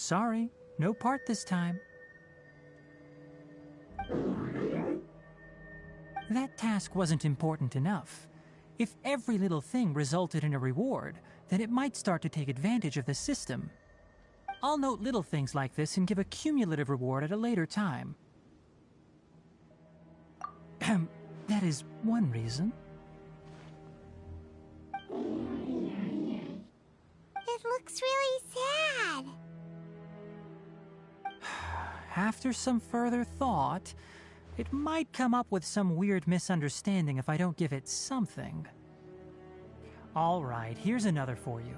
Sorry, no part this time. That task wasn't important enough. If every little thing resulted in a reward, then it might start to take advantage of the system. I'll note little things like this and give a cumulative reward at a later time. That is one reason. It looks really sad. After some further thought, it might come up with some weird misunderstanding if I don't give it something. All right, here's another for you.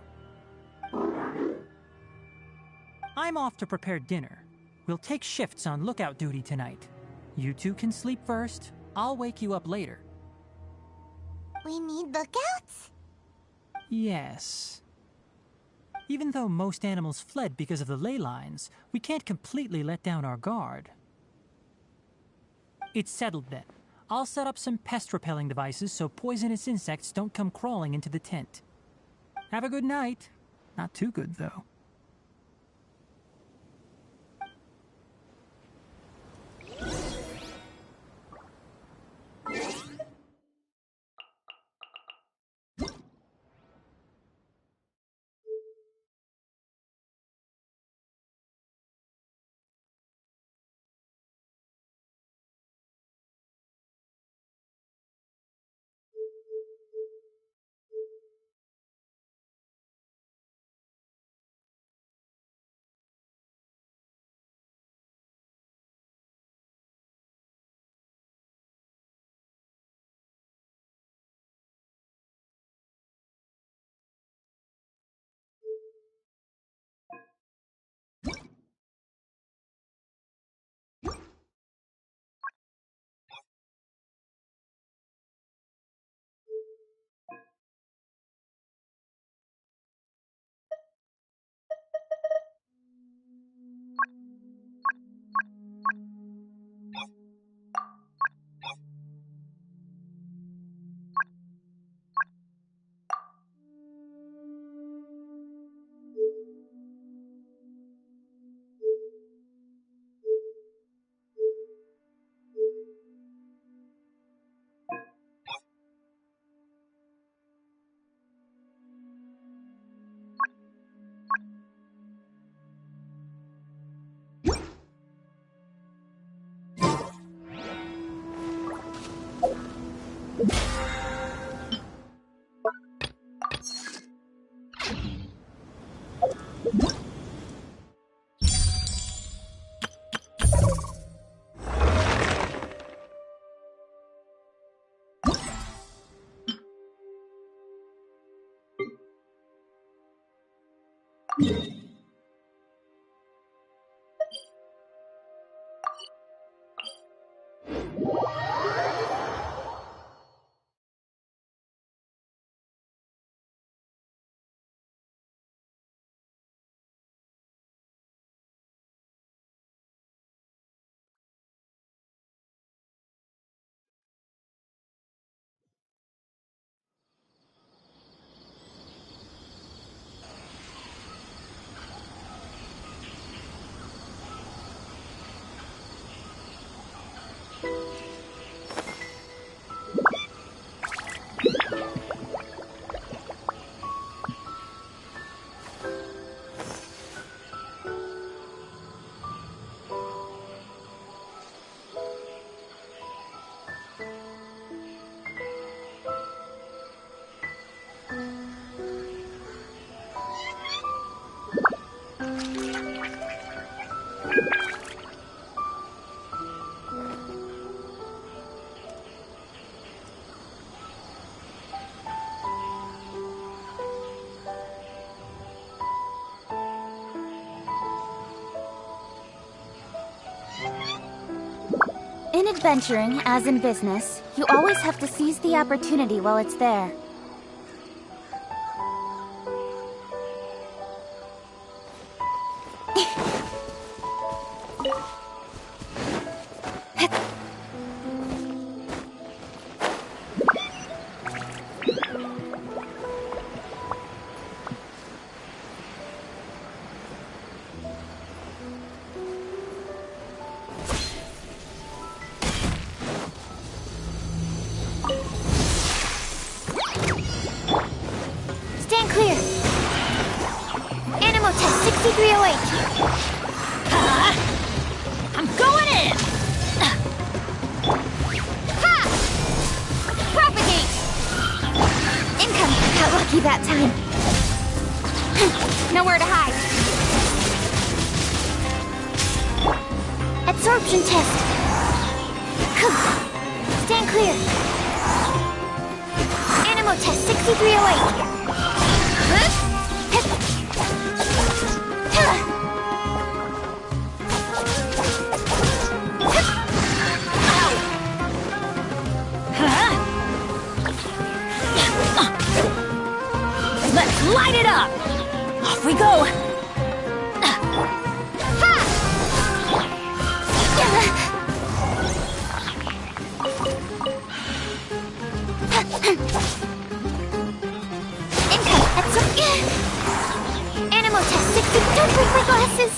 I'm off to prepare dinner. We'll take shifts on lookout duty tonight. You two can sleep first. I'll wake you up later. We need lookouts? Yes. Even though most animals fled because of the ley lines, we can't completely let down our guard. It's settled then. I'll set up some pest-repelling devices so poisonous insects don't come crawling into the tent. Have a good night. Not too good, though. In adventuring, as in business, you always have to seize the opportunity while it's there. 6308. I'm going in! Ha! Propagate! Incoming. Got lucky that time. Nowhere to hide. Absorption test. Stand clear. Animo test 6308. Let's light it up! Off we go! Animal test 60. Don't break my glasses.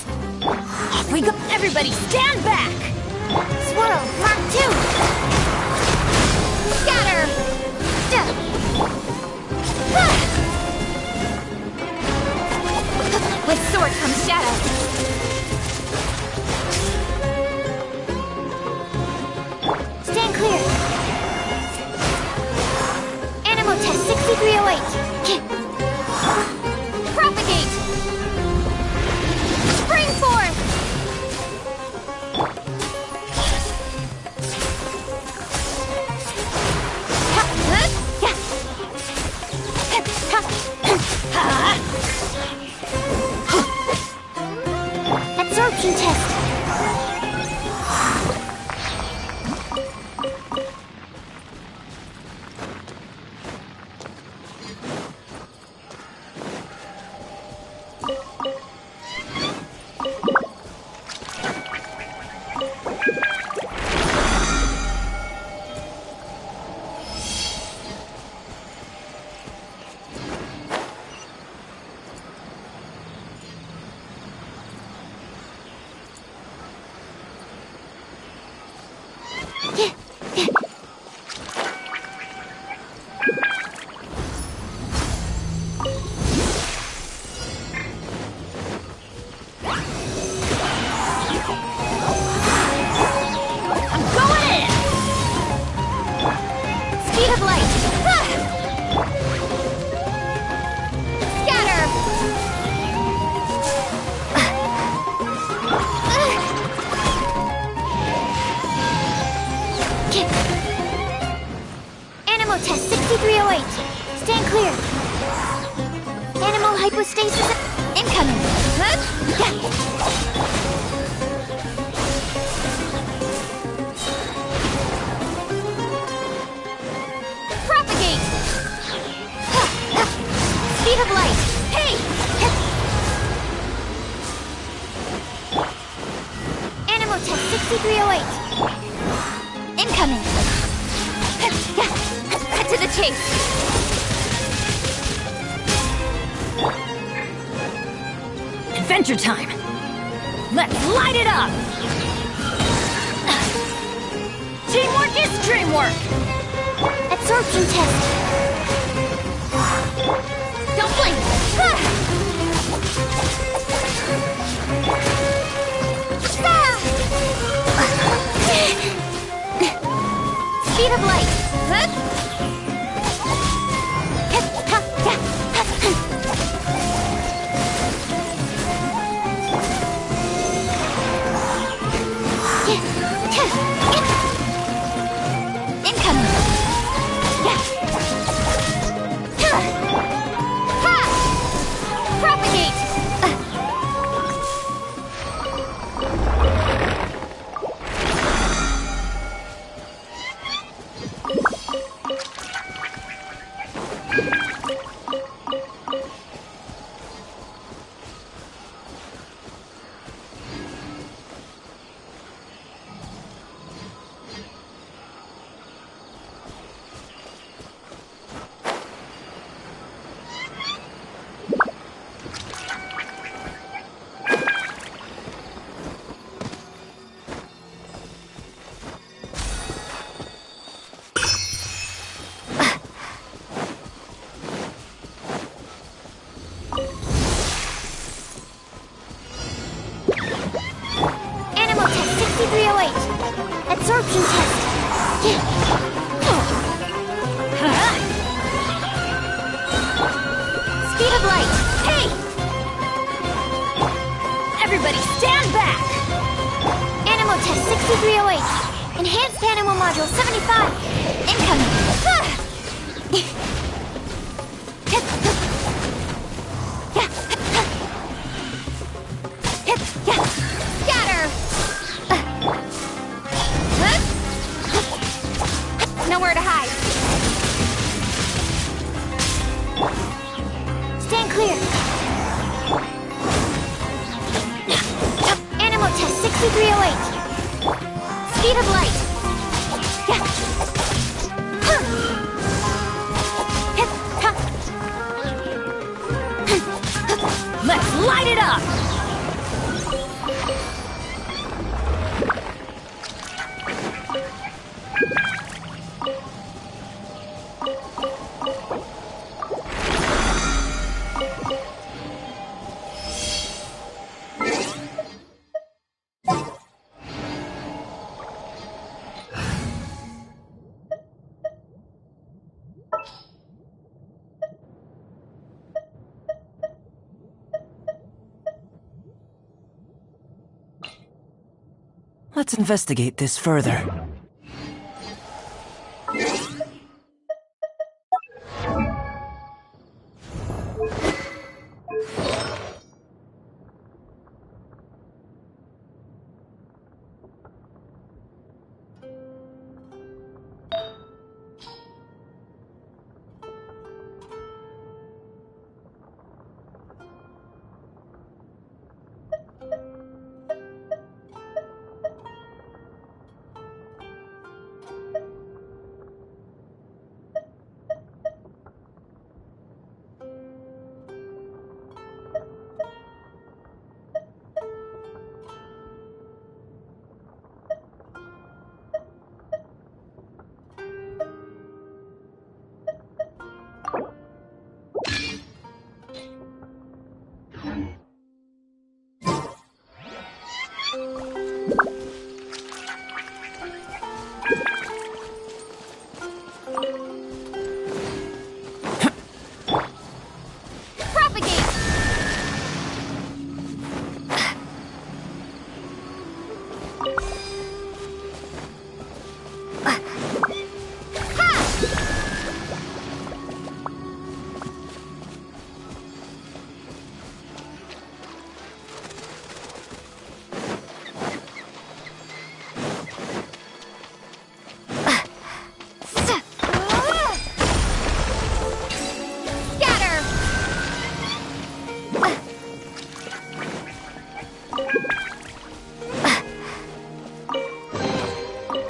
Off we go! Everybody stand back! Swirl, Mark 2. Scatter. With sword comes shadow. Stand clear. Animal test 6308. Propagate. Spring forth. Absorption test. Speed of light. Scatter. Animal test 6308. Stand clear. Animal hypostasis incoming. Propagate. Speed of light. Hey! Animal test 6308. Incoming. Cut to the chase. Adventure time! Let's light it up! Teamwork is dreamwork! Absorption test. Don't blink. Speed of light. Incoming. 6308. Enhanced Animal Module 75. Incoming. Scatter! Nowhere to hide. Stand clear. Animal Test 6308. Speed of light. Let's light it up! Let's investigate this further.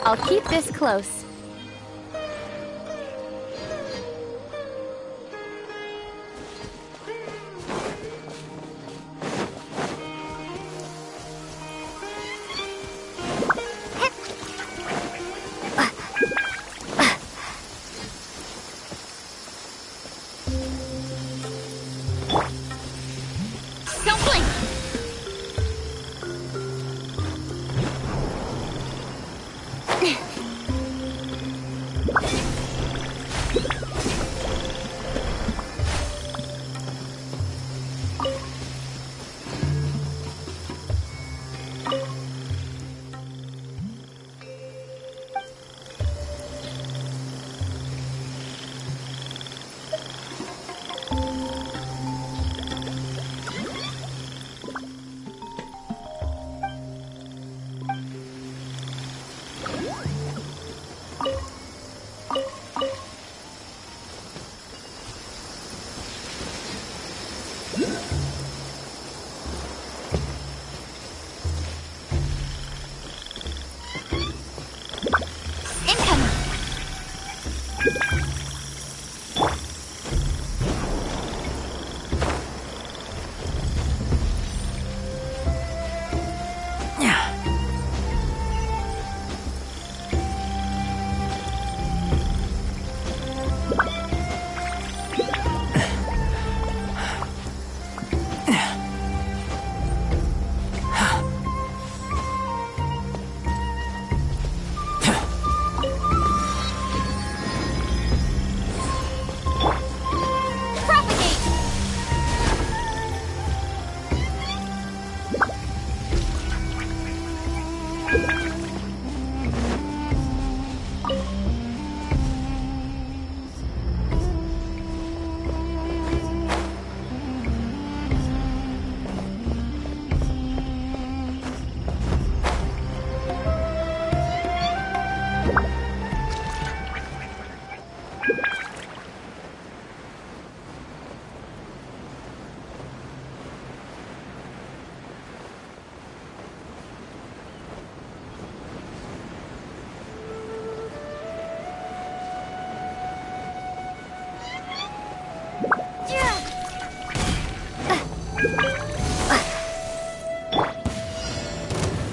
I'll keep this close. Don't blink!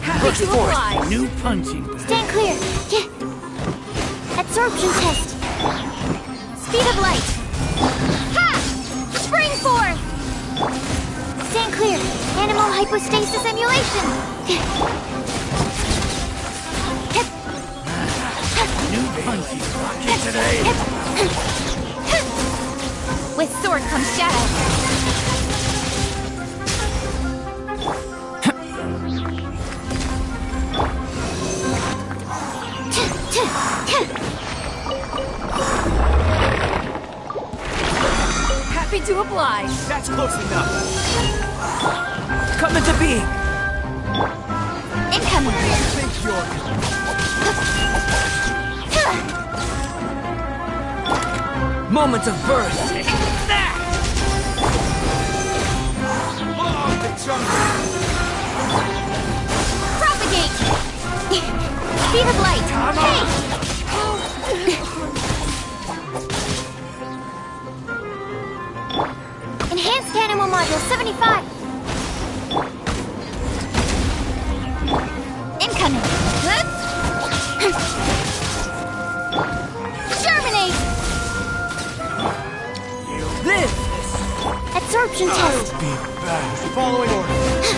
Happy to apply. New punching bag. Stand clear. Absorption test. Speed of light. Ha! Spring forth! Stand clear. Animal hypostasis emulation. New punching bag today. With sword comes shadow. Happy to oblige. That's close enough. Come into being! Incoming. Think you're Moment of birth! off the jungle. Propagate. Speed of light. Hey! Enhanced animal module 75. Incoming. Germinate. Live! Absorption test. Be back. Following orders.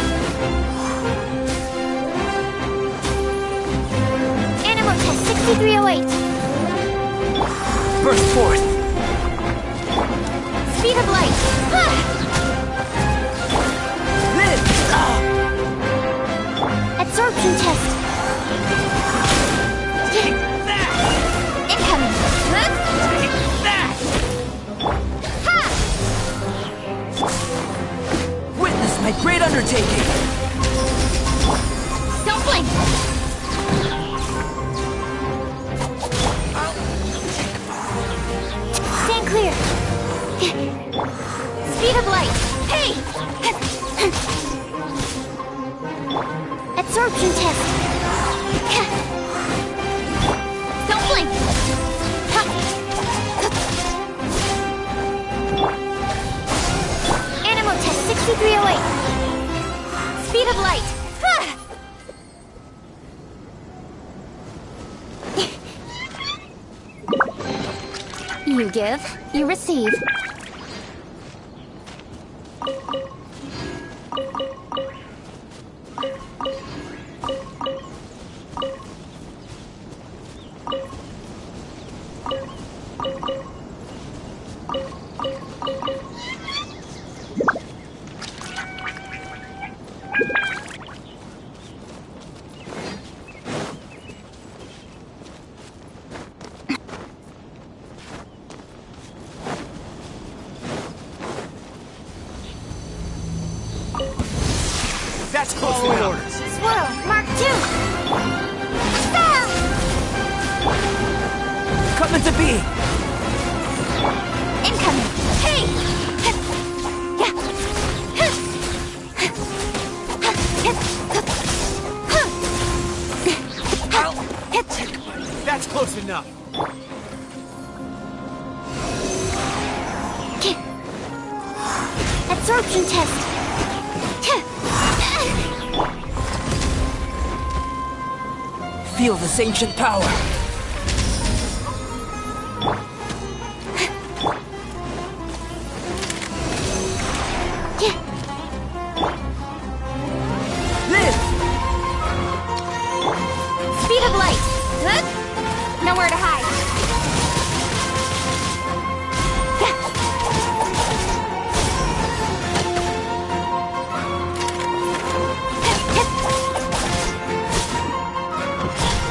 Animal test 6308. Burst forth! Speed of light. Live! Absorption test. Incoming. Ha! Witness my great undertaking! Don't blink. Stand clear. Speed of light. Hey! Absorption test. Don't blink. Animal test 6308. Speed of light. You give, you receive. That's following orders. Swirl, Mark 2. Stop! Come into being! Incoming. Hey! That's close enough. Absorption test. Feel this ancient power! Live! Speed of light. Nowhere to hide.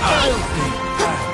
I'll be back.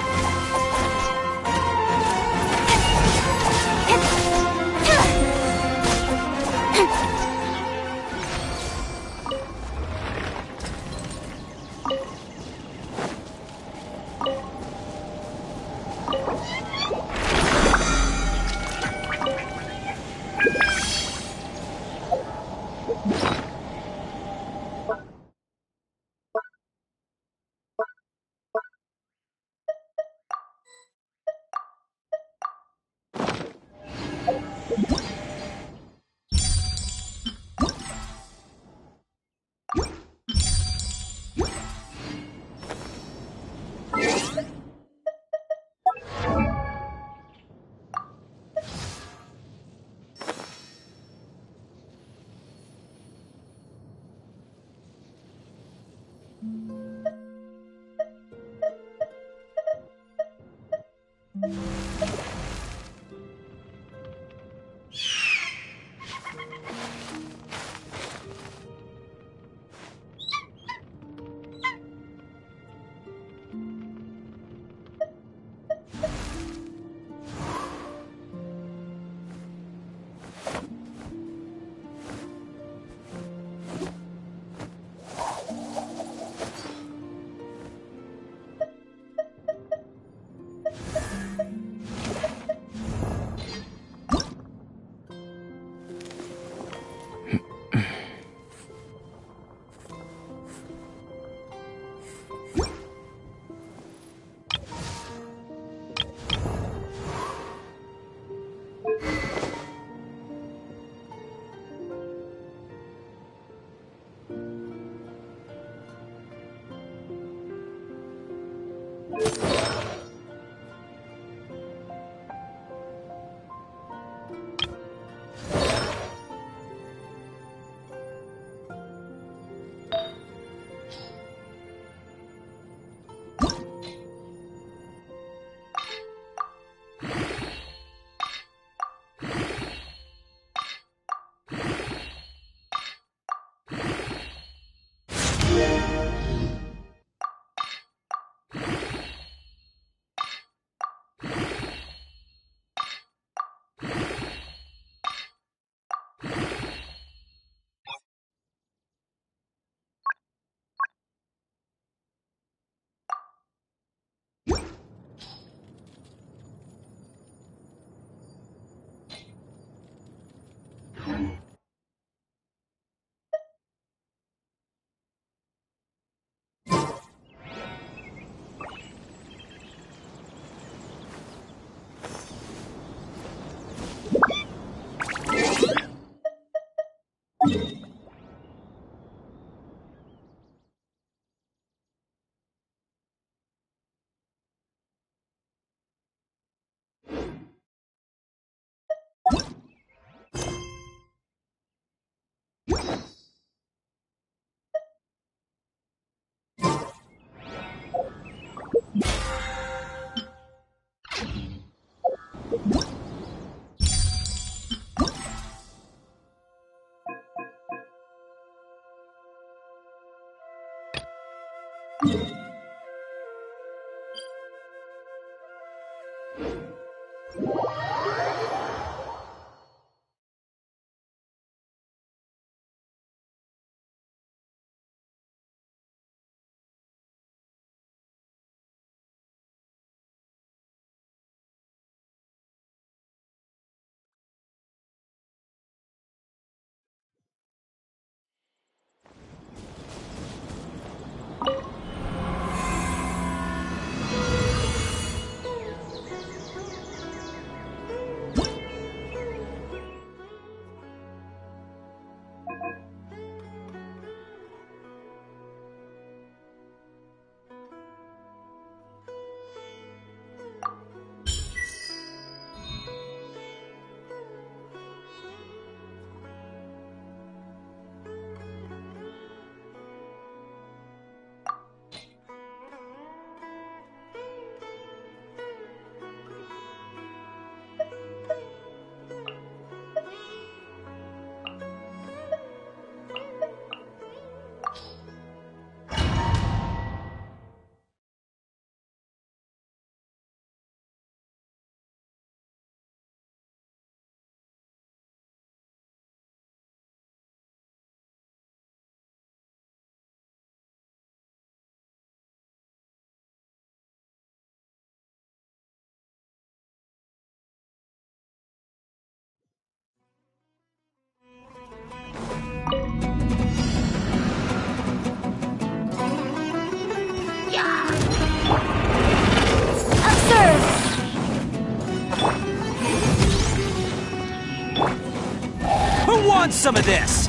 Who wants some of this?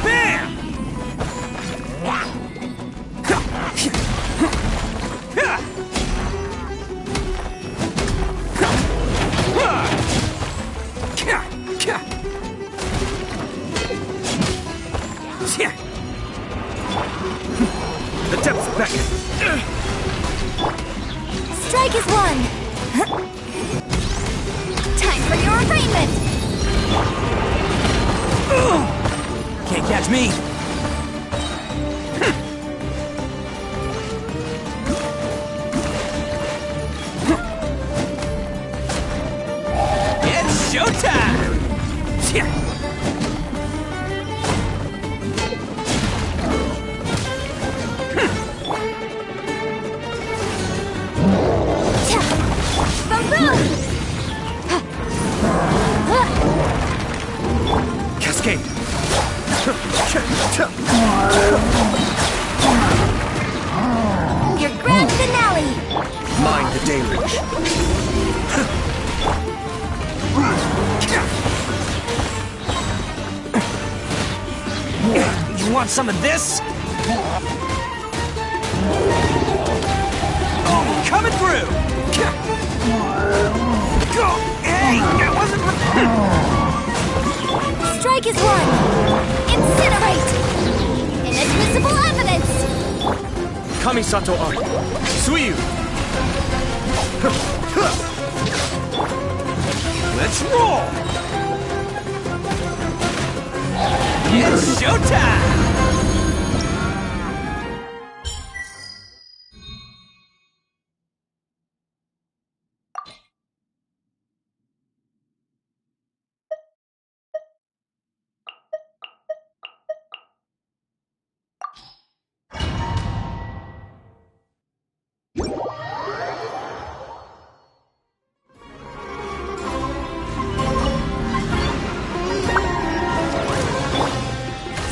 Bam! The depths beckon. Strike is one! Time for your arraignment! Can't catch me. It's showtime! Cascade! Your grand finale! Mind the deluge. You want some of this? Oh, coming through! Go! Hey, that wasn't... Strike is one! Incinerate! Inadmissible evidence! Kamisato Ari. Suiyu! Let's roll! It's showtime!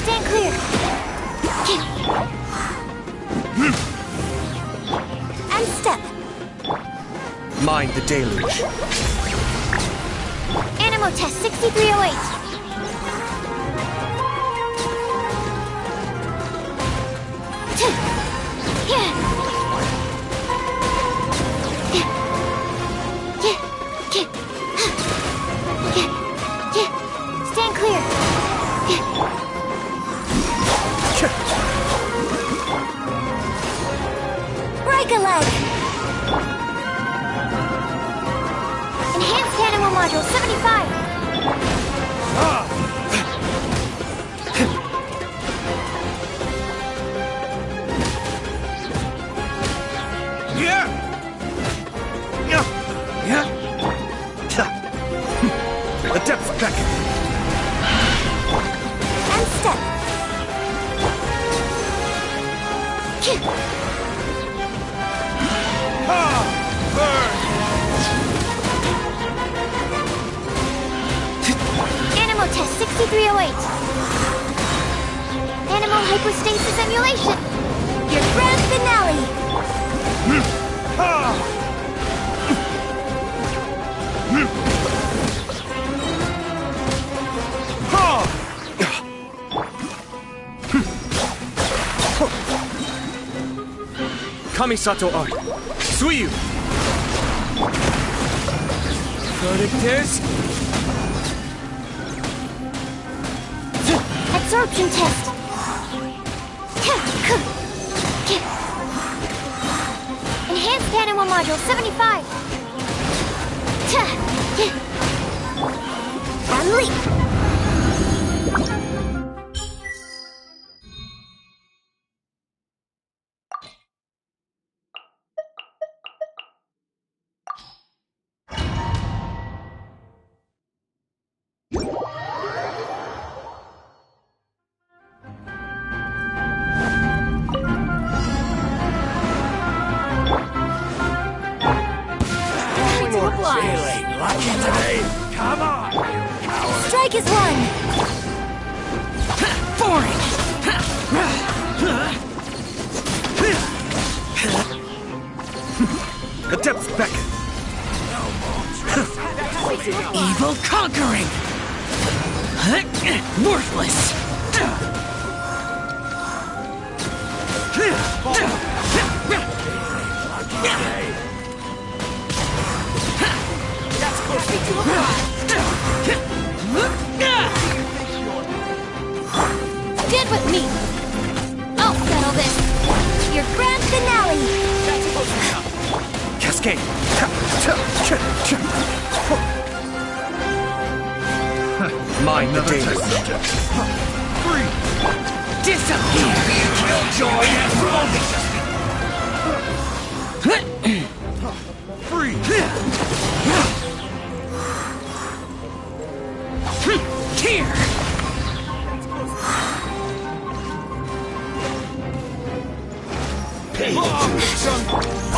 Stand clear! And step! Mind the deluge. Animal test 6308! 75. The depth beckon. And step. Animal test 6308. Animal hypostasis emulation. Your grand finale. Kamisato art. Suiyu. Characters. Absorption test. Enhanced animal module 75. And leap. Feeling lucky today? Come on, you coward! Strike is one. The depth beckon. Evil conquering! Worthless! Stand with me. I'll settle this. Your grand finale. Cascade. Mind the danger. Disappear! Killjoy has Free. Here!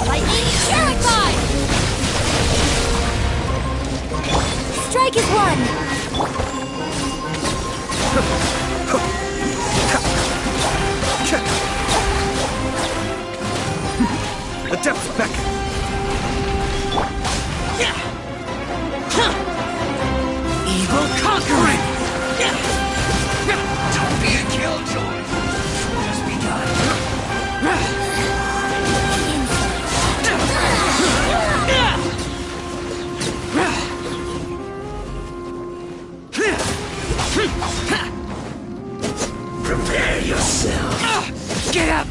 Lightning terrified. Strike is one. The depth beckon. Evil conquering! Don't be a killjoy. Just begun. Prepare yourself! Get up!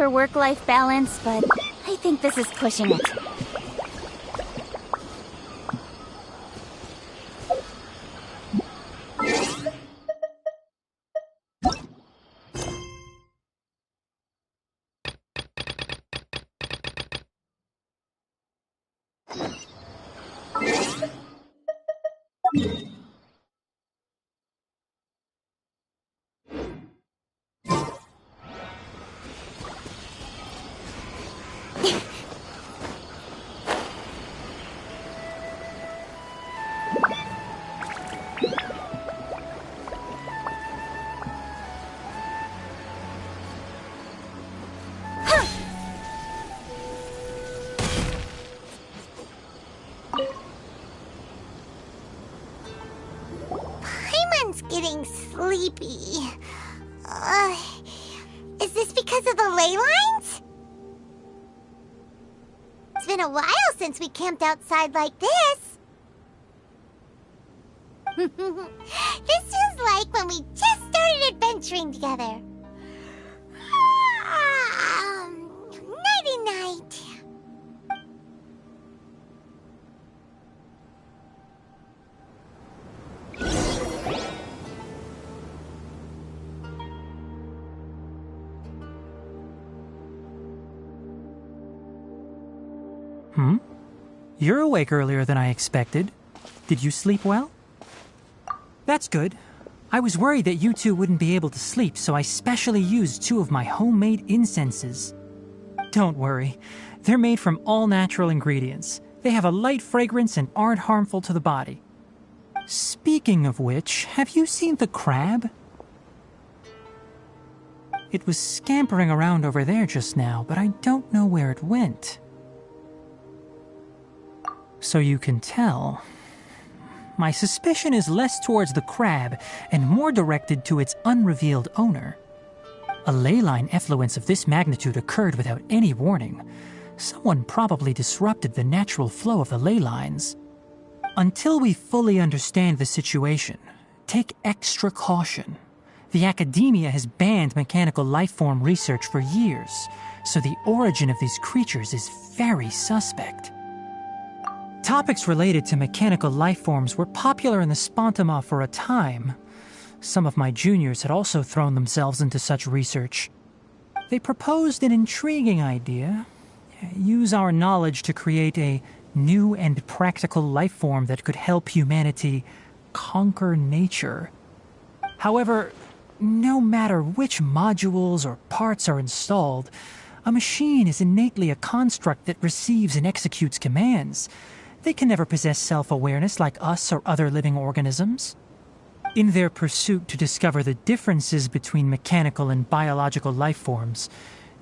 for work-life balance, but I think this is pushing it. Getting sleepy. Is this because of the ley lines? It's been a while since we camped outside like this. This feels like when we just started adventuring together. Nighty-night. You're awake earlier than I expected. Did you sleep well? That's good. I was worried that you two wouldn't be able to sleep, so I specially used 2 of my homemade incenses. Don't worry. They're made from all natural ingredients. They have a light fragrance and aren't harmful to the body. Speaking of which, have you seen the crab? It was scampering around over there just now, but I don't know where it went. So you can tell. My suspicion is less towards the crab and more directed to its unrevealed owner. A ley line effluence of this magnitude occurred without any warning. Someone probably disrupted the natural flow of the ley lines. Until we fully understand the situation, take extra caution. The academia has banned mechanical lifeform research for years, so the origin of these creatures is very suspect. Topics related to mechanical lifeforms were popular in the Spontama for a time. Some of my juniors had also thrown themselves into such research. They proposed an intriguing idea. Use our knowledge to create a new and practical lifeform that could help humanity conquer nature. However, no matter which modules or parts are installed, a machine is innately a construct that receives and executes commands. They can never possess self-awareness like us or other living organisms. In their pursuit to discover the differences between mechanical and biological life forms,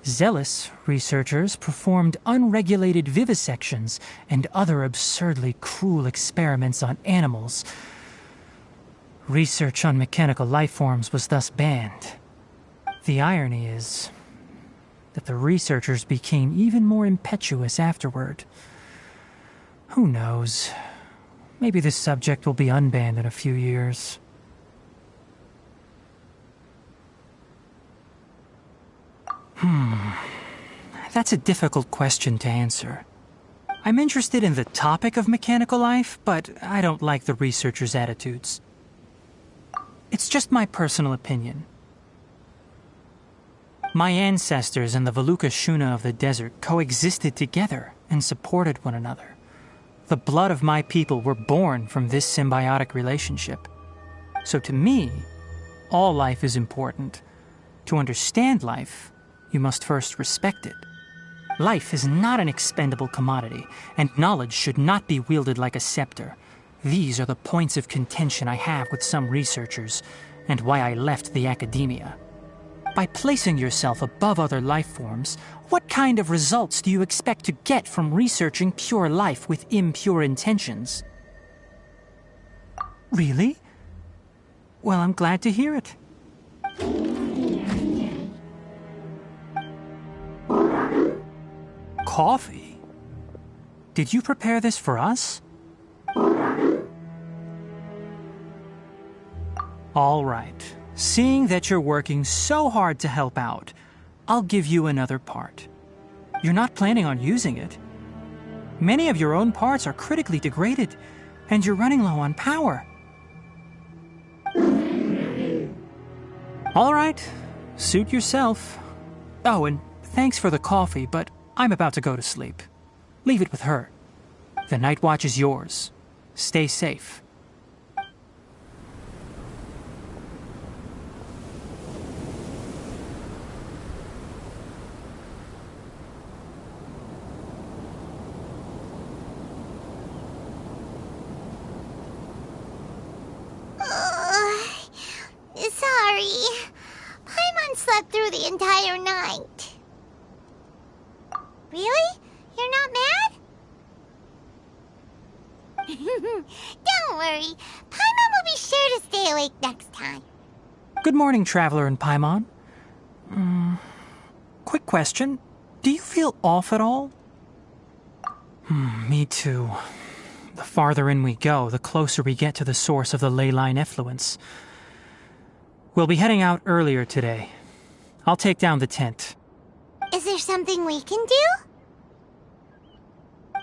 zealous researchers performed unregulated vivisections and other absurdly cruel experiments on animals. Research on mechanical life forms was thus banned. The irony is that the researchers became even more impetuous afterward. Who knows? Maybe this subject will be unbanned in a few years. That's a difficult question to answer. I'm interested in the topic of mechanical life, but I don't like the researchers' attitudes. It's just my personal opinion. My ancestors and the Veluca Shuna of the desert coexisted together and supported one another. The blood of my people were born from this symbiotic relationship. So to me, all life is important. To understand life, you must first respect it. Life is not an expendable commodity, and knowledge should not be wielded like a scepter. These are the points of contention I have with some researchers, and why I left the academia. By placing yourself above other life forms, what kind of results do you expect to get from researching pure life with impure intentions? Really? Well, I'm glad to hear it. Coffee? Did you prepare this for us? All right. Seeing that you're working so hard to help out, I'll give you another part. You're not planning on using it. Many of your own parts are critically degraded, and you're running low on power. All right, suit yourself. Oh, and thanks for the coffee, but I'm about to go to sleep. Leave it with her. The night watch is yours. Stay safe. Sorry. Paimon slept through the entire night. Really? You're not mad? Don't worry. Paimon will be sure to stay awake next time. Good morning, Traveler and Paimon. Quick question. Do you feel off at all? Me too. The farther in we go, the closer we get to the source of the ley line effluence. We'll be heading out earlier today. I'll take down the tent. Is there something we can do?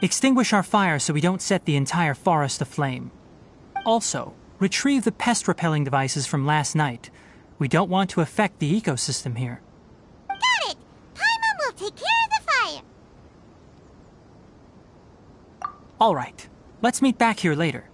Extinguish our fire so we don't set the entire forest aflame. Also, retrieve the pest-repelling devices from last night. We don't want to affect the ecosystem here. Got it! Paimon will take care of the fire. All right. Let's meet back here later.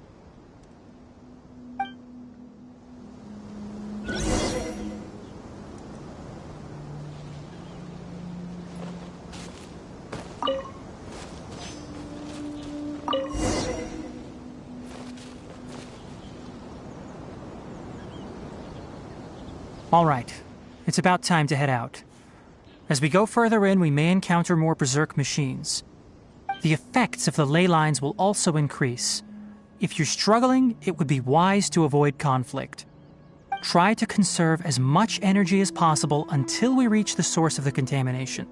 All right. It's about time to head out. As we go further in, we may encounter more berserk machines. The effects of the ley lines will also increase. If you're struggling, it would be wise to avoid conflict. Try to conserve as much energy as possible until we reach the source of the contamination.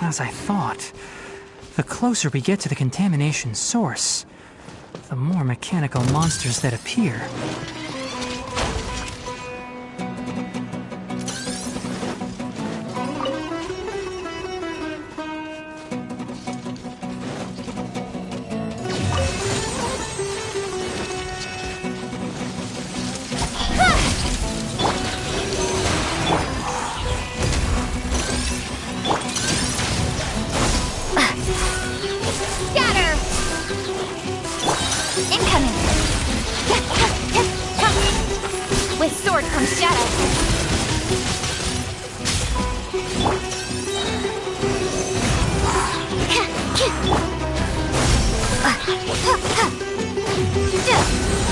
As I thought, the closer we get to the contamination source, the more mechanical monsters that appear.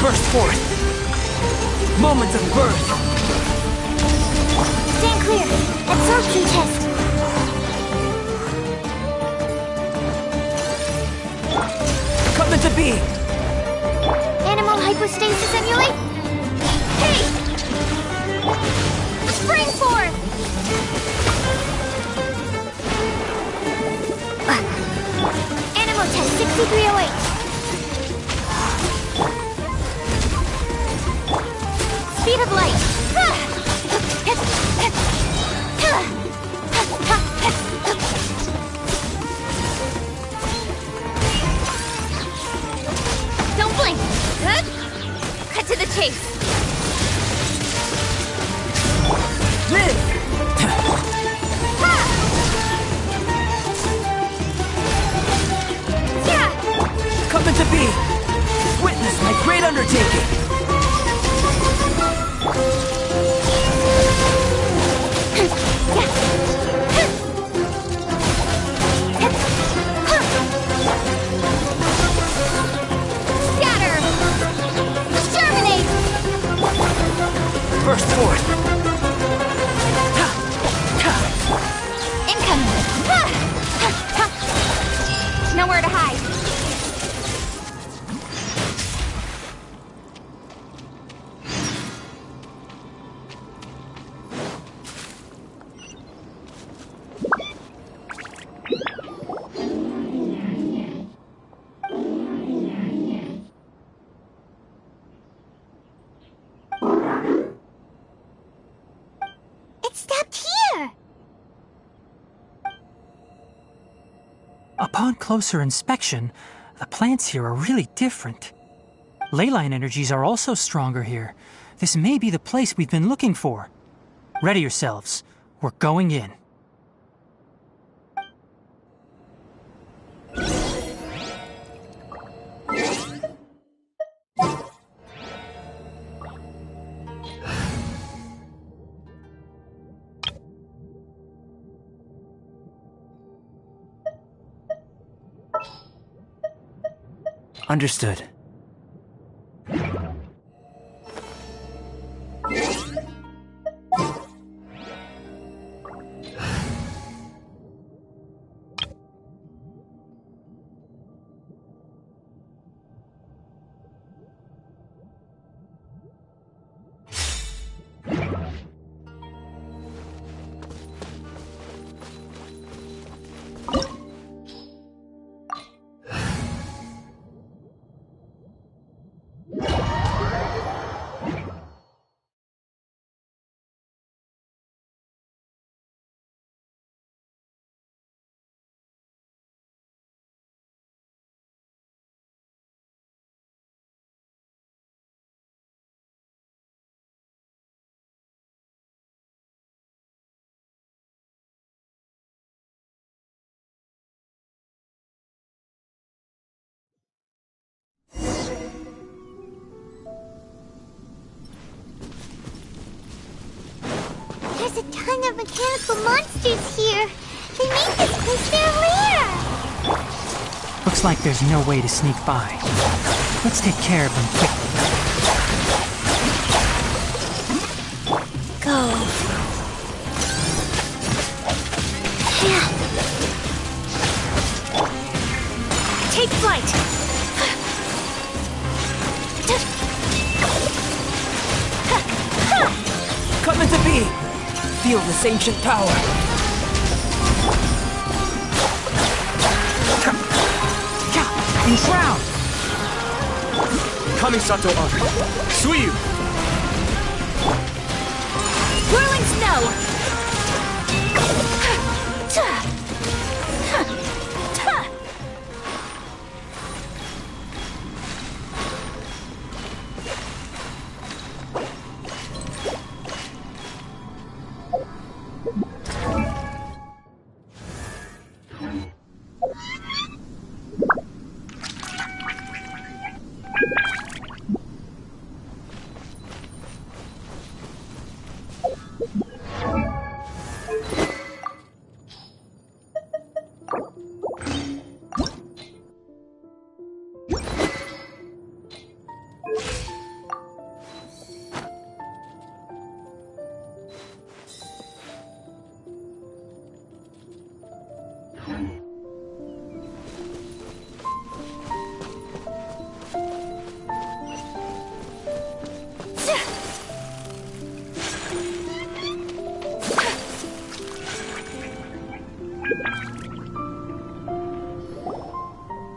Burst forth! Moment of birth! Stand clear! Absorption test! Come into being! Animal hypostasis emulate? Hey! Spring forth! Animal test 6308. Speed of light. Don't blink. Cut to the chase. Live! Come into being! Witness my great undertaking! Scatter! Exterminate! Burst forth! Incoming! Nowhere to hide. Upon closer inspection, the plants here are really different. Leyline energies are also stronger here. This may be the place we've been looking for. Ready yourselves. We're going in. Understood. There's a ton of mechanical monsters here. They make this place their lair. Looks like there's no way to sneak by. Let's take care of them quickly. Go. Take flight. Coming to be! Feel this ancient power. Enshroud! Kamisato on. Suiyu! Whirling snow.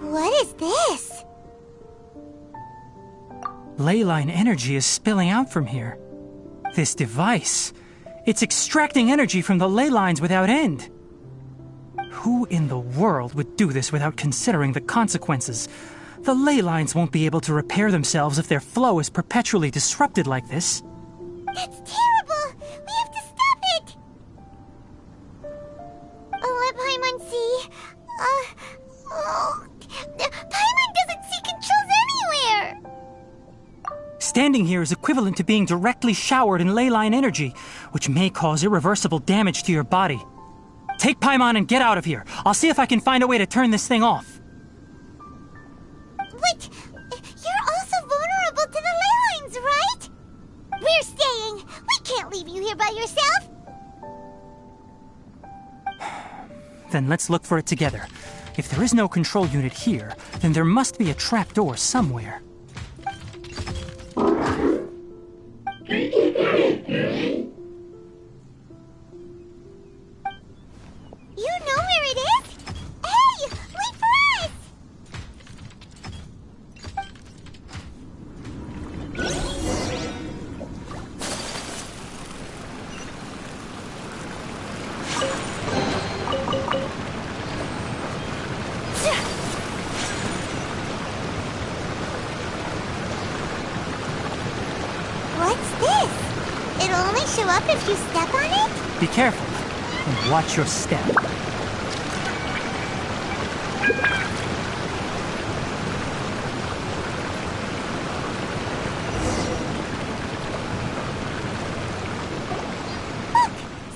What is this? Leyline energy is spilling out from here. This device, it's extracting energy from the ley lines without end. Who in the world would do this without considering the consequences? The ley lines won't be able to repair themselves if their flow is perpetually disrupted like this. That's terrible! We have to stop it! Paimon see. Paimon doesn't see controls anywhere! Standing here is equivalent to being directly showered in leyline energy, which may cause irreversible damage to your body. Take Paimon and get out of here. I'll see if I can find a way to turn this thing off. But you're also vulnerable to the ley lines, right? We're staying. We can't leave you here by yourself. Then let's look for it together. If there is no control unit here, then there must be a trapdoor somewhere. You know where it is? Hey, wait for us! What's this? It'll only show up if you step on it? Be careful and watch your step. Look!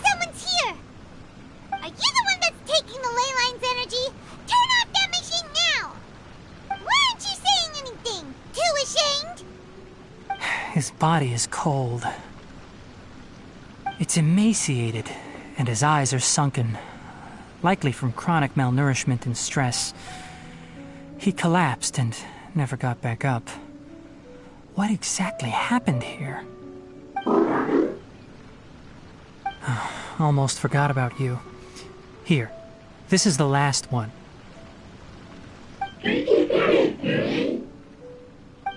Someone's here! Are you the one that's taking the ley line's energy? Turn off that machine now! Why aren't you saying anything? Too ashamed? His body is cold. It's emaciated, and his eyes are sunken, likely from chronic malnourishment and stress. He collapsed and never got back up. What exactly happened here? Almost forgot about you. Here, this is the last one.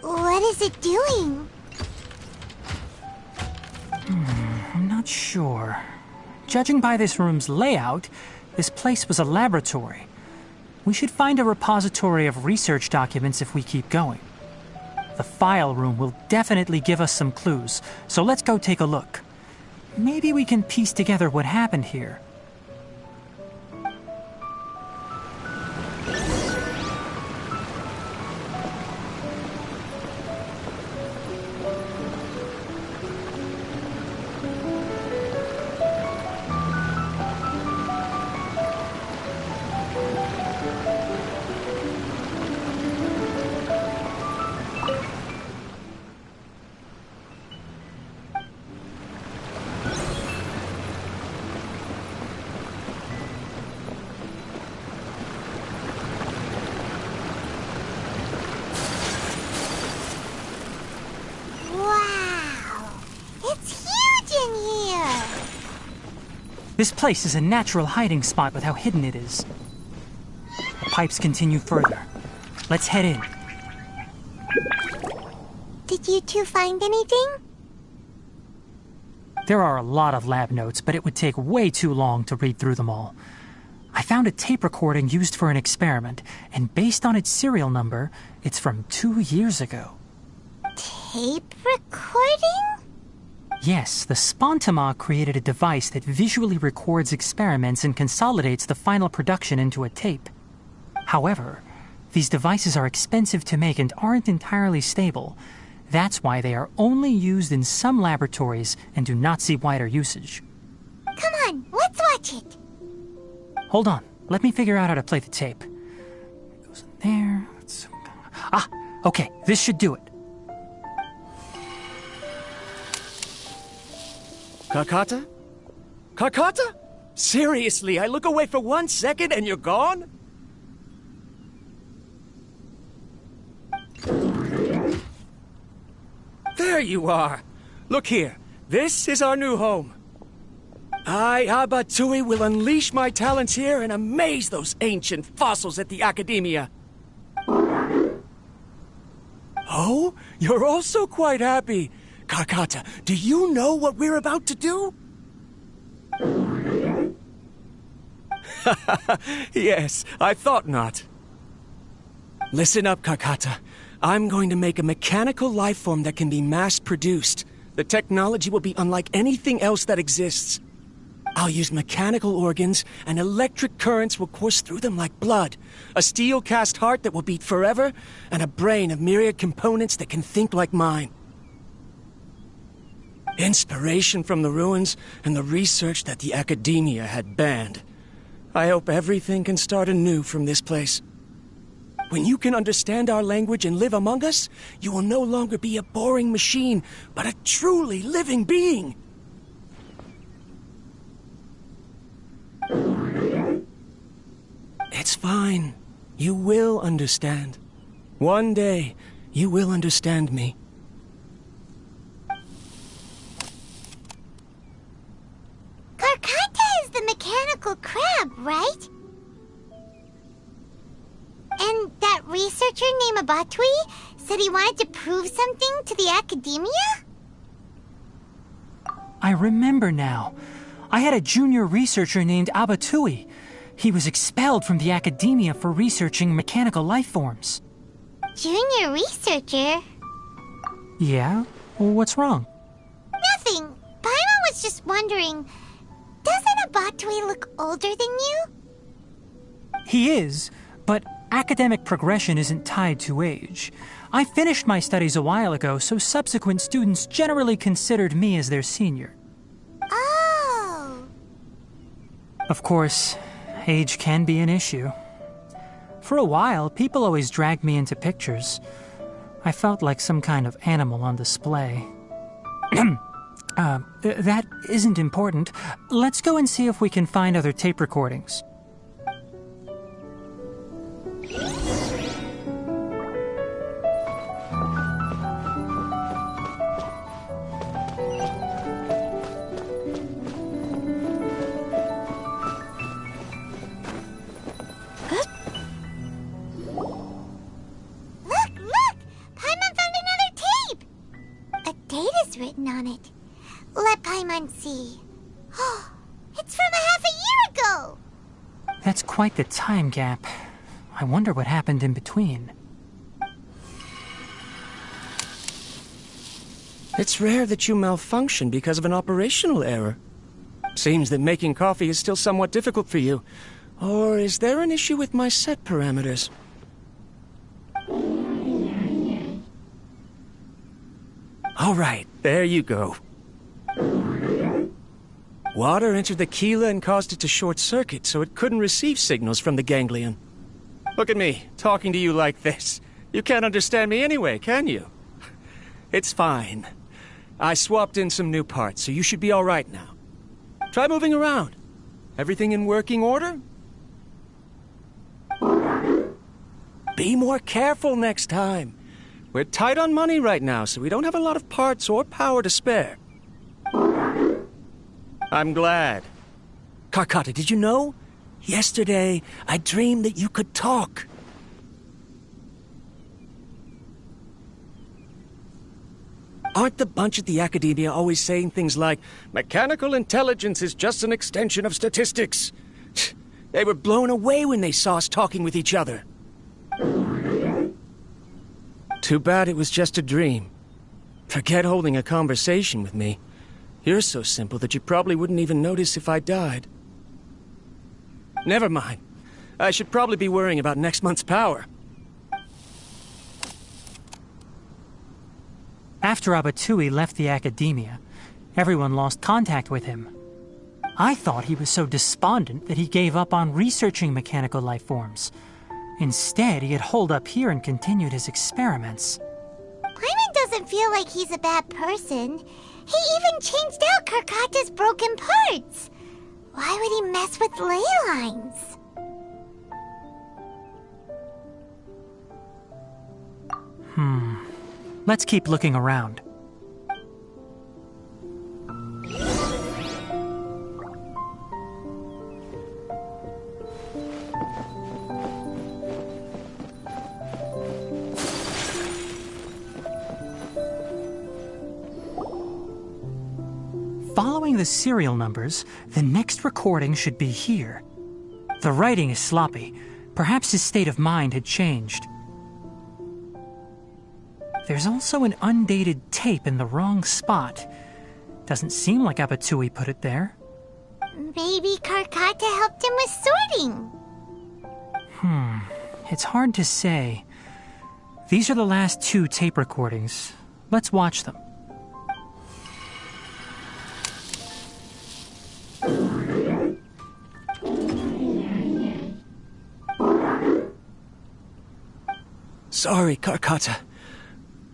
What is it doing? I'm not sure. Judging by this room's layout, this place was a laboratory. We should find a repository of research documents if we keep going. The file room will definitely give us some clues, so let's go take a look. Maybe we can piece together what happened here. Wow! It's huge in here! This place is a natural hiding spot with how hidden it is. The pipes continue further. Let's head in. Did you two find anything? There are a lot of lab notes, but it would take way too long to read through them all. I found a tape recording used for an experiment, and based on its serial number, it's from 2 years ago. Tape recording? Yes, the Spontama created a device that visually records experiments and consolidates the final production into a tape. However, these devices are expensive to make and aren't entirely stable. That's why they are only used in some laboratories and do not see wider usage. Come on, let's watch it. Hold on, let me figure out how to play the tape. It goes in there. Okay, this should do it. Kakata? Kakata? Seriously, I look away for 1 second and you're gone? There you are. Look here. This is our new home. I, Abatui, will unleash my talents here and amaze those ancient fossils at the Academia. Oh, you're also quite happy. Kakata, do you know what we're about to do? Yes, I thought not. Listen up, Kakata. I'm going to make a mechanical life form that can be mass-produced. The technology will be unlike anything else that exists. I'll use mechanical organs, and electric currents will course through them like blood. A steel-cast heart that will beat forever, and a brain of myriad components that can think like mine. Inspiration from the ruins and the research that the Academia had banned. I hope everything can start anew from this place. When you can understand our language and live among us, you will no longer be a boring machine, but a truly living being. It's fine. You will understand. One day, you will understand me. Karkata is the mechanical crab, right? And that researcher named Abatui said he wanted to prove something to the Academia? I remember now. I had a junior researcher named Abatui. He was expelled from the Academia for researching mechanical life forms. Junior researcher? Yeah? Well, what's wrong? just wondering, doesn't Abatui look older than you? He is, but academic progression isn't tied to age. I finished my studies a while ago, so subsequent students generally considered me as their senior. Oh. Of course, age can be an issue. For a while, people always dragged me into pictures. I felt like some kind of animal on display. That isn't important. Let's go and see if we can find other tape recordings. Written on it. Let Paimon see. Oh, it's from a half a year ago! That's quite the time gap. I wonder what happened in between. It's rare that you malfunction because of an operational error. Seems that making coffee is still somewhat difficult for you. Or is there an issue with my set parameters? All right, there you go. Water entered the chela and caused it to short-circuit, so it couldn't receive signals from the ganglion. Look at me, talking to you like this. You can't understand me anyway, can you? It's fine. I swapped in some new parts, so you should be all right now. Try moving around. Everything in working order? Be more careful next time. We're tight on money right now, so we don't have a lot of parts or power to spare. I'm glad. Karkata, did you know? Yesterday, I dreamed that you could talk. Aren't the bunch at the Academia always saying things like, mechanical intelligence is just an extension of statistics? They were blown away when they saw us talking with each other. Too bad it was just a dream. Forget holding a conversation with me. You're so simple that you probably wouldn't even notice if I died. Never mind. I should probably be worrying about next month's power. After Abatui left the Academia, everyone lost contact with him. I thought he was so despondent that he gave up on researching mechanical life forms. Instead, he had holed up here and continued his experiments. Paimon doesn't feel like he's a bad person. He even changed out Karkata's broken parts. Why would he mess with ley lines? Let's keep looking around. Following the serial numbers, the next recording should be here. The writing is sloppy. Perhaps his state of mind had changed. There's also an undated tape in the wrong spot. Doesn't seem like Abatui put it there. Maybe Karkata helped him with sorting. It's hard to say. These are the last 2 tape recordings. Let's watch them. Sorry, Karkata.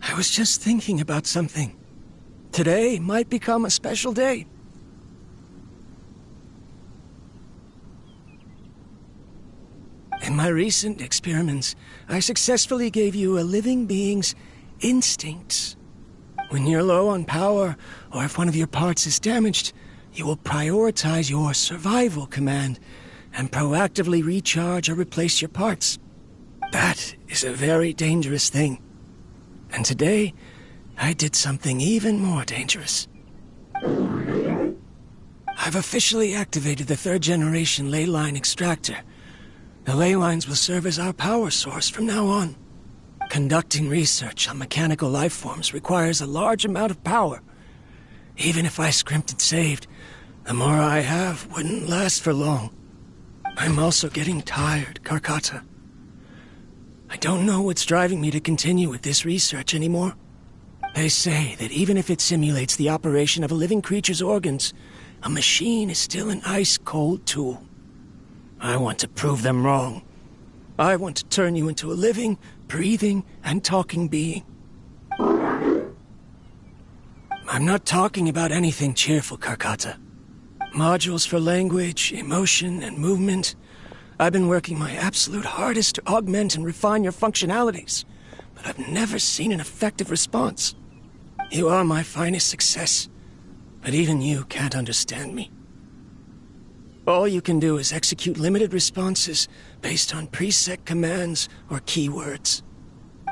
I was just thinking about something. Today might become a special day. In my recent experiments, I successfully gave you a living being's instincts. When you're low on power, or if one of your parts is damaged, you will prioritize your survival command and proactively recharge or replace your parts. That is a very dangerous thing. And today, I did something even more dangerous. I've officially activated the 3rd generation ley line extractor. The ley lines will serve as our power source from now on. Conducting research on mechanical life forms requires a large amount of power. Even if I scrimped and saved, the more I have wouldn't last for long. I'm also getting tired, Karkata. I don't know what's driving me to continue with this research anymore. They say that even if it simulates the operation of a living creature's organs, a machine is still an ice-cold tool. I want to prove them wrong. I want to turn you into a living, breathing, and talking being. I'm not talking about anything cheerful, Karkata. Modules for language, emotion, and movement. I've been working my absolute hardest to augment and refine your functionalities, but I've never seen an effective response. You are my finest success, but even you can't understand me. All you can do is execute limited responses based on preset commands or keywords.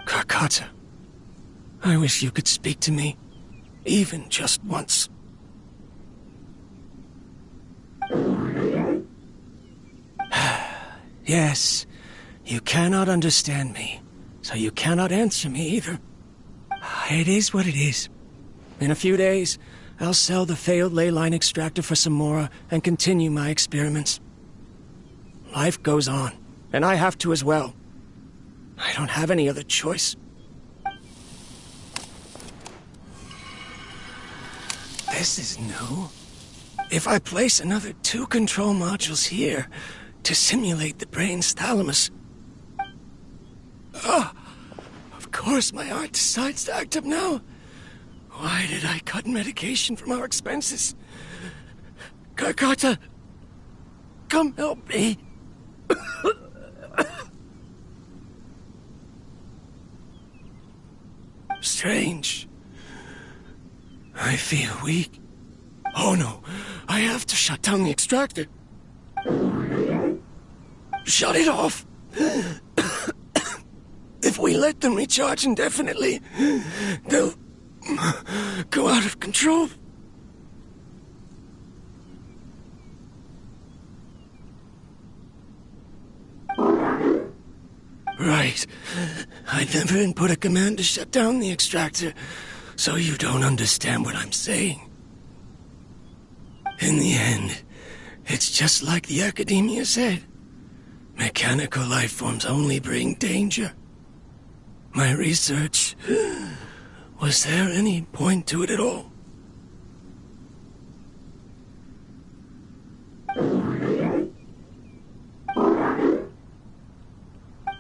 Karkata, I wish you could speak to me, even just once. Yes, you cannot understand me, so you cannot answer me either. It is what it is. In a few days, I'll sell the failed ley line extractor for some more and continue my experiments. Life goes on, and I have to as well. I don't have any other choice. This is new. If I place another 2 control modules here to simulate the brain's thalamus... Of course my heart decides to act up now. Why did I cut medication from our expenses? Karkata, come help me. Strange. I feel weak. Oh no, I have to shut down the extractor. Shut it off. If we let them recharge indefinitely, they'll go out of control. Right. I never input a command to shut down the extractor, so you don't understand what I'm saying. In the end, it's just like the academia said. Mechanical life forms only bring danger. My research... Was there any point to it at all?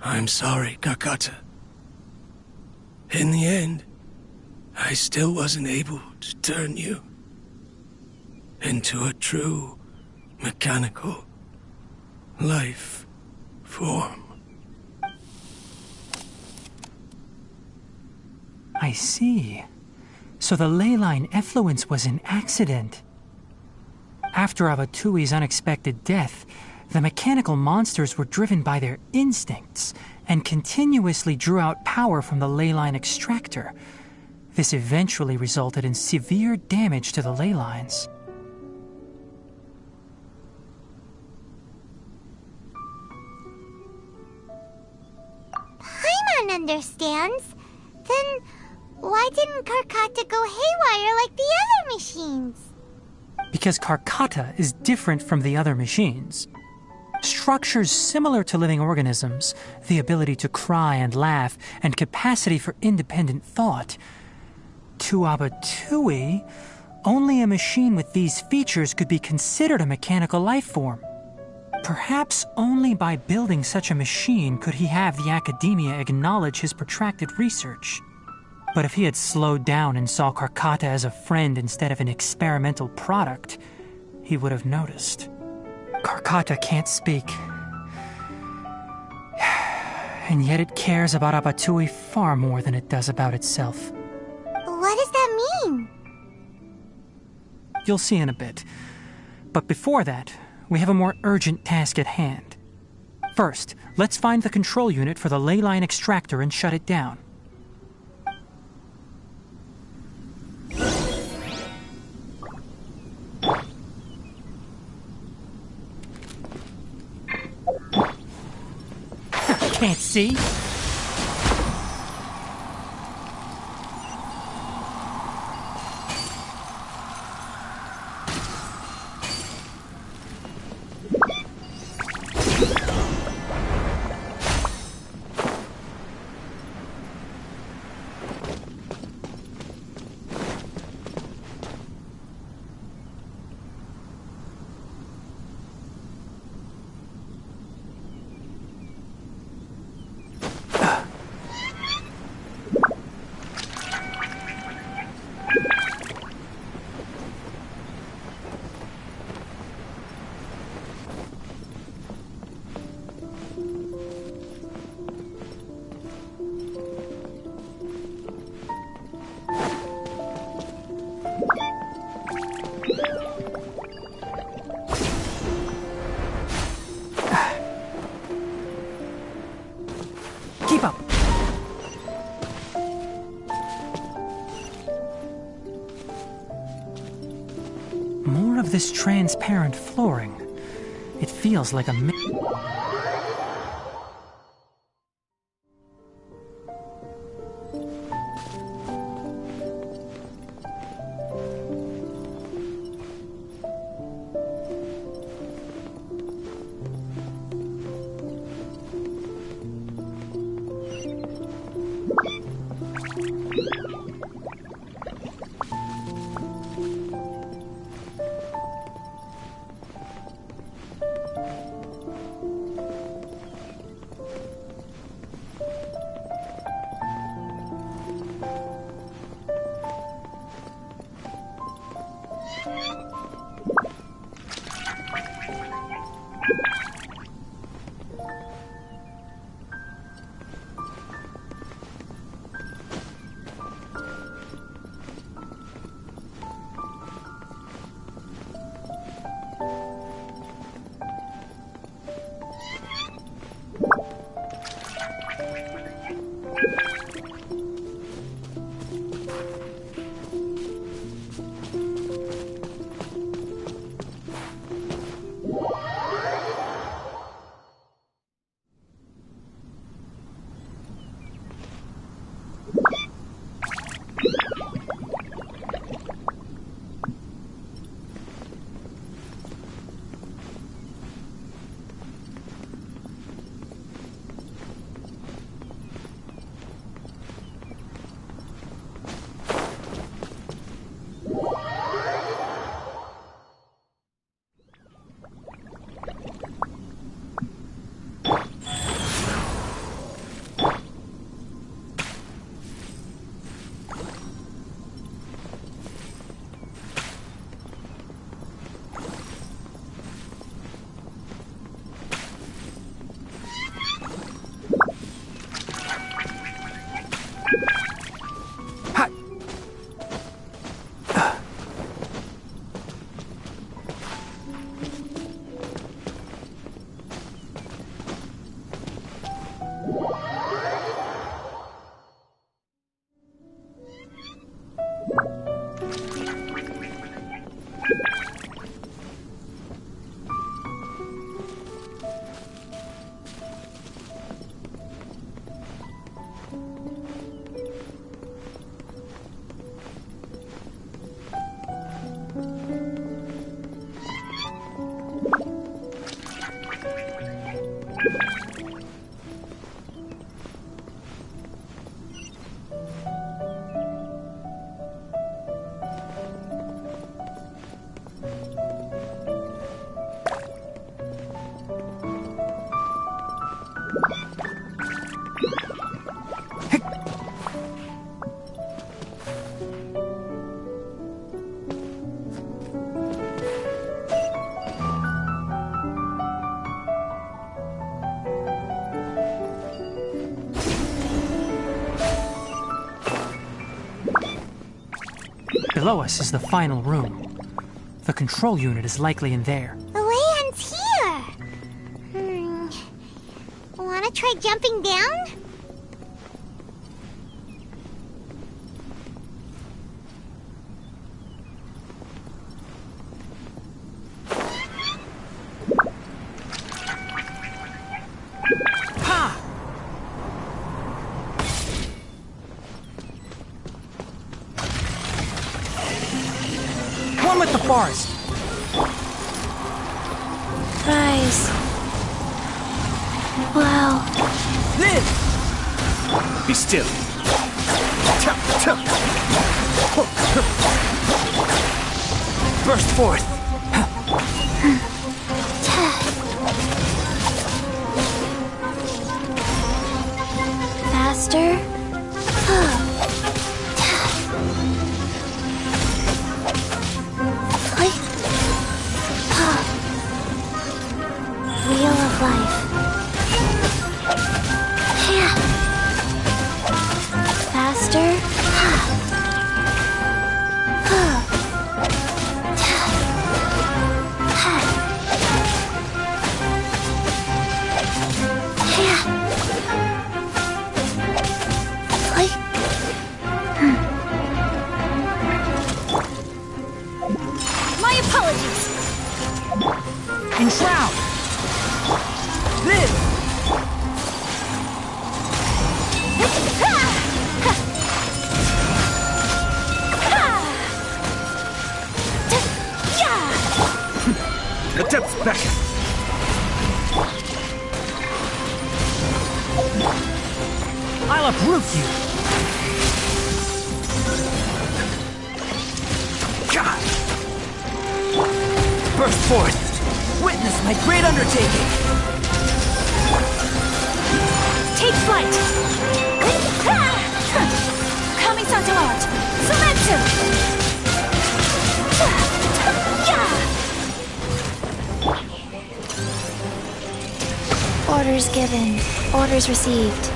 I'm sorry, Karkata. In the end, I still wasn't able to turn you into a true mechanical life form. I see. So the ley line effluence was an accident. After Abatui's unexpected death, the mechanical monsters were driven by their instincts and continuously drew out power from the ley line extractor. This eventually resulted in severe damage to the ley lines. Paimon understands. Then why didn't Karkata go haywire like the other machines? Because Karkata is different from the other machines. Structures similar to living organisms, the ability to cry and laugh, and capacity for independent thought. To Abatui, only a machine with these features could be considered a mechanical life form. Perhaps only by building such a machine could he have the academia acknowledge his protracted research. But if he had slowed down and saw Karkata as a friend instead of an experimental product, he would have noticed. Karkata can't speak. And yet it cares about Abatui far more than it does about itself. What does that mean? You'll see in a bit. But before that, we have a more urgent task at hand. First, let's find the control unit for the ley line extractor and shut it down. Can't see? More of this transparent flooring. It feels like a Below us is the final room. The control unit is likely in there. The way ends here. Wanna try jumping down? One with the forest. Rise. Wow. Live! Be still. Burst forth. Faster. Wheel of life. Faster. Enshroud! This! The depths beckon. I'll uproot you! Burst forth! Witness my great undertaking! Take flight! Kami-santo art! Sumetsu! Orders given. Orders received.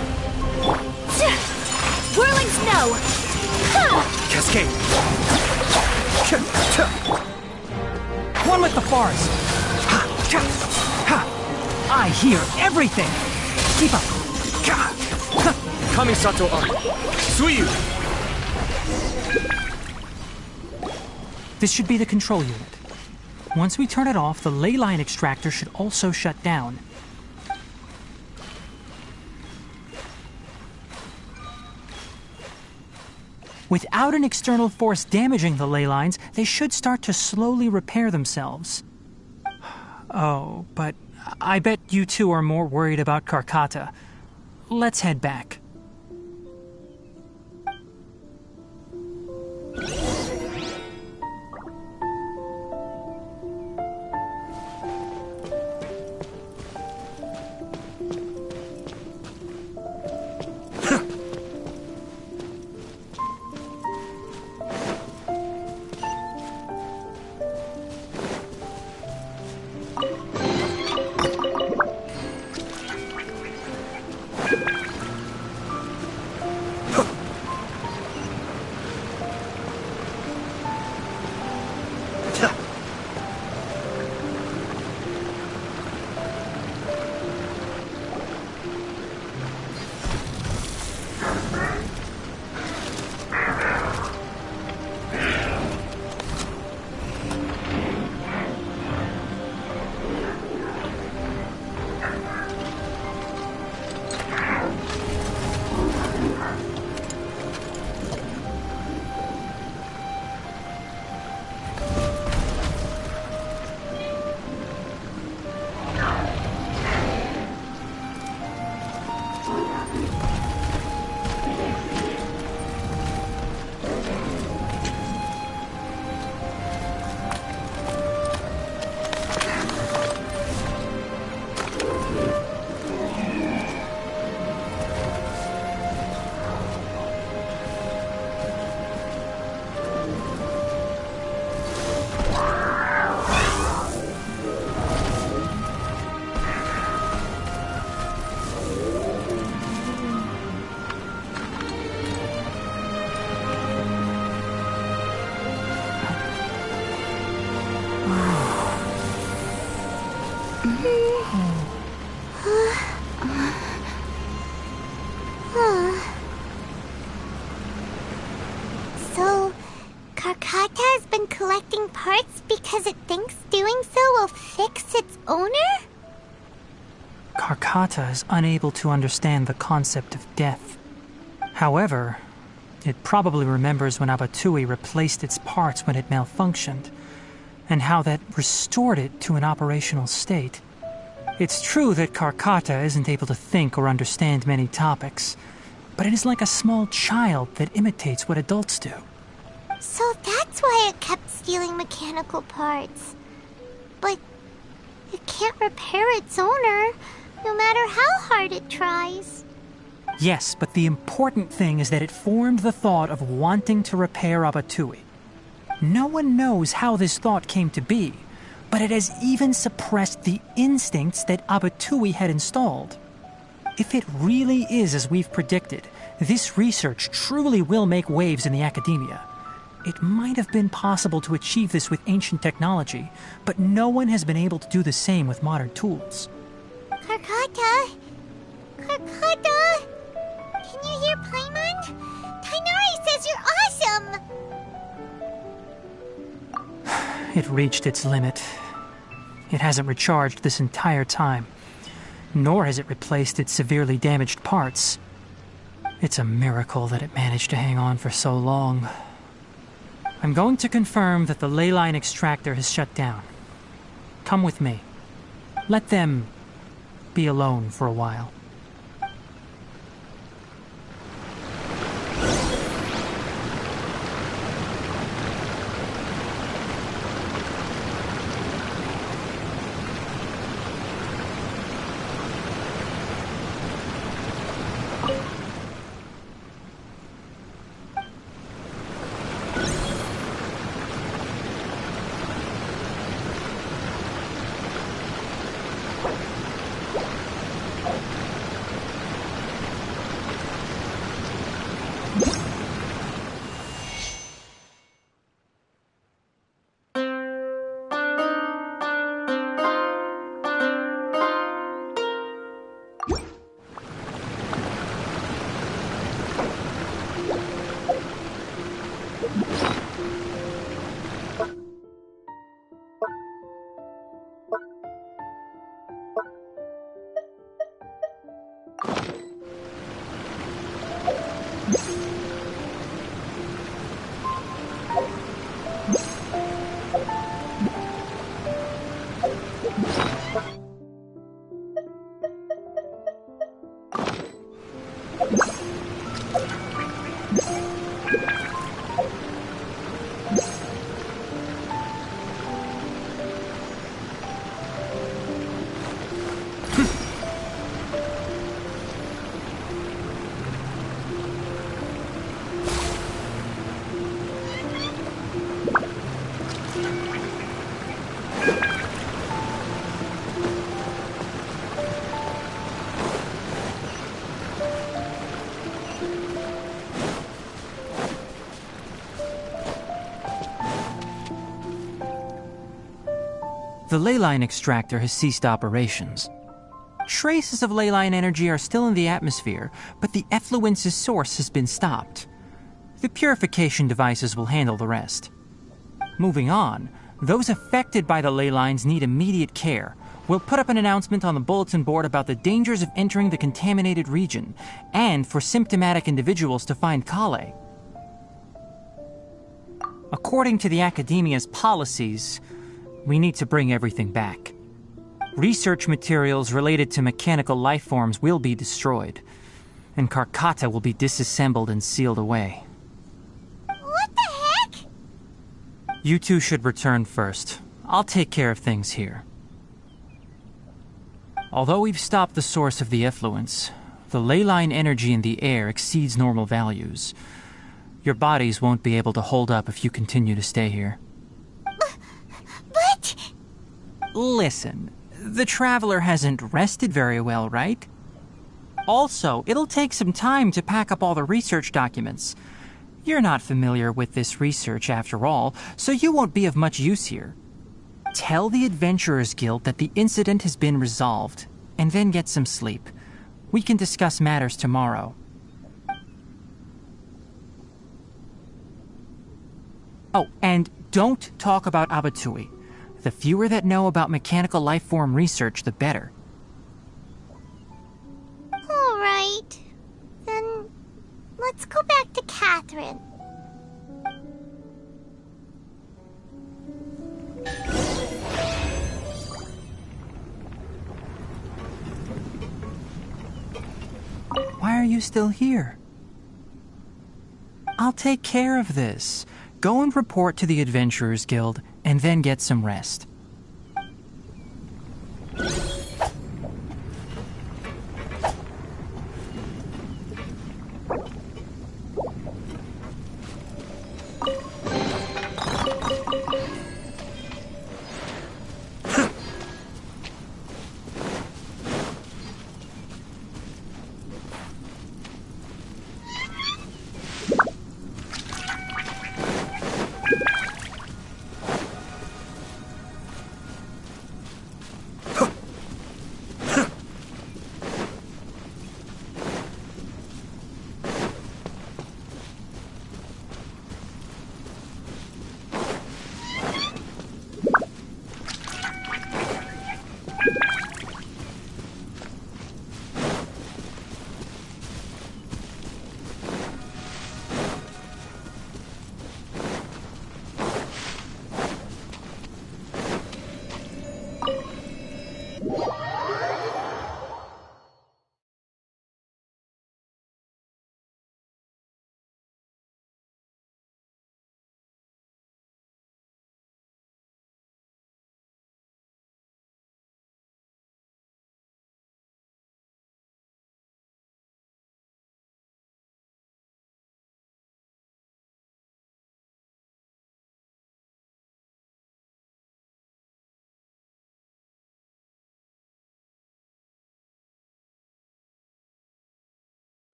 Whirling snow! Cascade! One with the forest! I hear everything! Keep up! Kami-sato art! Suiyu! This should be the control unit. Once we turn it off, the ley line extractor should also shut down. Without an external force damaging the ley lines, they should start to slowly repair themselves. Oh, but I bet you two are more worried about Karkata. Let's head back. So, Karkata has been collecting parts because it thinks doing so will fix its owner? Karkata is unable to understand the concept of death. However, it probably remembers when Abatui replaced its parts when it malfunctioned, and how that restored it to an operational state. It's true that Karkata isn't able to think or understand many topics, but it is like a small child that imitates what adults do. So that's why it kept stealing mechanical parts. But it can't repair its owner, no matter how hard it tries. Yes, but the important thing is that it formed the thought of wanting to repair Abatui. No one knows how this thought came to be, but it has even suppressed the instincts that Abatui had installed. If it really is as we've predicted, this research truly will make waves in the academia. It might have been possible to achieve this with ancient technology, but no one has been able to do the same with modern tools. Karkata? Karkata? Can you hear Paimon? Tainari says you're awesome! It reached its limit. It hasn't recharged this entire time, nor has it replaced its severely damaged parts. It's a miracle that it managed to hang on for so long. I'm going to confirm that the ley line extractor has shut down. Come with me. Let them be alone for a while. The ley line extractor has ceased operations. Traces of ley line energy are still in the atmosphere, but the effluence's source has been stopped. The purification devices will handle the rest. Moving on, those affected by the ley lines need immediate care. We'll put up an announcement on the bulletin board about the dangers of entering the contaminated region, and for symptomatic individuals to find Kale. According to the Academia's policies, we need to bring everything back. Research materials related to mechanical life forms will be destroyed, and Karkata will be disassembled and sealed away. What the heck? You two should return first. I'll take care of things here. Although we've stopped the source of the effluence, the ley line energy in the air exceeds normal values. Your bodies won't be able to hold up if you continue to stay here. But... Listen, the Traveler hasn't rested very well, right? Also, it'll take some time to pack up all the research documents. You're not familiar with this research after all, so you won't be of much use here. Tell the Adventurers Guild that the incident has been resolved, and then get some sleep. We can discuss matters tomorrow. Oh, and don't talk about Abatui. The fewer that know about mechanical life form research, the better. All right. Then let's go back to Catherine. Why are you still here? I'll take care of this. Go and report to the Adventurers Guild, and then get some rest.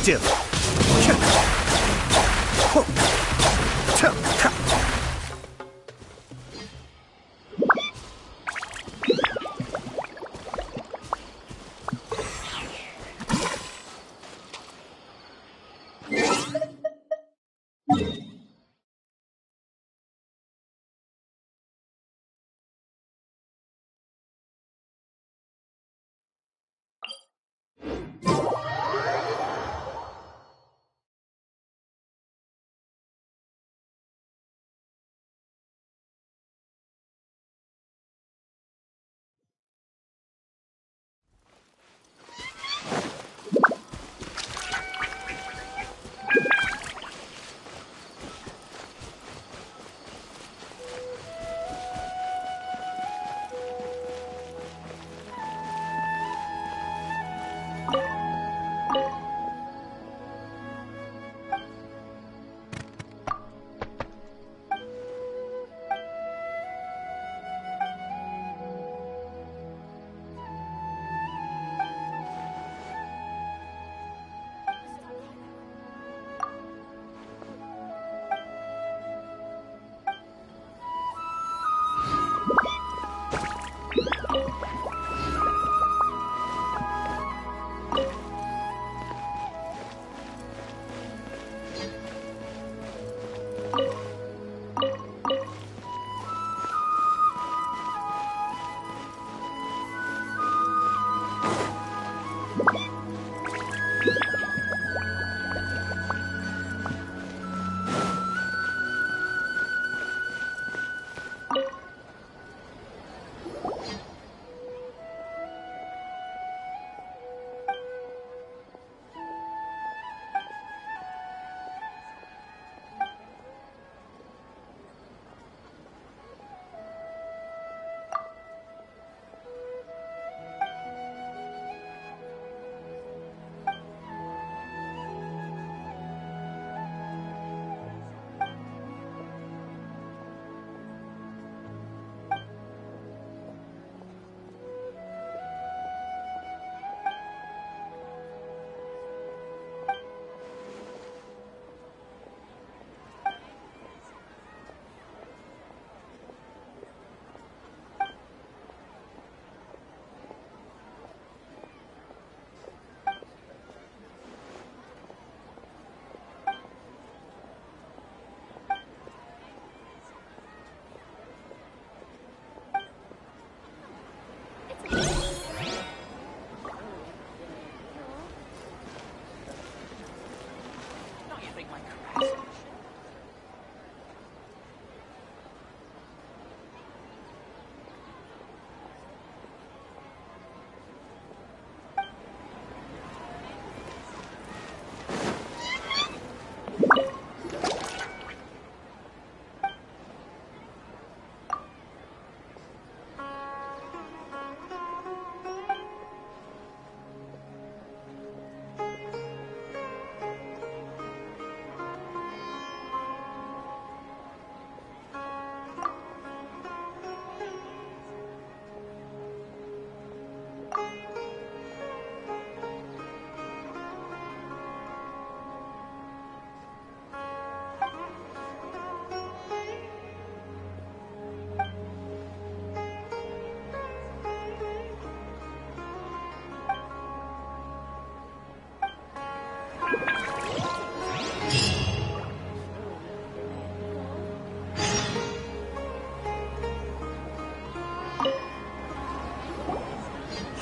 still.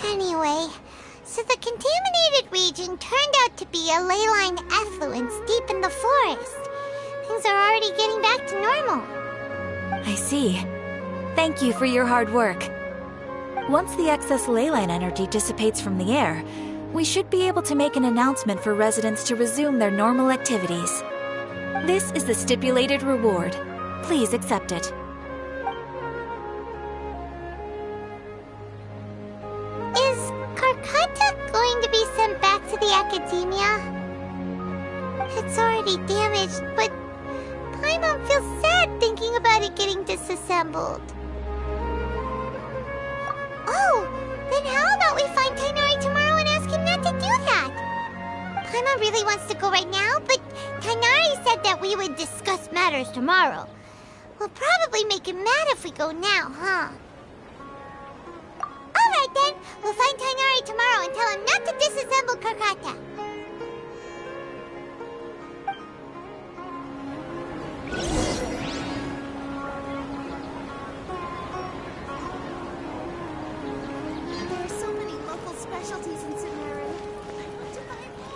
Anyway, so the contaminated region turned out to be a ley line effluence deep in the forest. Things are already getting back to normal. I see. Thank you for your hard work. Once the excess ley line energy dissipates from the air, we should be able to make an announcement for residents to resume their normal activities. This is the stipulated reward. Please accept it. Is Karkata going to be sent back to the academia? It's already damaged, but Paimon feels sad thinking about it getting disassembled. Oh, then how about we find Tainari tomorrow and ask him not to do that? Paimon really wants to go right now, but Tighnari said that we would discuss matters tomorrow. We'll probably make him mad if we go now, huh? Alright then, we'll find Tighnari tomorrow and tell him not to disassemble Karkata. There are so many local specialties in Sumeru. I want to buy more.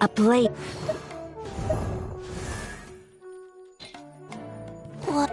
A blade. What?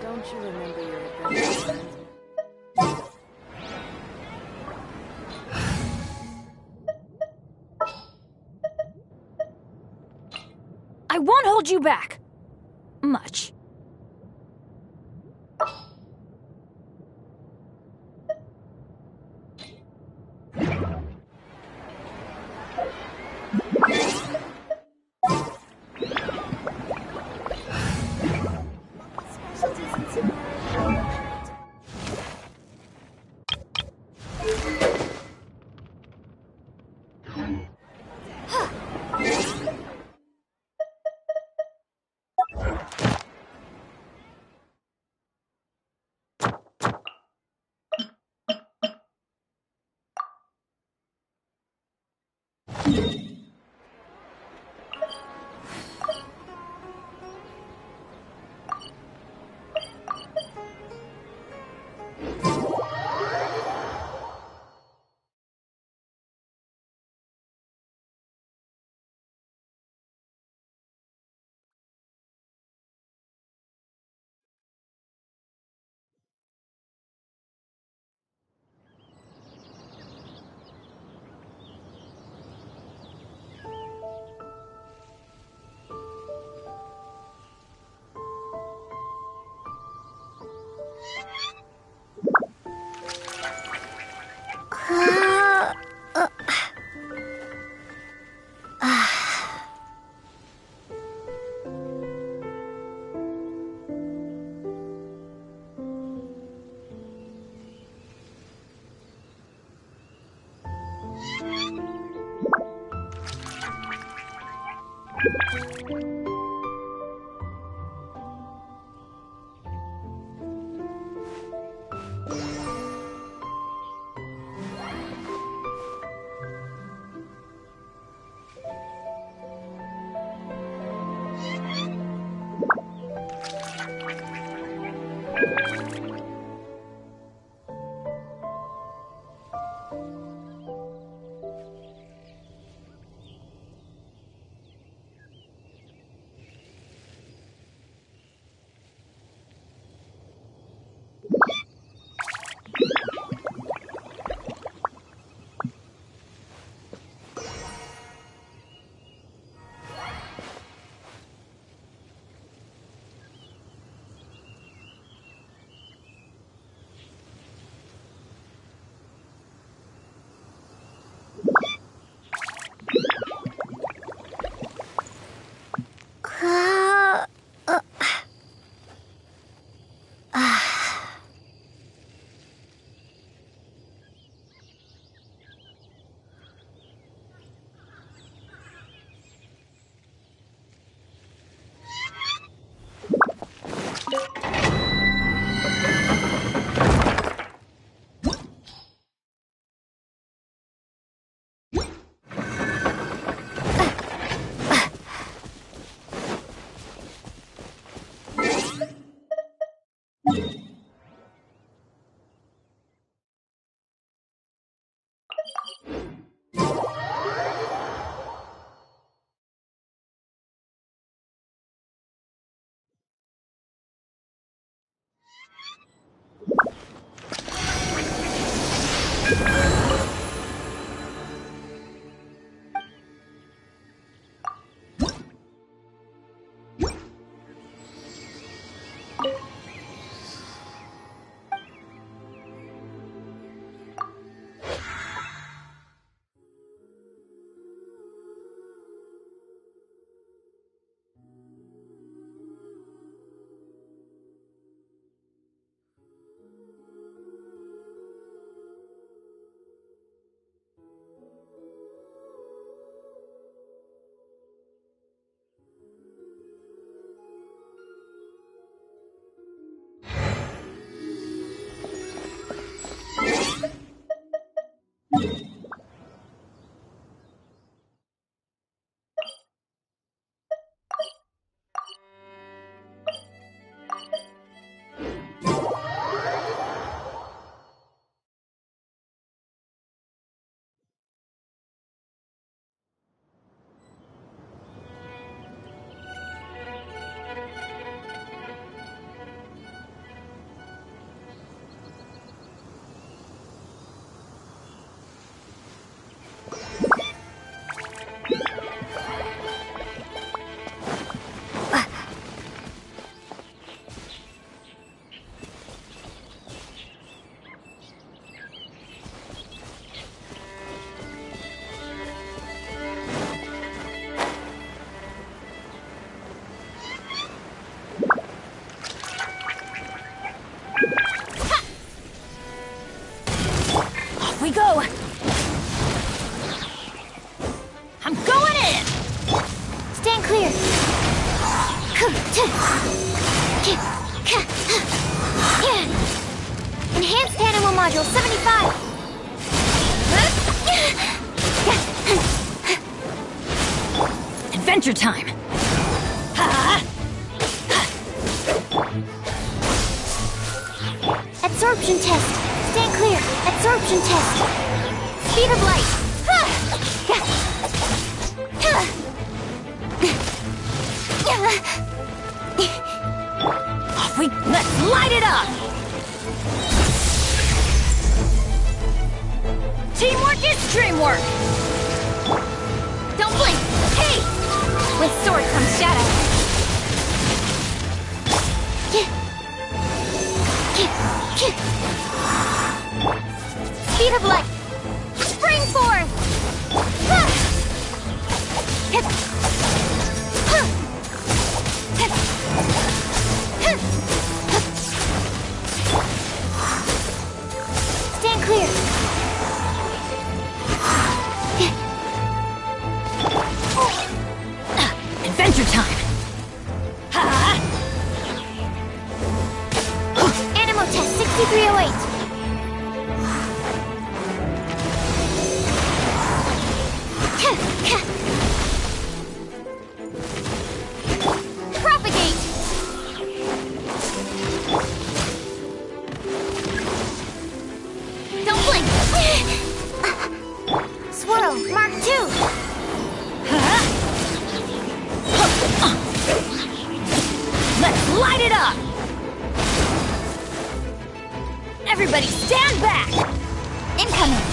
Don't you remember your adventure? I won't hold you back. Much. Specialties in Sumeru. Module 75! Adventure time! Absorption test! Stand clear! Absorption test! Speed of light! Off we... Let's light it up! Teamwork is dreamwork! Don't blink! Hey! With sword comes shadow. Speed of light! Spring forth! Stand clear! Adventure time! Animal test 6308! Propagate! Don't blink! Swirl, Mark 2! Let's light it up! Everybody stand back! Incoming!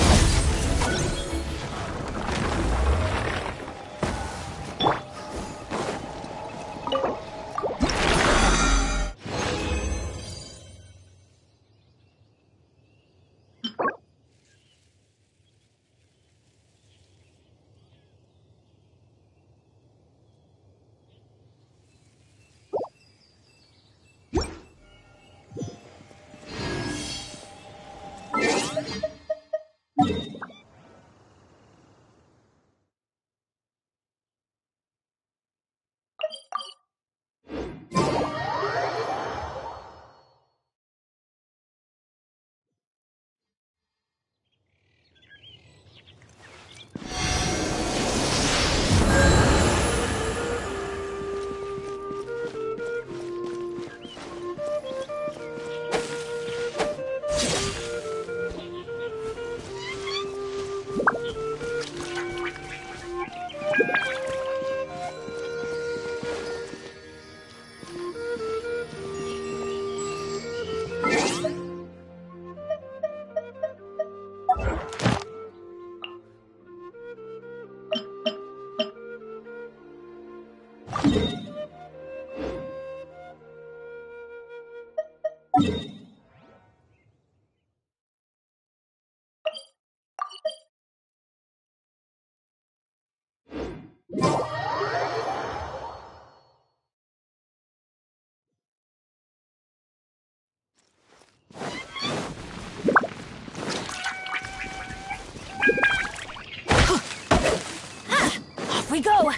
Off we go!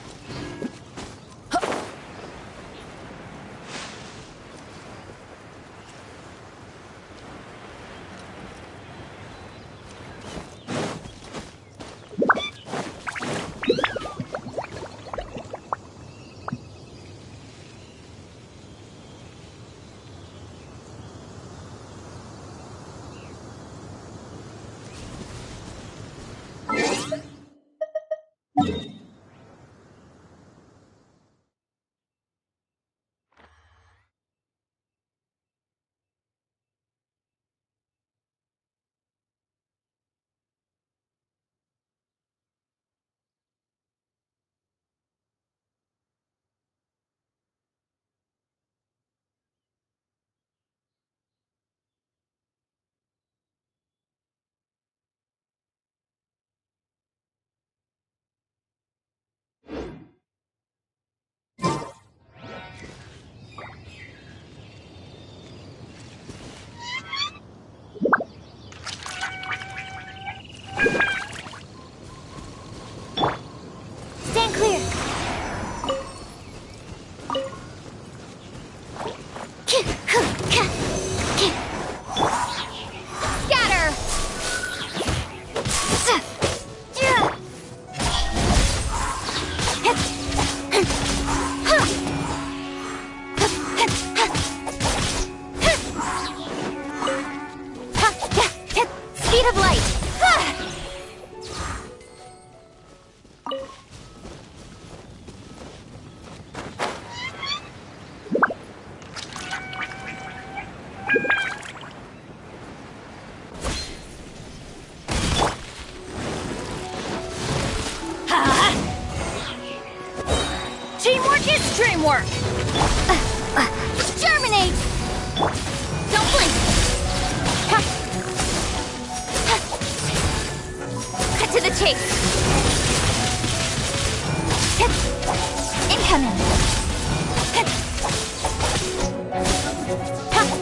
Ha,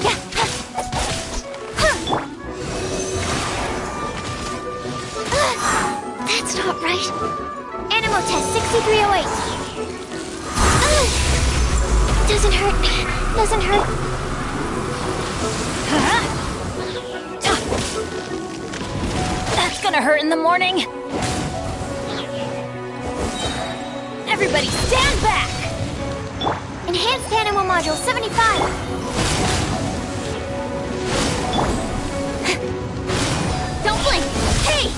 yeah, ha. Huh. That's not right. Animal test 6308. Doesn't hurt. Doesn't hurt. Huh? That's gonna hurt in the morning. Everybody stand back! Enhanced Animal Module 75! Don't blink! Hey!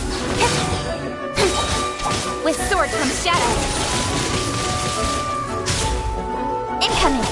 With sword from shadow. Incoming!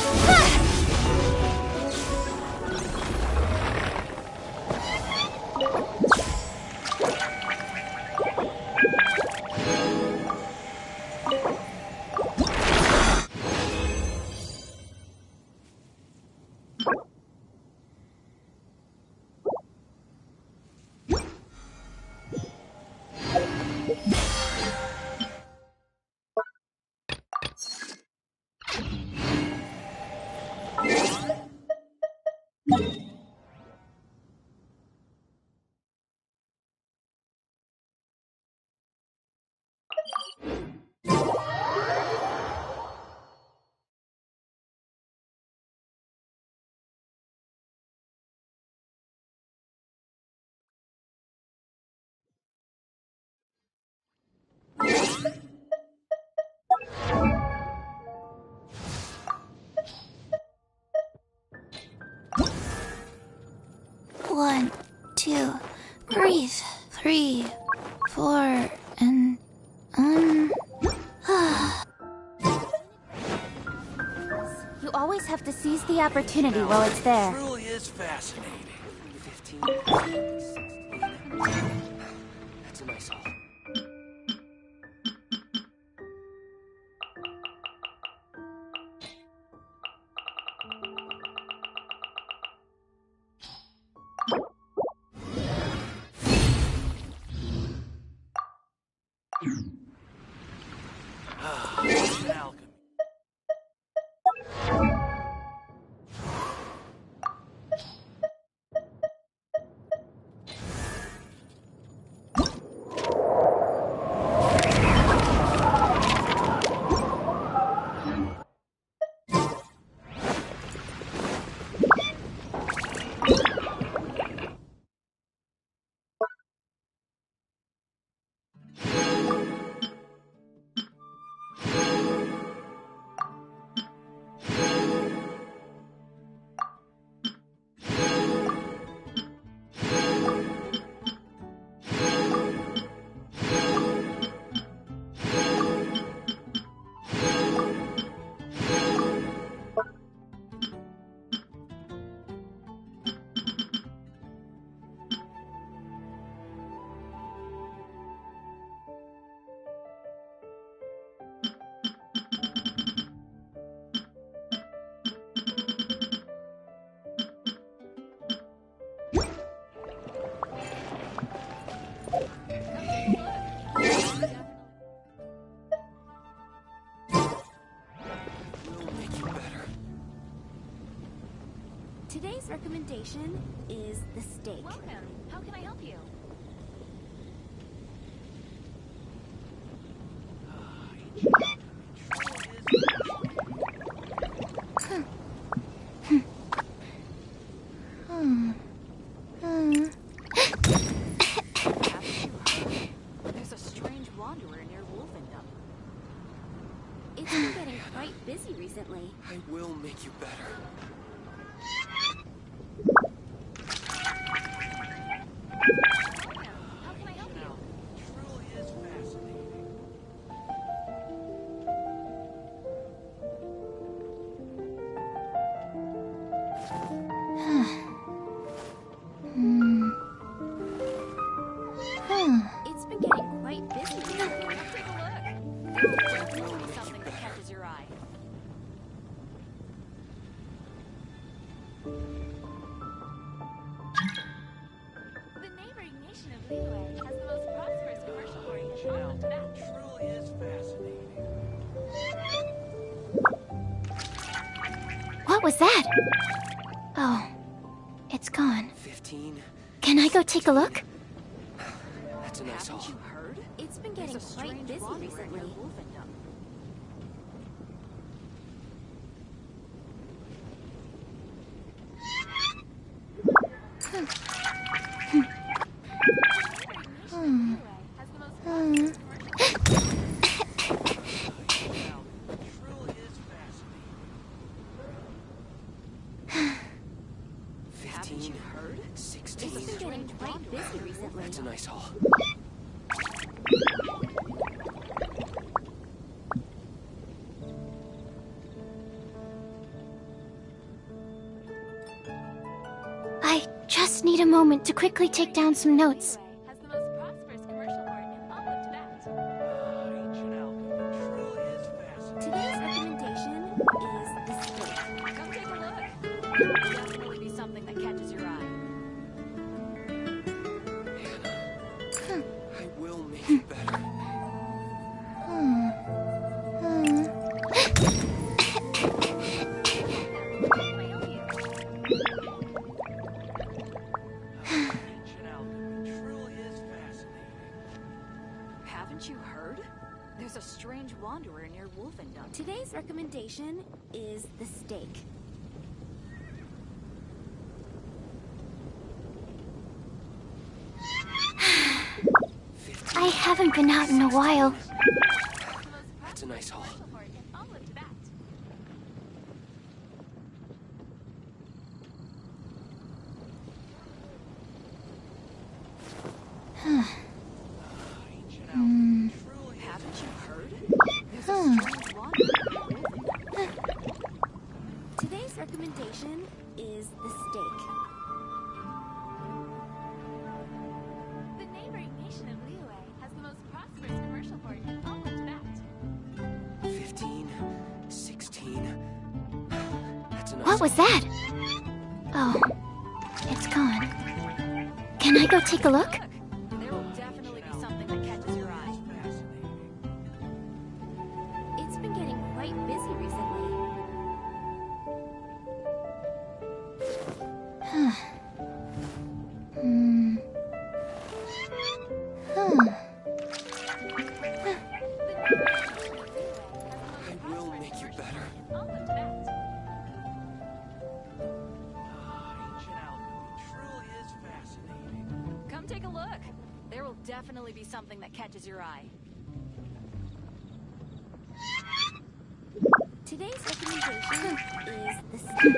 One, two, breathe. 3, 4, and You always have to seize the opportunity while it's there. Truly is fascinating. 15. That's a nice haul. Alchemy. Today's recommendation is the steak. Welcome. How can I help you? There's a strange wanderer near Wolfendom. It's been getting quite busy recently. I will make you better. How can I help you? Truly is fascinating. It's been getting quite busy recently. Take a look. There's definitely something that catches your eye. The neighboring nation of Liyue has the most prosperous commercial-oriented island map. Truly is fascinating. What was that? Oh, it's gone. 15. Can I go take a look? That's a nice haul. Haven't you heard? It's been getting quite busy recently. Haven't you heard? 16. It's been getting quite busy recently. That's a nice haul. I just need a moment to quickly take down some notes. Has the most prosperous commercial port in all of Tibet. Today's recommendation is the steak. Come take a look. There will definitely be something that catches your eye. I will make it better. Haven't you heard? There's a strange wanderer near Wolfendom. Today's recommendation is the steak. I haven't been out in a while. That's a nice haul. Haven't you heard? There's a strange wanderer near Wolfendom. Today's recommendation is the steak. The neighboring nation of Liyue has the most prosperous commercial port in all of Tibet. 15. 16. That's a nice What was that? Oh, it's gone. Can I go take a look? There will definitely be something that catches your eye. It's been getting quite busy recently. I will make you better. All of Tibet. Come take a look. There will definitely be something that catches your eye. Today's recommendation is the steak.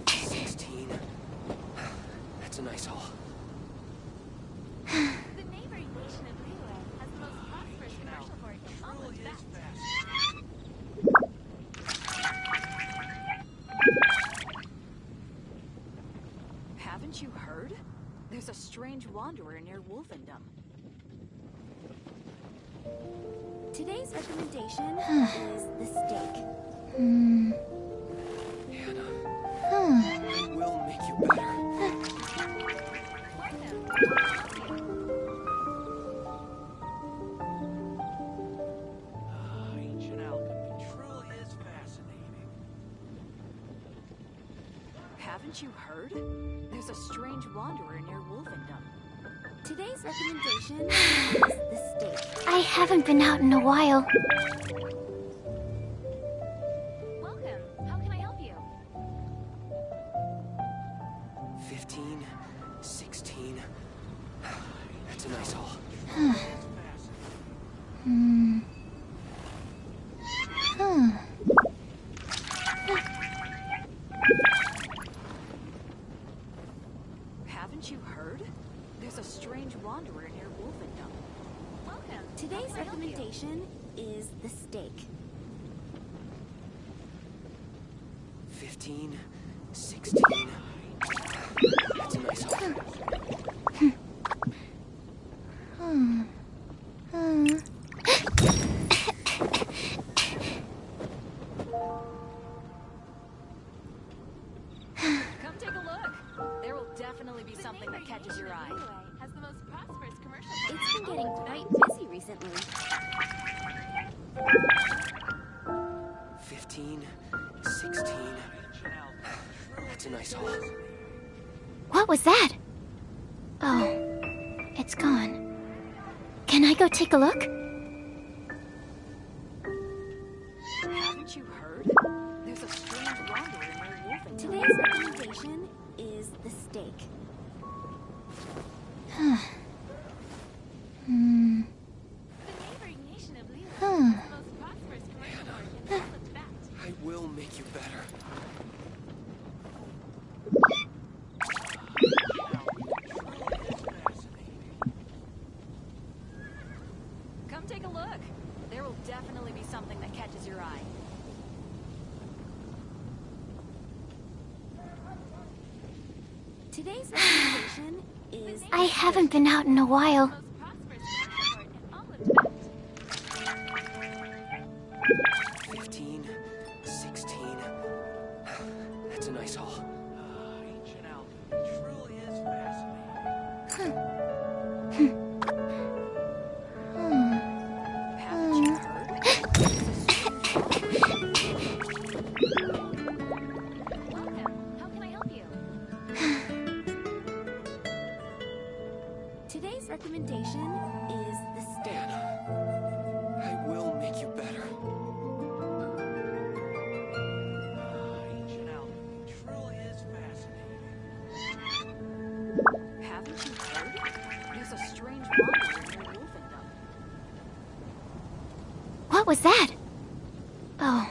16. That's a nice haul. The neighboring nation of Liyue has the most prosperous commercial port in all of Tibet. Haven't you heard? There's a strange wanderer near Wolfendom. Today's recommendation is the steak. I will make you better. Ancient alchemy truly is fascinating. Haven't you heard? There's a strange wanderer near Wolfendom. Today's recommendation is the steak. I haven't been out in a while. Welcome. How can I help you? 15. 16. That's a nice haul. Haven't you heard? There's a strange wanderer near Wolfendom. Welcome. Today's recommendation is the steak. 15. 16. That's a nice haul. Come take a look. There will definitely be something that catches your eye. Liyue has the most prosperous commercial port. It's been Oh, getting quite busy recently. nice haul. What was that? Oh, it's gone. Can I go take a look? Haven't you heard? There's a strange wanderer near Wolfen. Today's recommendation is the steak. The neighboring nation of Leo is the most prosperous commercial market in all of Tibet. I will make you better. Come take a look. There will definitely be something that catches your eye. Today's recommendation is I haven't been out in a while. The most prosperous commercial market in all of Tibet. 15, 16. That's a nice haul. Ancient alchemy truly is fascinating. Haven't you heard? Welcome. How can I help you? today's recommendation is the steak. I will make you better. Ancient alchemy truly is fascinating. Haven't you heard? There's a strange wanderer near Wolfendom. What was that? Oh,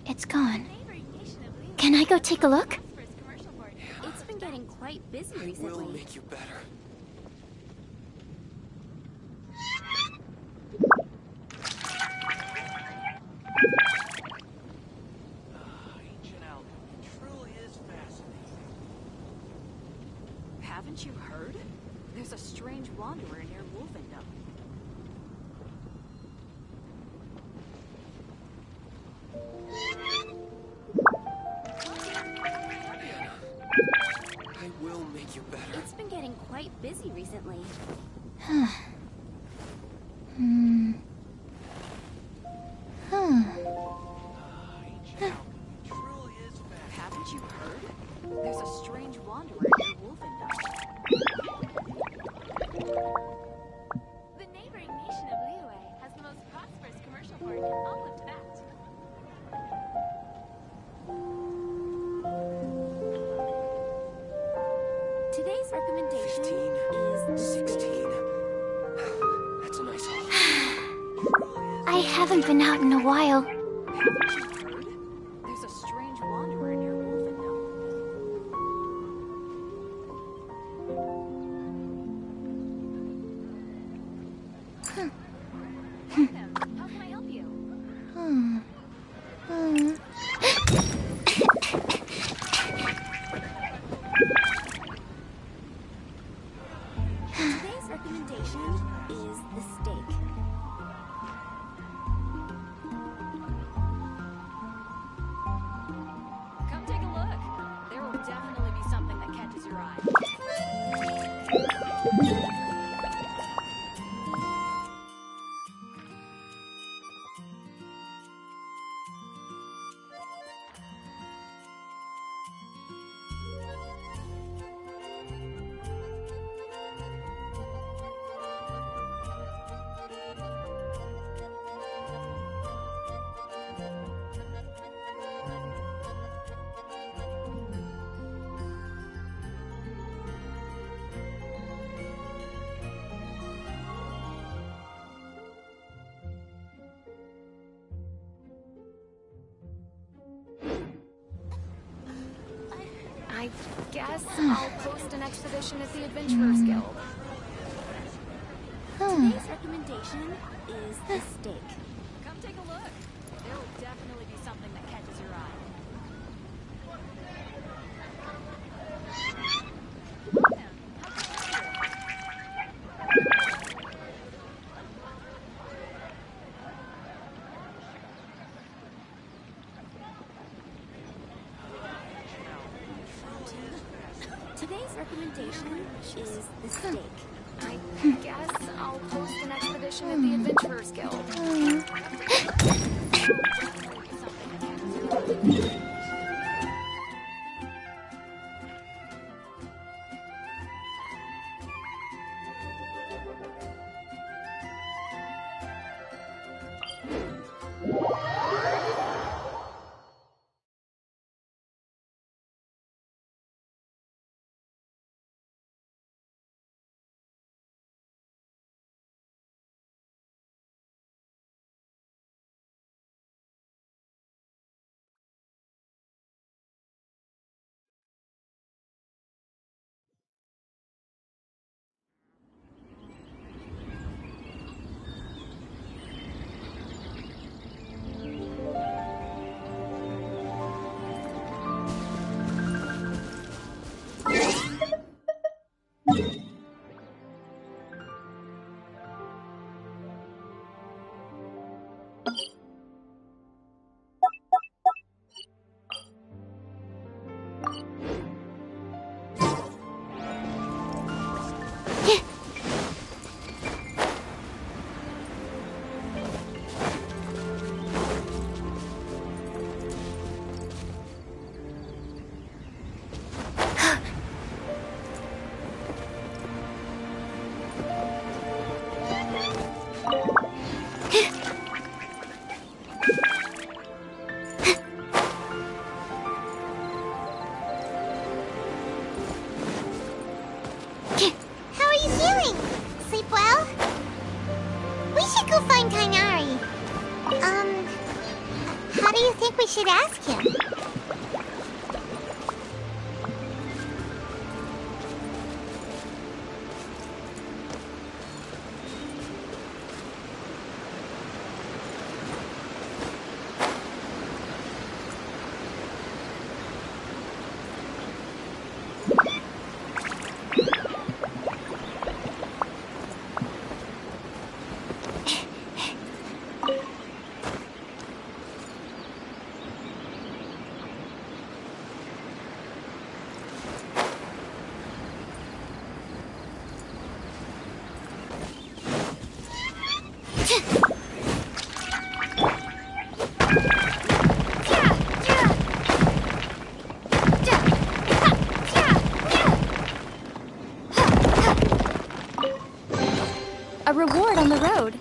it's gone. Neighboring nation of Leo Can I go take a look? prosperous commercial market. It's been getting quite busy I will recently. make you better. Ancient alchemy truly is fascinating. Haven't you heard? There's a strange wanderer near Wolfendom. I will make you better. It's been getting quite busy recently. Ancient alchemy truly is fascinating. Haven't you heard? There's a strange wanderer near Wolfendom. The neighboring nation of Liyue has the most prosperous commercial port in all of Tibet. Today's recommendation 15, is the 16. That's a nice haul. I haven't been out in a while. Haven't you heard? There's a strange wanderer near Wolfendom. Welcome. How can I help you? Today's recommendation is the steak. Come take a look. There will definitely be something that catches your eye. I guess I'll post an exhibition at the Adventurers Guild. Today's recommendation is the steak. Come take a look. There will definitely be something that catches your eye. Today's recommendation is the steak. I guess I'll post an exhibition at the Adventurers Guild. How are you feeling? Sleep well? We should go find Kainari. How do you think we should ask him? A reward on the road.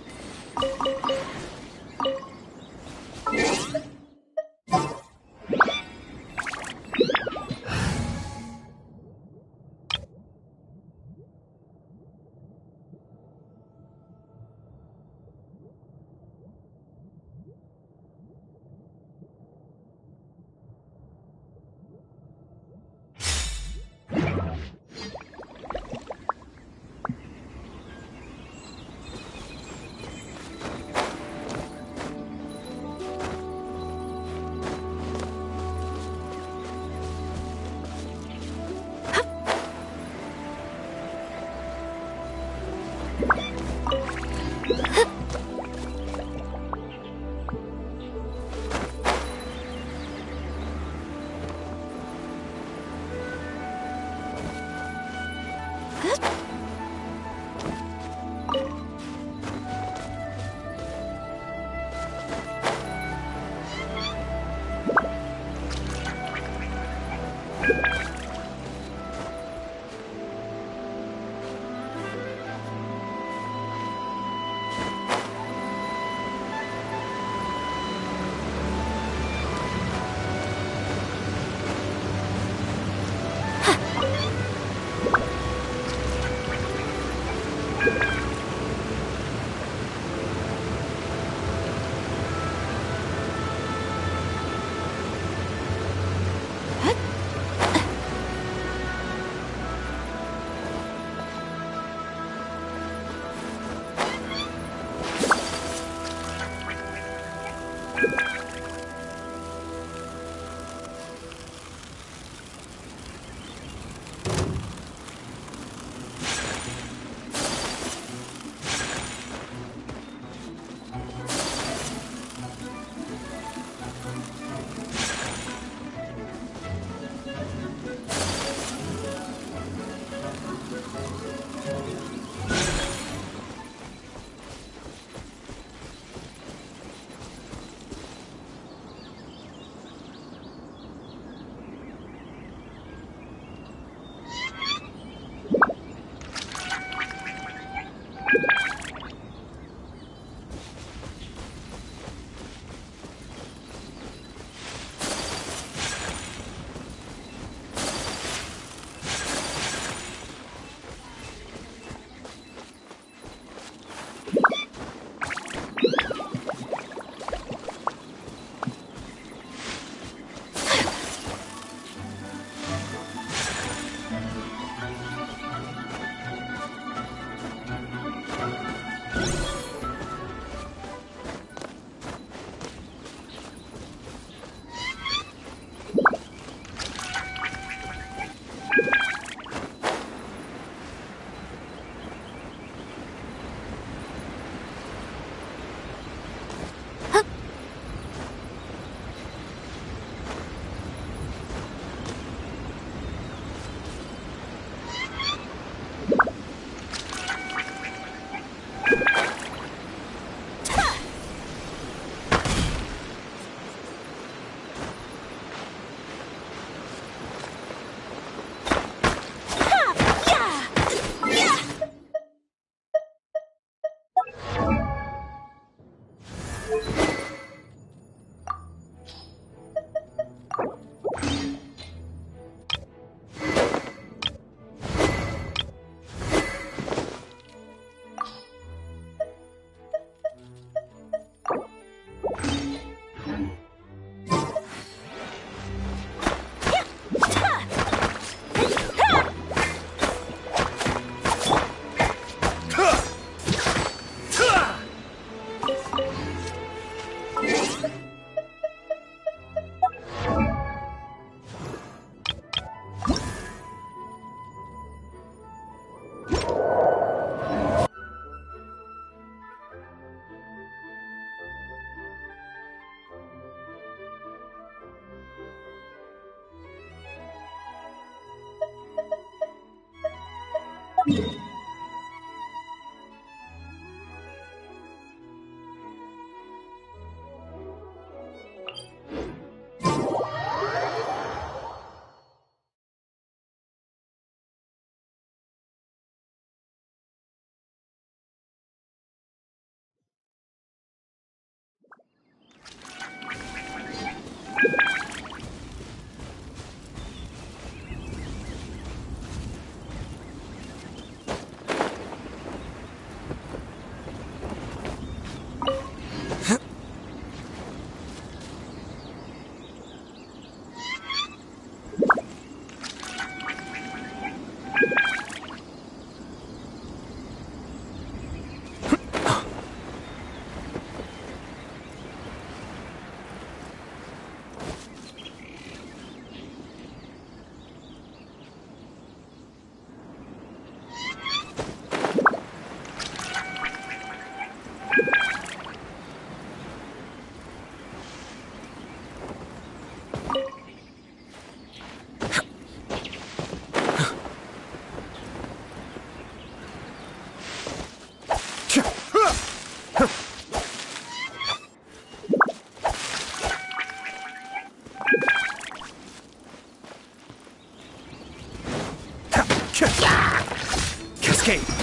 Cascade!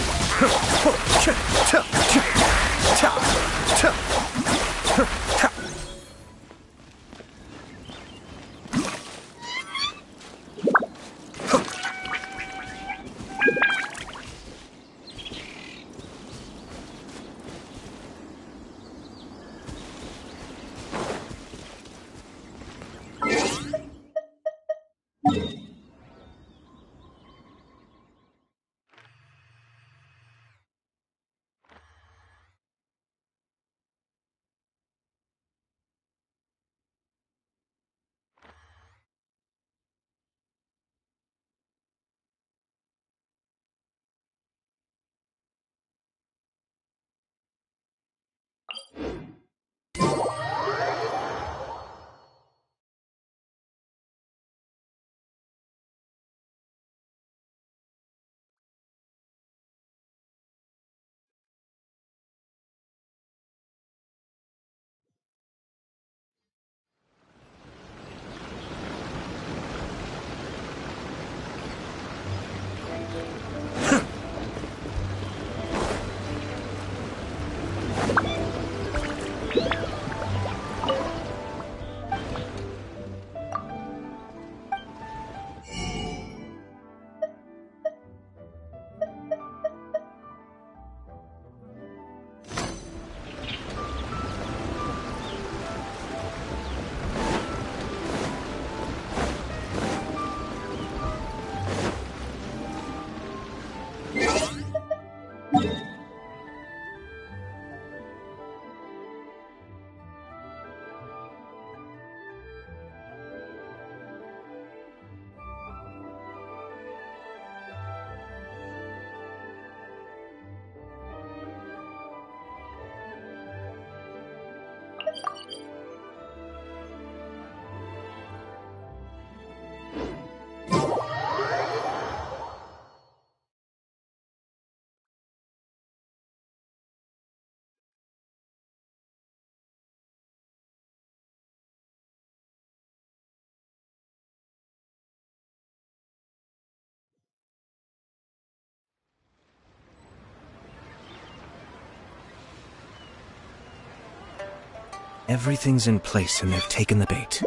Everything's in place and they've taken the bait.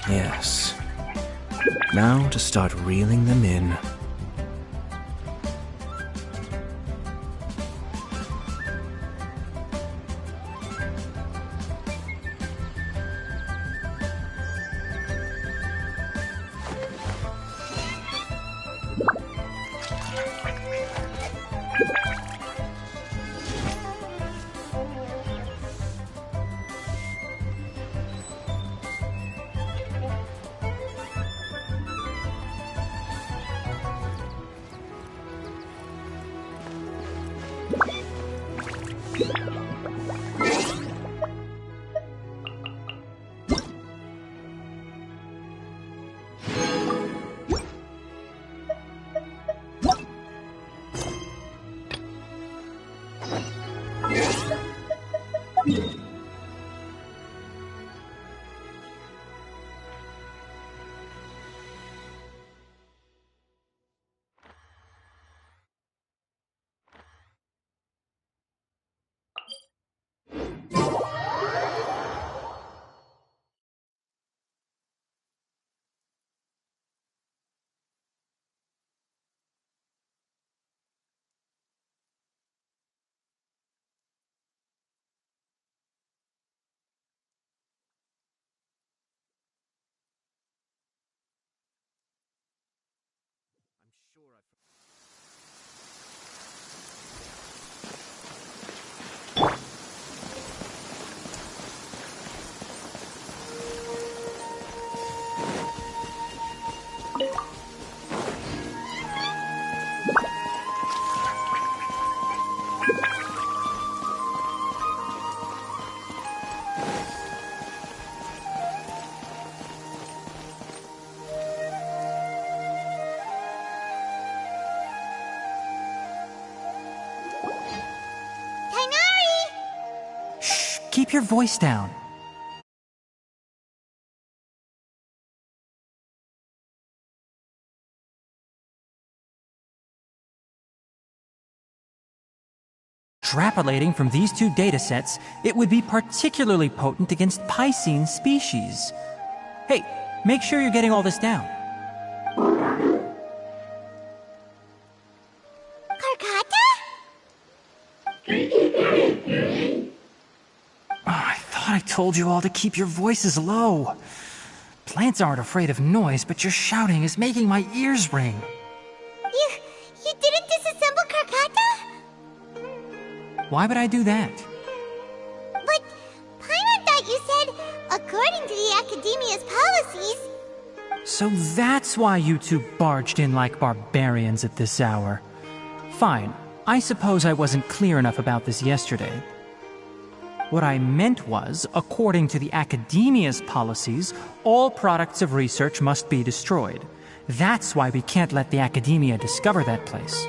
Yes. Now to start reeling them in. keep your voice down. Extrapolating from these two datasets, it would be particularly potent against Piscine species. Hey, make sure you're getting all this down. Karkata? I thought I told you all to keep your voices low. Plants aren't afraid of noise, but your shouting is making my ears ring. You didn't disassemble Karkata? Why would I do that? But Paimon thought you said, according to the Academia's policies... So that's why you two barged in like barbarians at this hour. Fine, I suppose I wasn't clear enough about this yesterday. What I meant was, according to the Academia's policies, all products of research must be destroyed. That's why we can't let the Academia discover that place.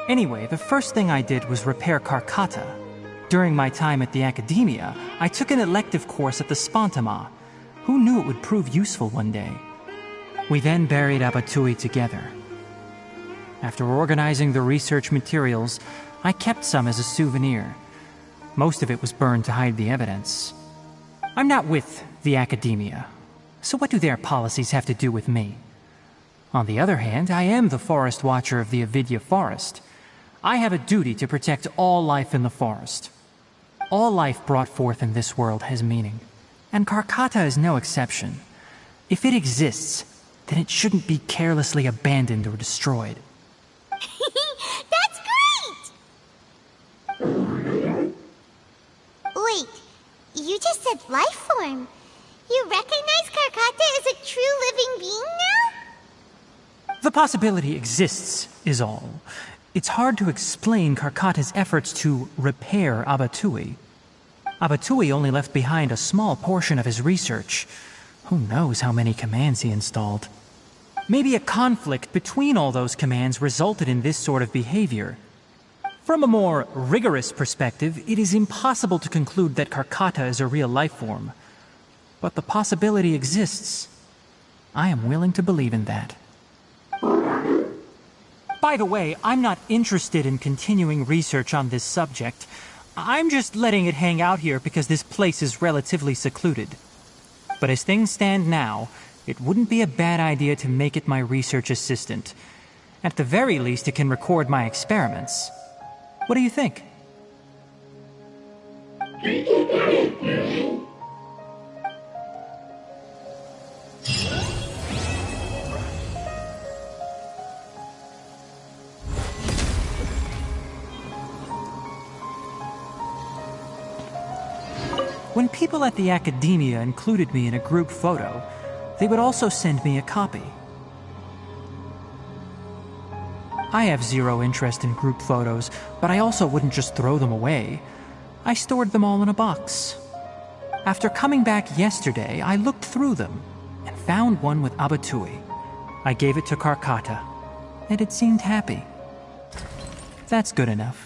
Anyway, the first thing I did was repair Karkata. During my time at the Academia, I took an elective course at the Spontama. Who knew it would prove useful one day? We then buried Abatui together. After organizing the research materials, I kept some as a souvenir. Most of it was burned to hide the evidence. I'm not with the Academia, so what do their policies have to do with me? On the other hand, I am the Forest Watcher of the Avidya Forest. I have a duty to protect all life in the forest. All life brought forth in this world has meaning, and Karkata is no exception. If it exists, then it shouldn't be carelessly abandoned or destroyed. That's great! Wait, you just said life form. You recognize Karkata as a true living being now? The possibility exists, is all. It's hard to explain Karkata's efforts to repair Abatui. Abatui only left behind a small portion of his research. Who knows how many commands he installed? Maybe a conflict between all those commands resulted in this sort of behavior. From a more rigorous perspective, it is impossible to conclude that Karkata is a real life form. But the possibility exists. I am willing to believe in that. By the way, I'm not interested in continuing research on this subject. I'm just letting it hang out here because this place is relatively secluded. But as things stand now, it wouldn't be a bad idea to make it my research assistant. At the very least, it can record my experiments. What do you think? When people at the Academia included me in a group photo, they would also send me a copy. I have zero interest in group photos, but I also wouldn't just throw them away. I stored them all in a box. After coming back yesterday, I looked through them and found one with Abatui. I gave it to Karkata, and it seemed happy. That's good enough.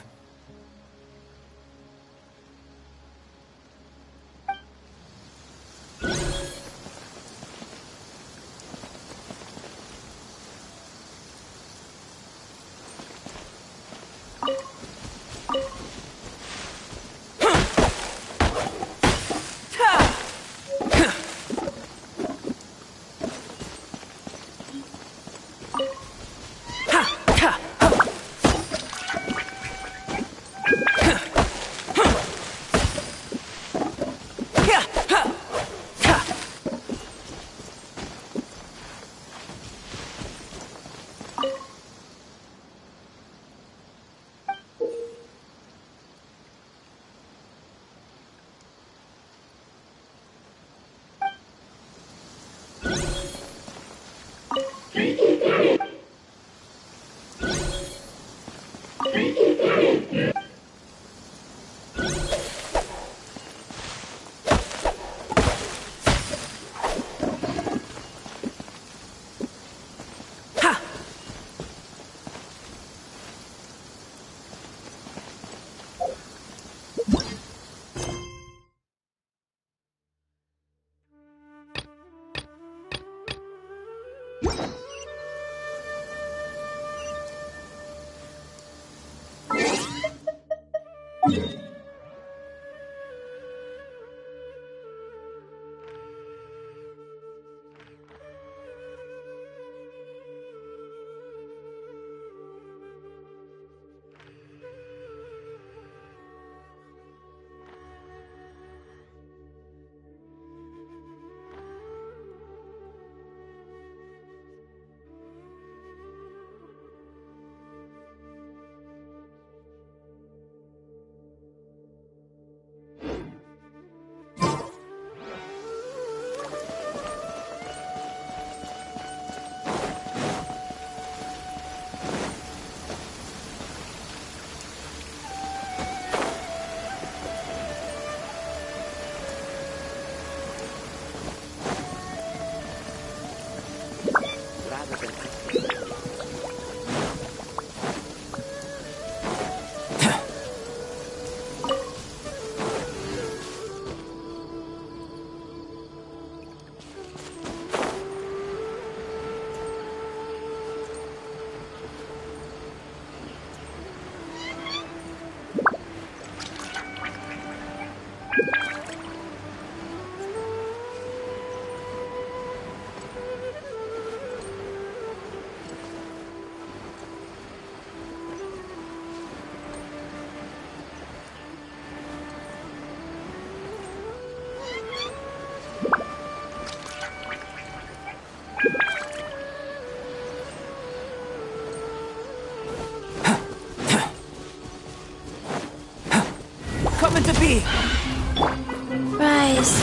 Rise.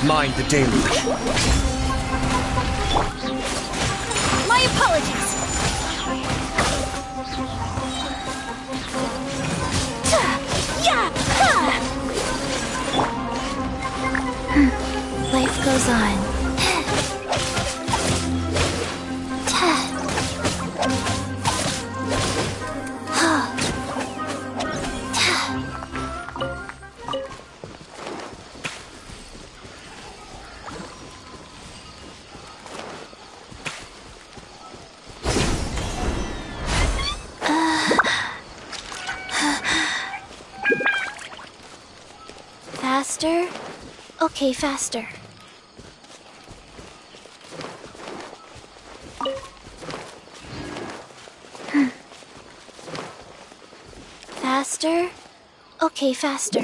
Mind the deluge. My apologies! Life goes on. Faster? Okay, faster. Faster? Okay, faster.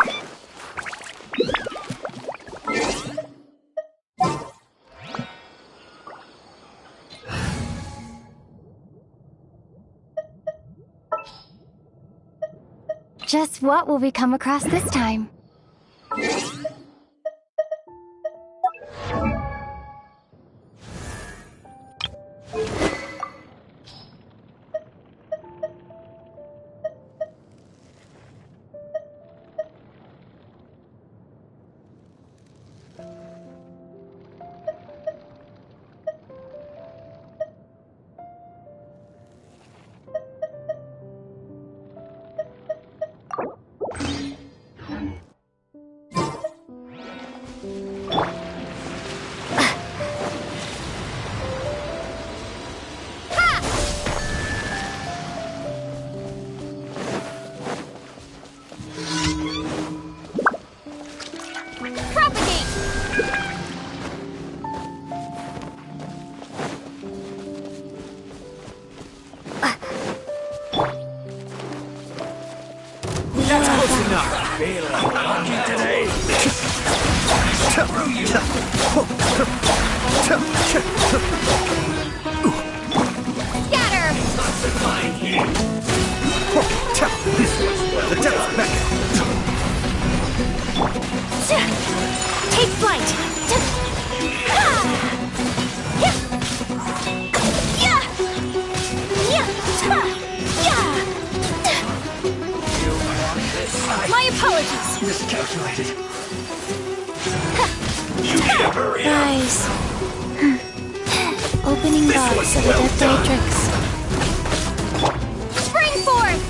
Just what will we come across this time? Feeling lucky today. Scatter! The devil's back. Take flight! My apologies! Miscalculated. You never Rise. Opening box of the Death Day tricks. Spring forth!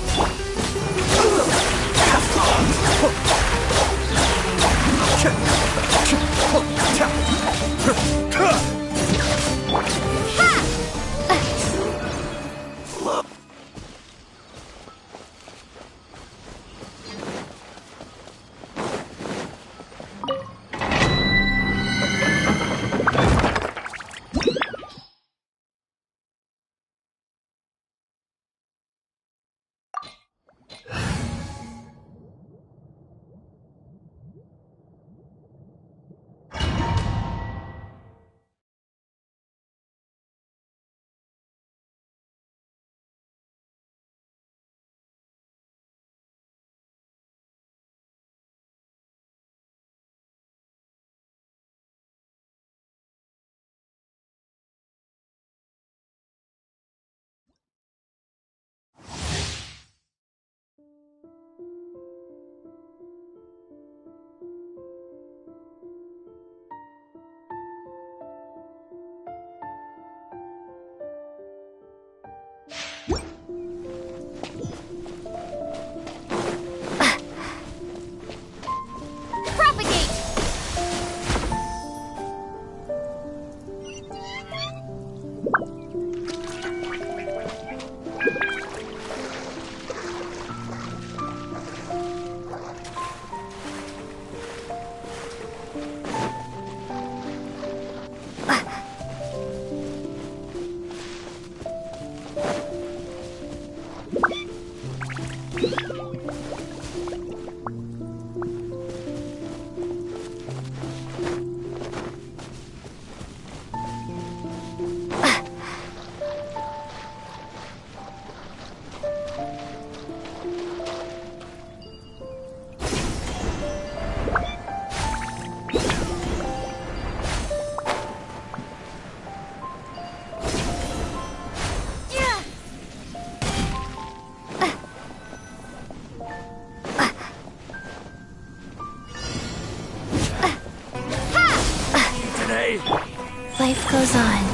goes on.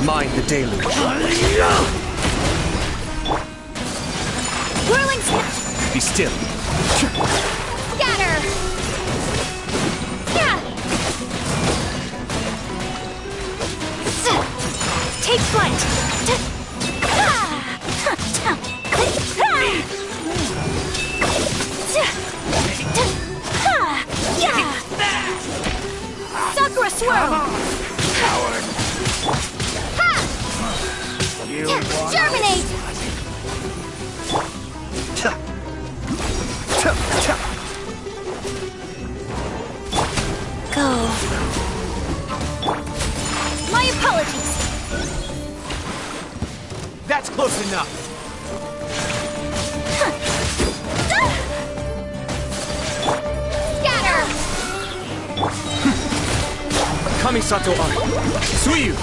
Mind the deluge. Whirling snap! Be still. Scatter! Yeah! Take flight! Sakura swirl! Coward! You Germinate! Go. My apologies! That's close enough. Scatter! Kamisato Art. Suiyu!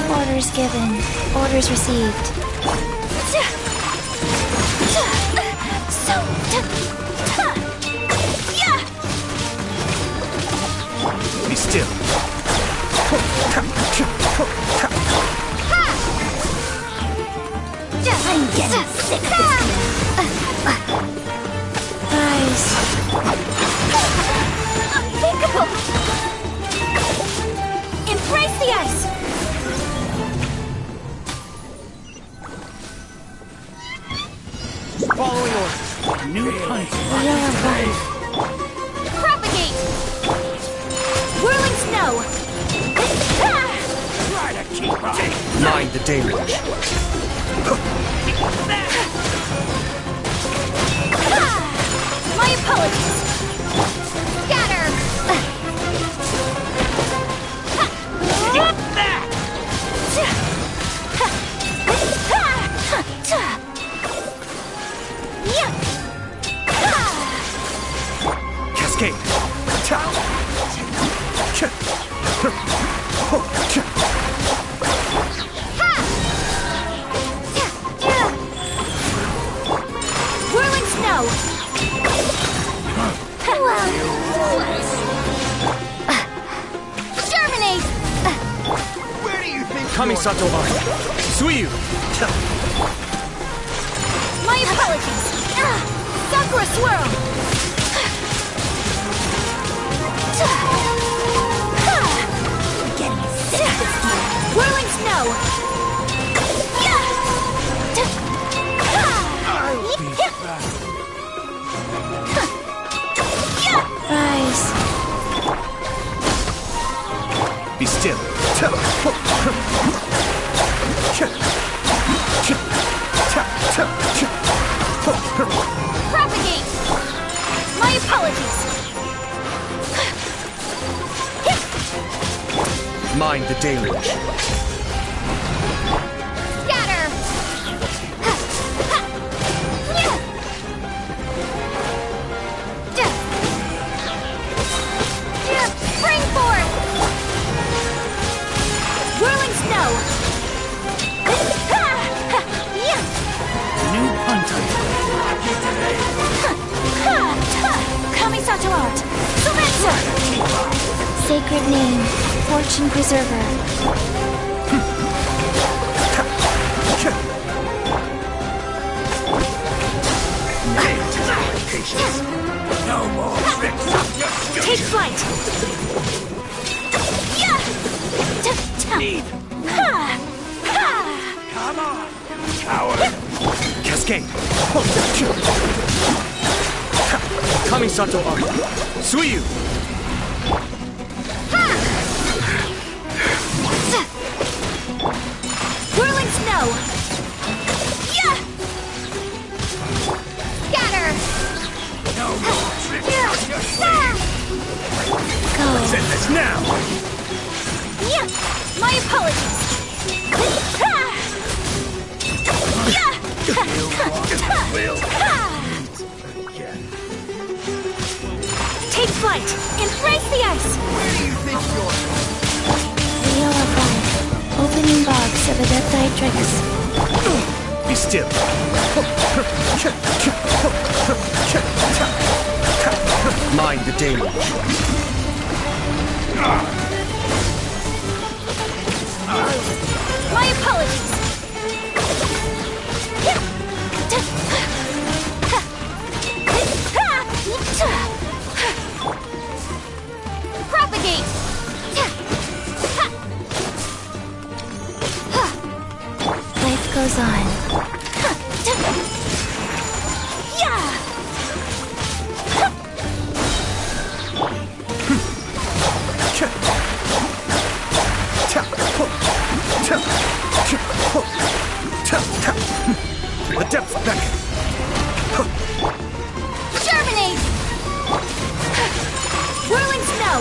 Orders given. Orders received. Be still. I'm getting sick of this. Rise. Unthinkable! Embrace the ice! Following orders. new punch. Propagate! Whirling snow! Try to keep up. Mind the deluge. My apologies! Scatter! Get that! Cascade. Whirling snow! Germinate! Where do you think Kamisato Art. Suiyu! My apologies! Sakura swirl! Getting sick of this gear. Whirling snow! I'll be back. Rise. Be still. Propagate! My apologies! Mind the deluge. Scatter! Spring forth! Whirling snow! New punch. Kamisato art! Surrender! Sacred name. Fortune preserver. No more tricks up your Take future. flight! Need. Come on, coward. Cascade. Kamisato Art. Suiyu! Whirling snow! Scatter! No more tricks up your sleeve. Go. Send this now. My apologies! Will. Take flight! Embrace the ice! Where do you think you're? The yellow bug. Opening box of a death tricks. Be Be still. Mind the damage. My apologies. Propagate. Life goes on. The depths beckon. Germinate! Whirling snow!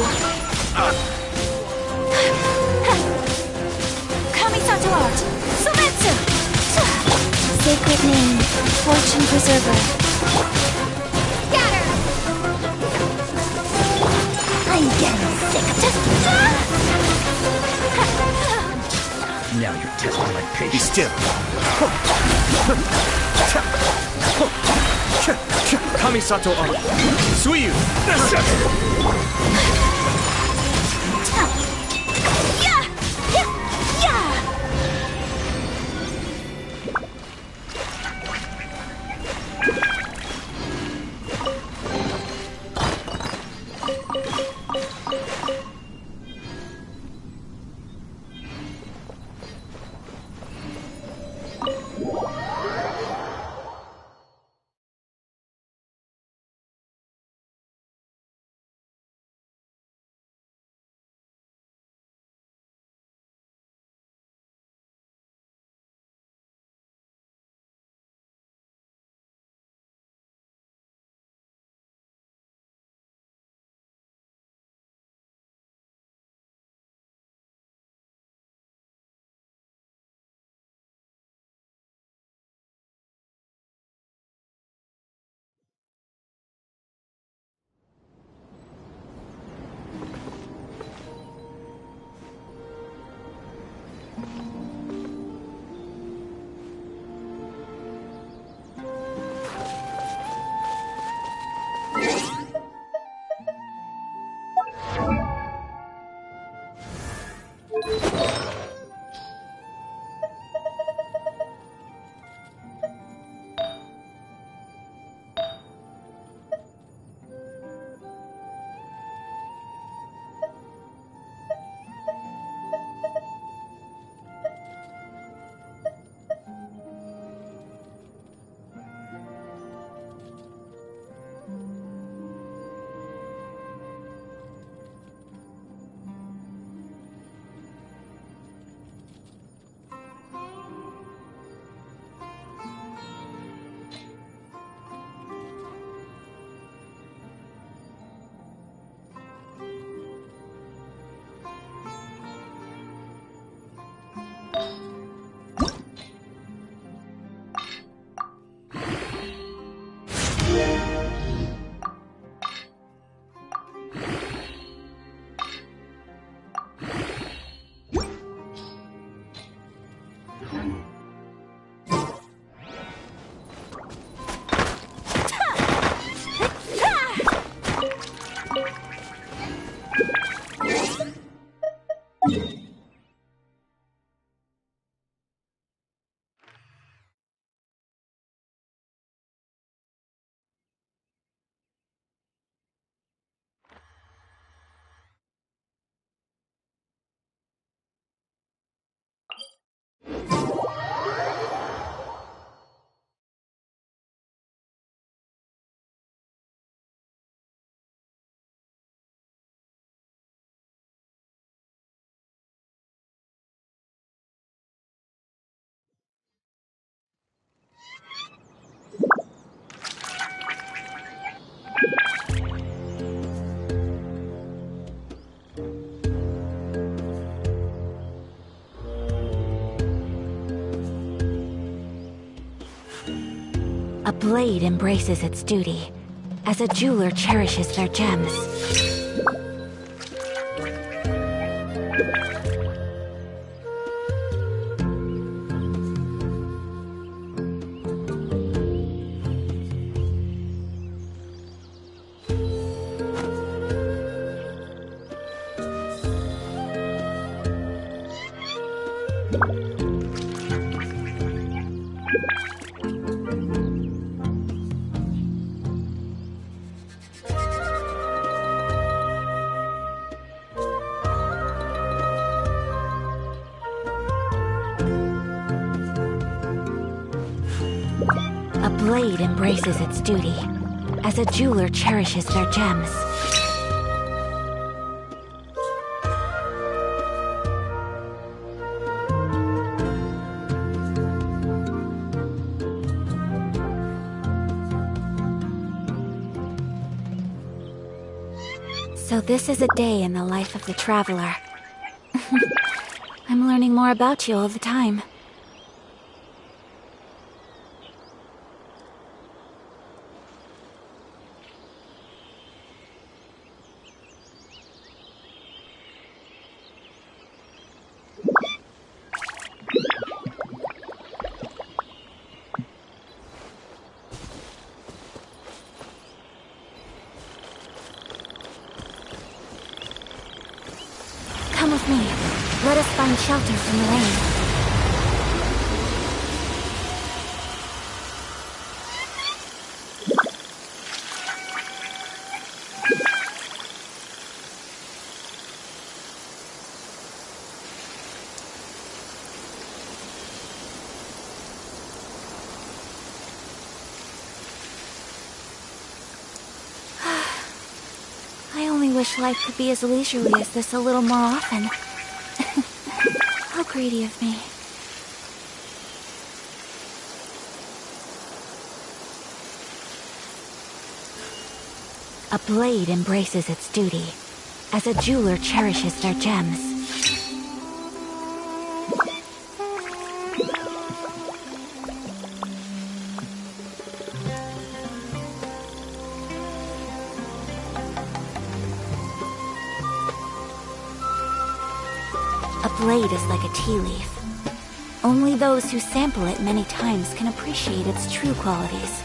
Kamisato art! Sometsu! Sacred name, fortune preserver. Scatter! I'm getting sick of Now you're testing my Be patience. still. Kamisato on. Suiyu. A blade embraces its duty, as a jeweler cherishes their gems. blade embraces its duty, as a jeweler cherishes their gems. So this is a day in the life of the traveler. I'm learning more about you all the time. Come with me. Let us find shelter from the rain. I only wish life could be as leisurely as this a little more often. How greedy of me. A blade embraces its duty, as a jeweler cherishes their gems. A blade is like a tea leaf. Only those who sample it many times can appreciate its true qualities.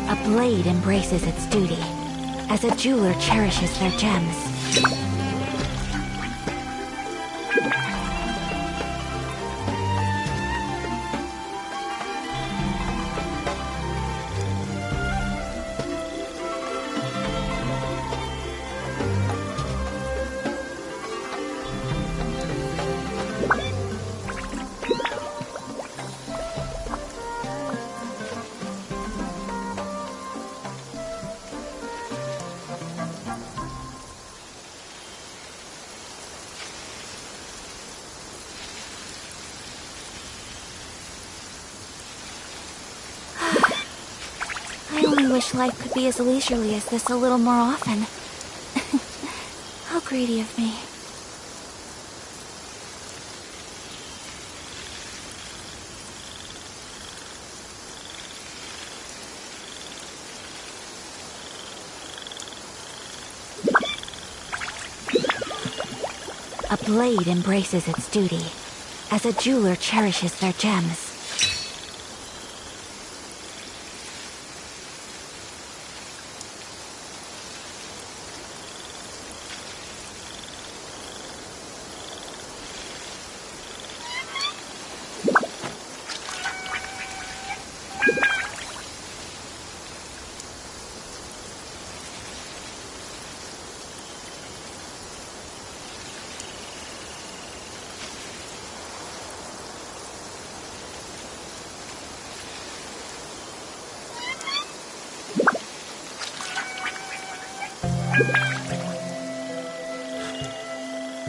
A blade embraces its duty, as a jeweler cherishes their gems. I only wish life could be as leisurely as this a little more often. How greedy of me. A blade embraces its duty, as a jeweler cherishes their gems.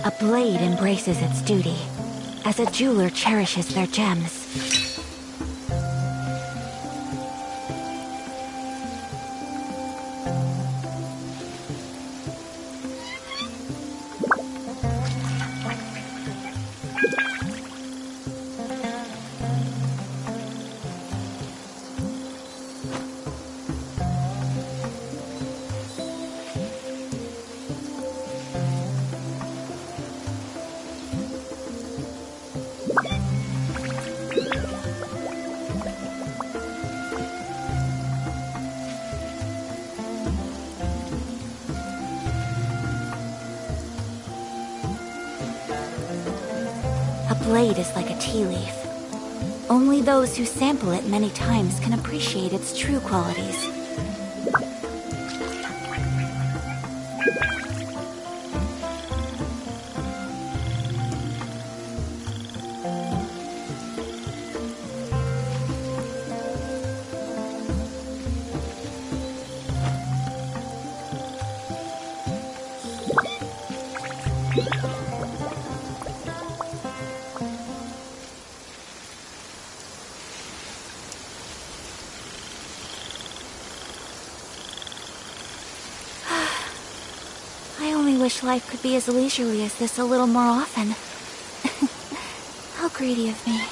A blade embraces its duty, as a jeweler cherishes their gems. A blade is like a tea leaf. Only those who sample it many times can appreciate its true qualities. I only wish life could be as leisurely as this a little more often. How greedy of me.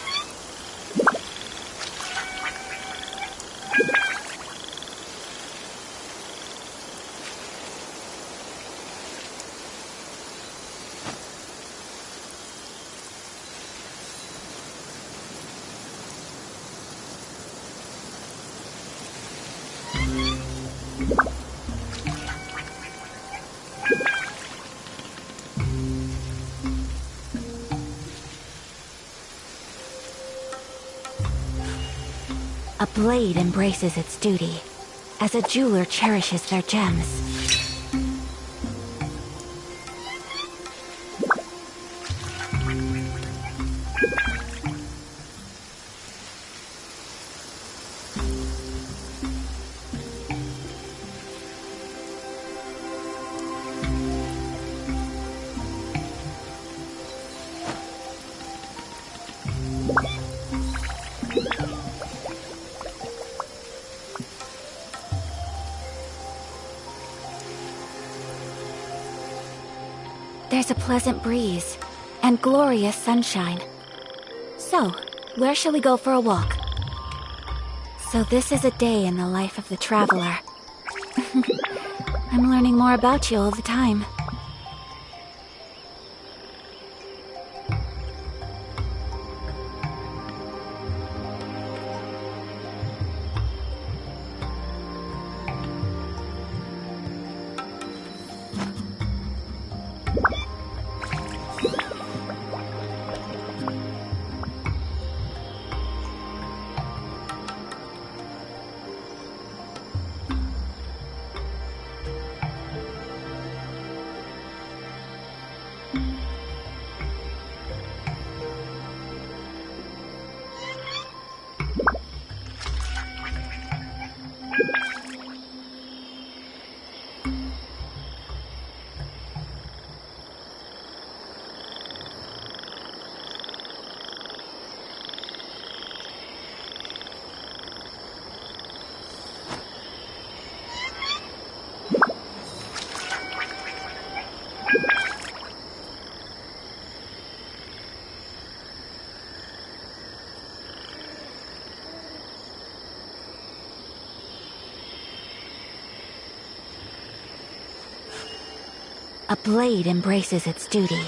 A blade embraces its duty, as a jeweler cherishes their gems. There's a pleasant breeze, and glorious sunshine. So, where shall we go for a walk? So this is a day in the life of the traveler. I'm learning more about you all the time. A blade embraces its duty,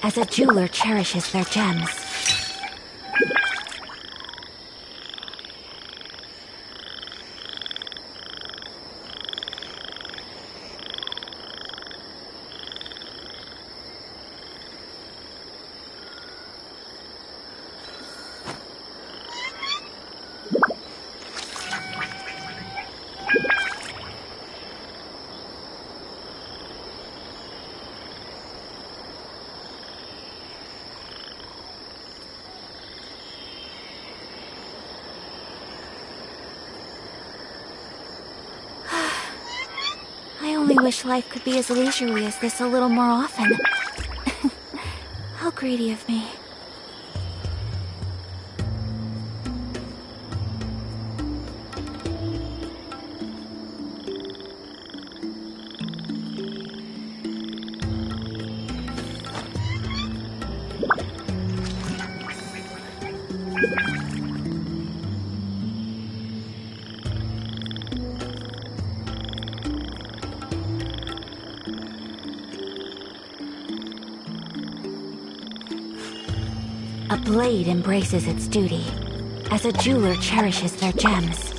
as a jeweler cherishes their gems. I only wish life could be as leisurely as this a little more often. How greedy of me. A blade embraces its duty, as a jeweler cherishes their gems.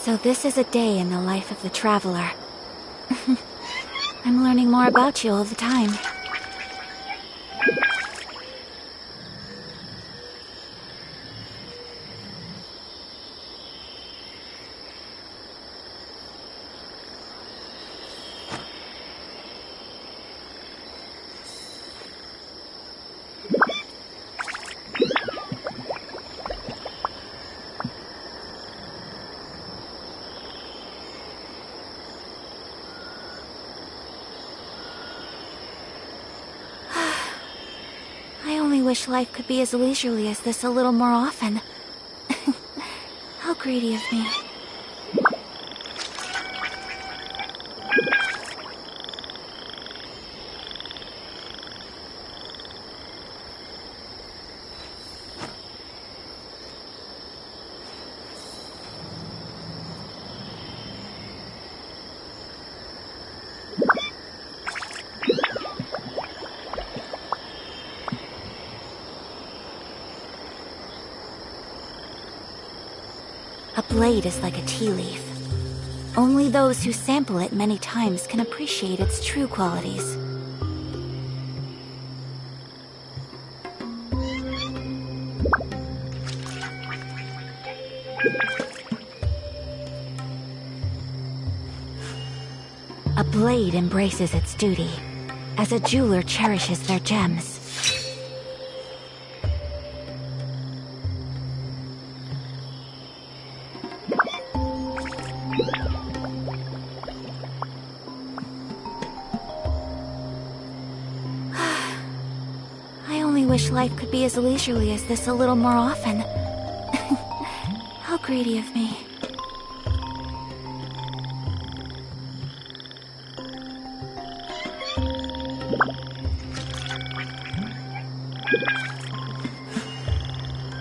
So this is a day in the life of the traveler. I'm learning more about you all the time. I wish life could be as leisurely as this a little more often. How greedy of me. A blade is like a tea leaf. Only those who sample it many times can appreciate its true qualities. A blade embraces its duty, as a jeweler cherishes their gems. I wish life could be as leisurely as this a little more often. How greedy of me.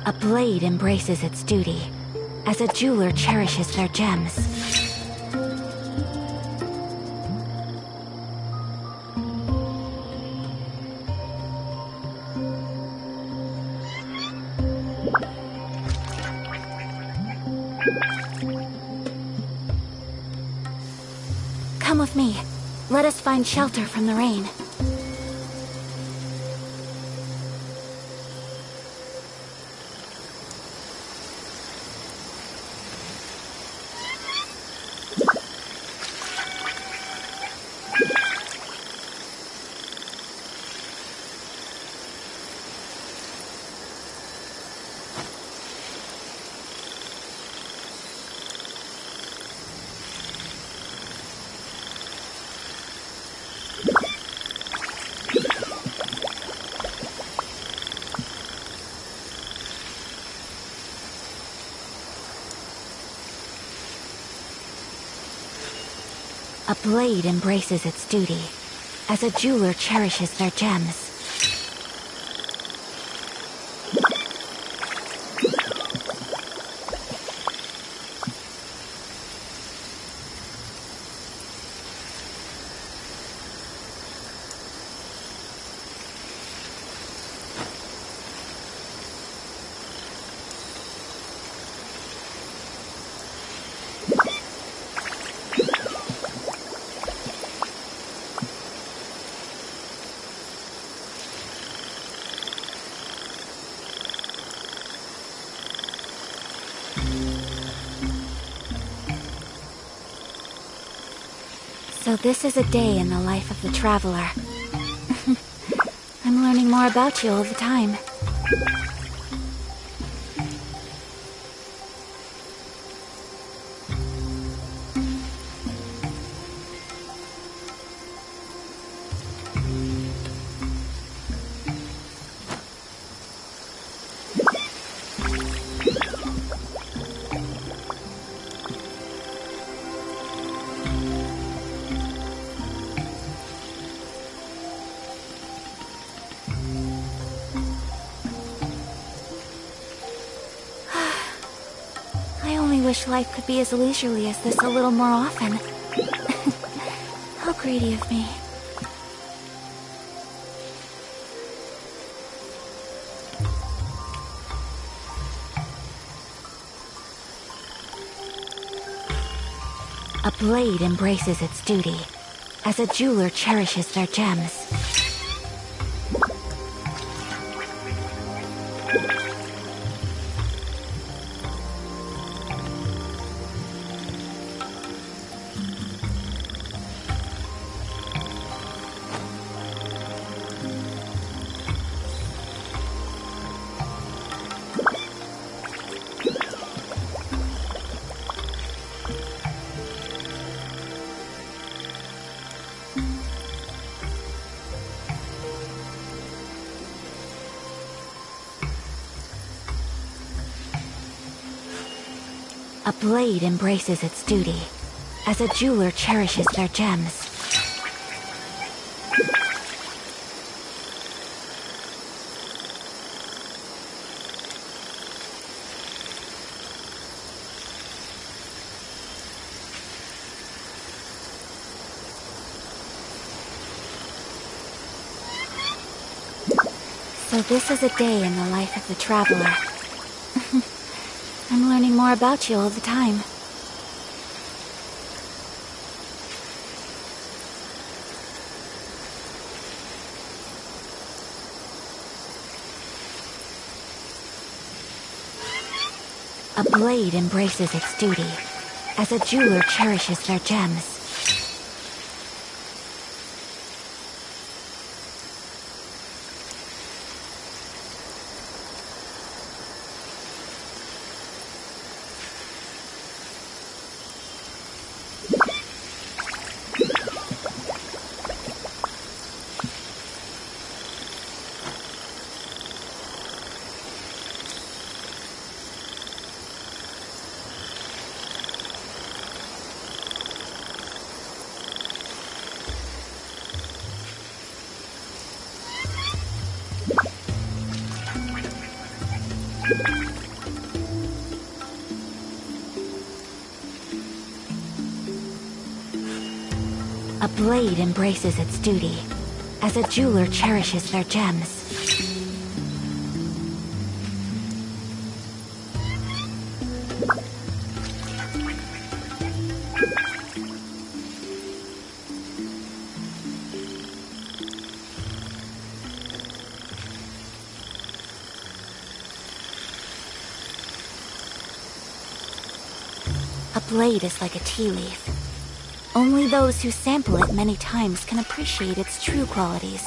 A blade embraces its duty, as a jeweler cherishes their gems. Come with me. Let us find shelter from the rain. A blade embraces its duty, as a jeweler cherishes their gems. So this is a day in the life of the traveler. I'm learning more about you all the time. I wish life could be as leisurely as this a little more often. How greedy of me. A blade embraces its duty, as a jeweler cherishes their gems. A blade embraces its duty, as a jeweler cherishes their gems. So this is a day in the life of the traveler. I'm learning more about you all the time. A blade embraces its duty, as a jeweler cherishes their gems. A blade embraces its duty, as a jeweler cherishes their gems. A blade is like a tea leaf. Only those who sample it many times can appreciate its true qualities.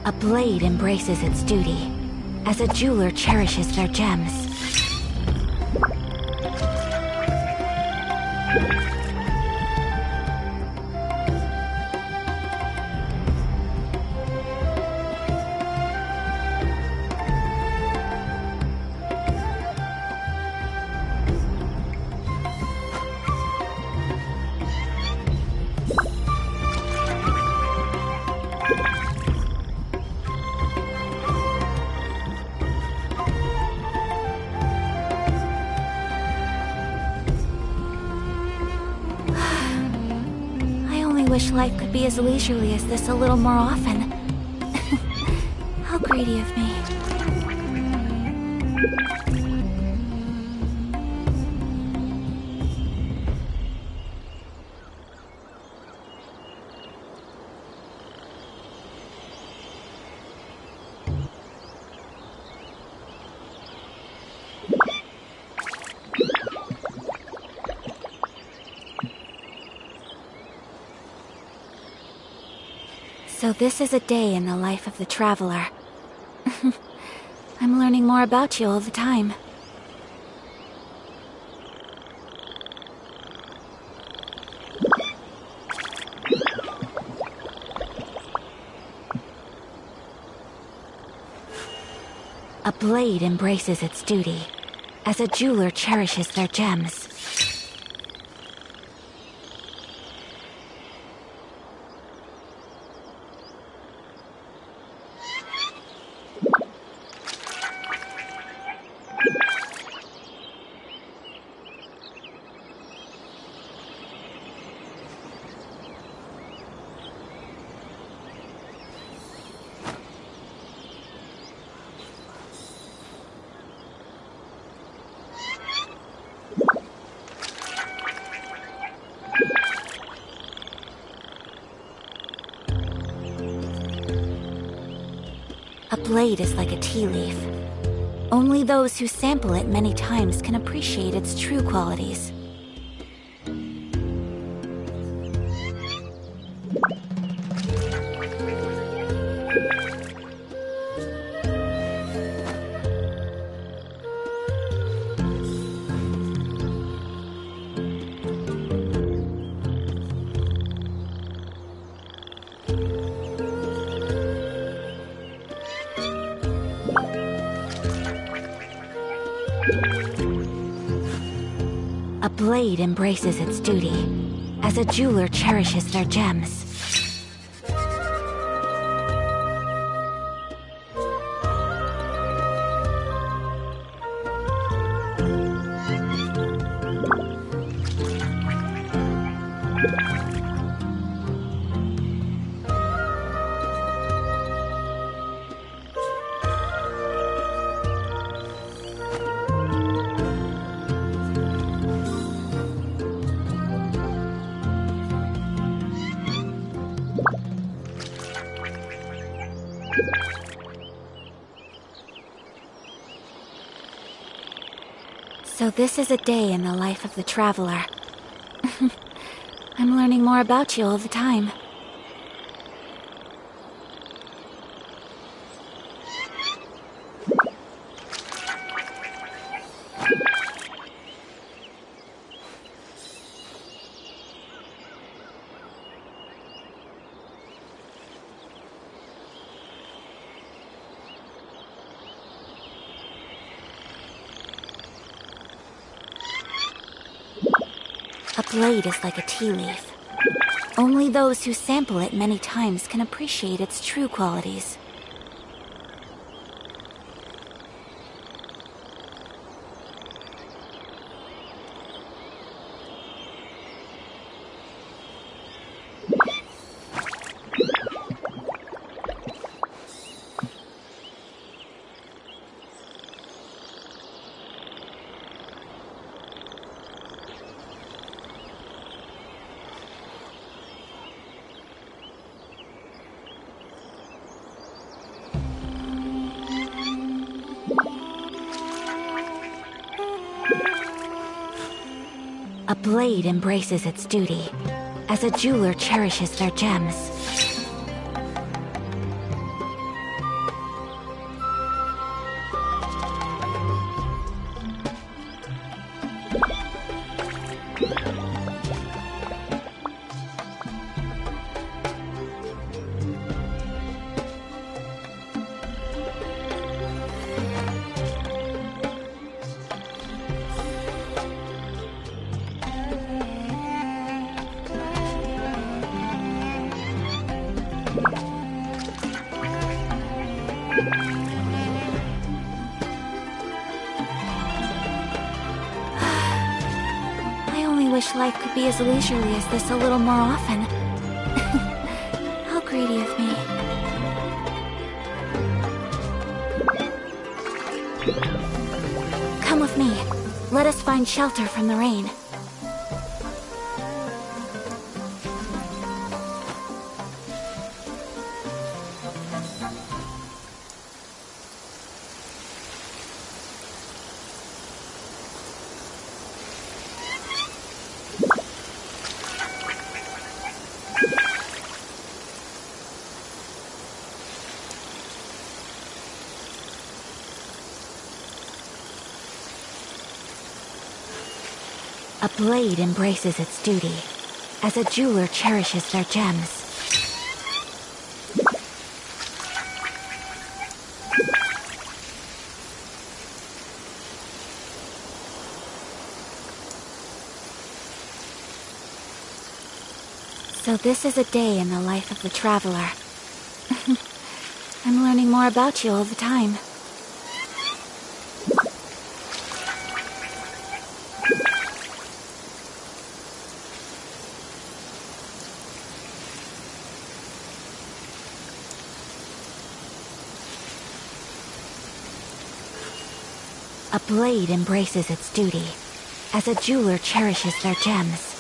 A blade embraces its duty, as a jeweler cherishes their gems. I wish life could be as leisurely as this a little more often. How greedy of me. So this is a day in the life of the traveler. I'm I'm learning more about you all the time. A blade embraces its duty, as a jeweler cherishes their gems. A blade is like a tea leaf. Only those who sample it many times can appreciate its true qualities. A blade embraces its duty, as a jeweler cherishes their gems. So this is a day in the life of the traveler. I'm learning more about you all the time. A blade is like a tea leaf. Only those who sample it many times can appreciate its true qualities. A blade embraces its duty, as a jeweler cherishes their gems. I wish life could be as leisurely as this a little more often. How greedy of me. Come with me. Let us find shelter from the rain. A blade embraces its duty, as a jeweler cherishes their gems. So this is a day in the life of the traveler. I'm learning more about you all the time. A blade embraces its duty, as a jeweler cherishes their gems.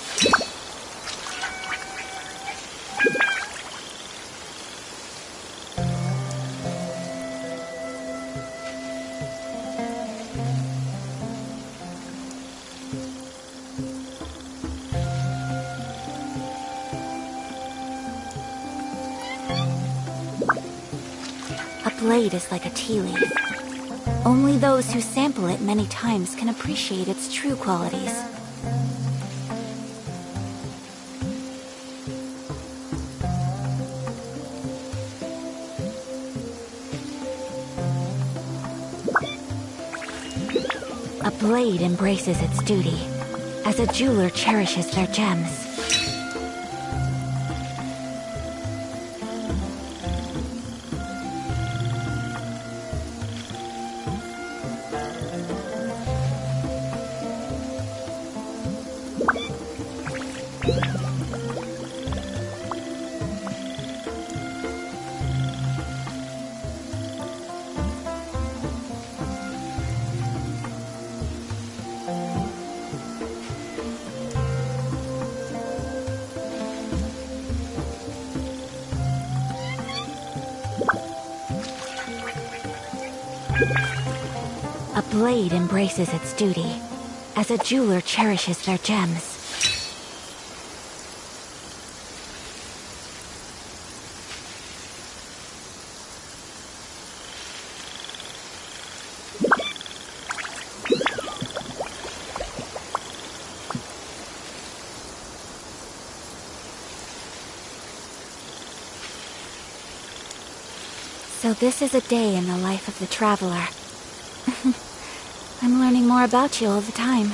A blade is like a tea leaf. Only those who sample it many times can appreciate its true qualities. A blade embraces its duty, as a jeweler cherishes their gems. A blade embraces its duty, as a jeweler cherishes their gems. So this is a day in the life of the traveler. I'm learning more about you all the time.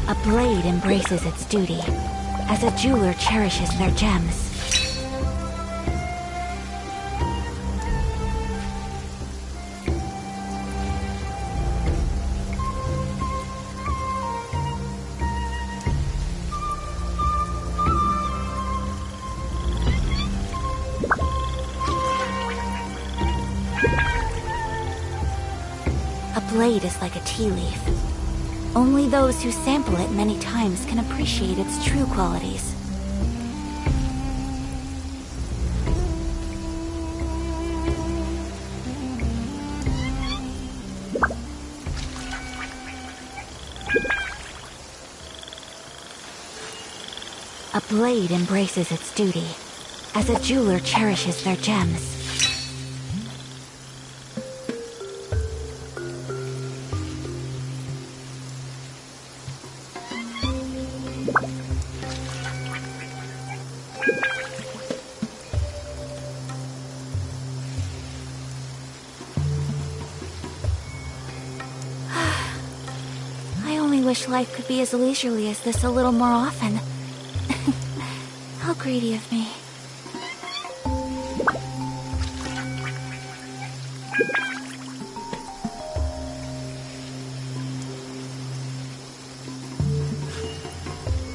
A blade embraces its duty, as a jeweler cherishes their gems. A blade is like a tea leaf. Only those who sample it many times can appreciate its true qualities. A blade embraces its duty, as a jeweler cherishes their gems. wish life could be as leisurely as this a little more often. How greedy of me.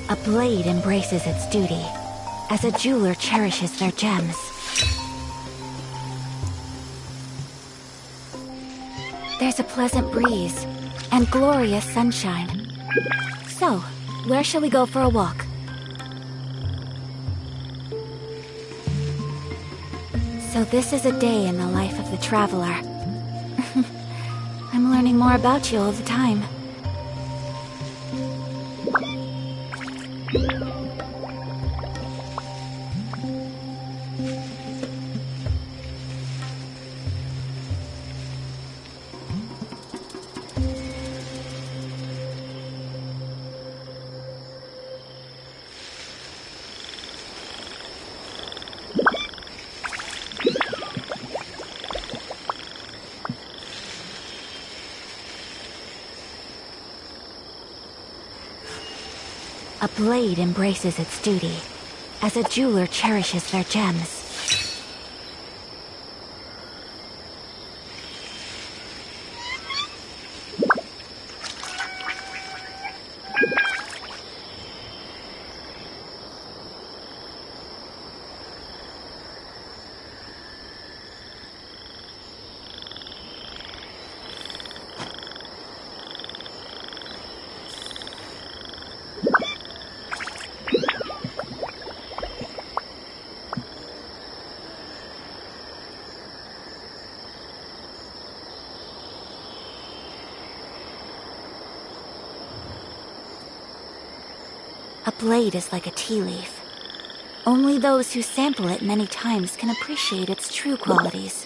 A blade embraces its duty, as a jeweler cherishes their gems. There's a pleasant breeze, and glorious sunshine. So, where shall we go for a walk? So this is a day in the life of the traveler. I'm learning more about you all the time. A blade embraces its duty, as a jeweler cherishes their gems. A blade is like a tea leaf. Only those who sample it many times can appreciate its true qualities.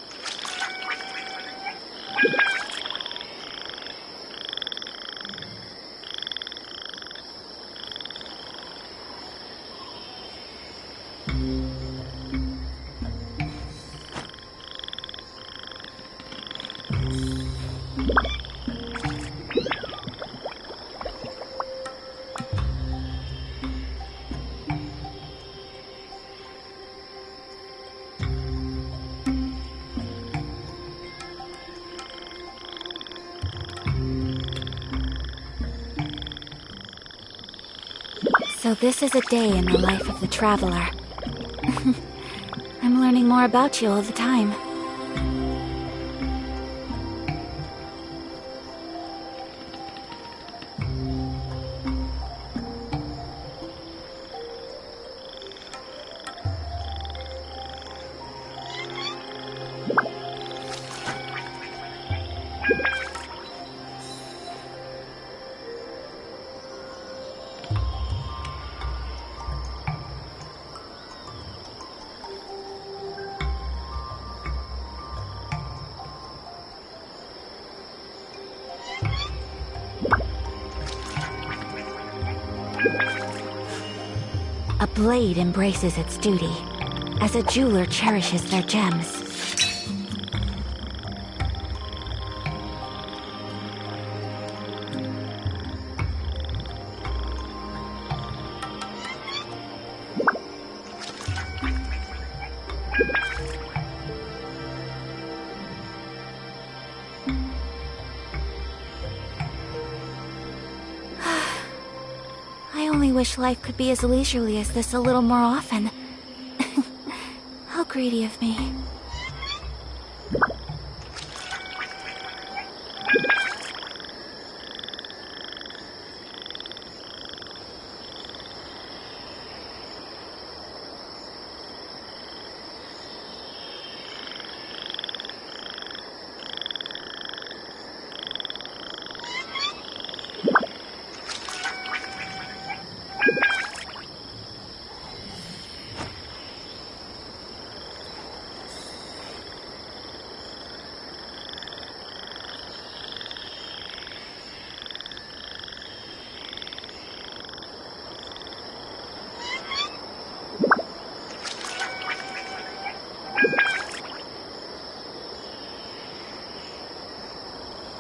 So this is a day in the life of the traveler. I'm learning more about you all the time. A blade embraces its duty, as a jeweler cherishes their gems. I only wish life could be as leisurely as this a little more often. How greedy of me.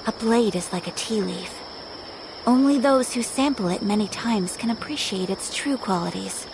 A blade is like a tea leaf. Only those who sample it many times can appreciate its true qualities.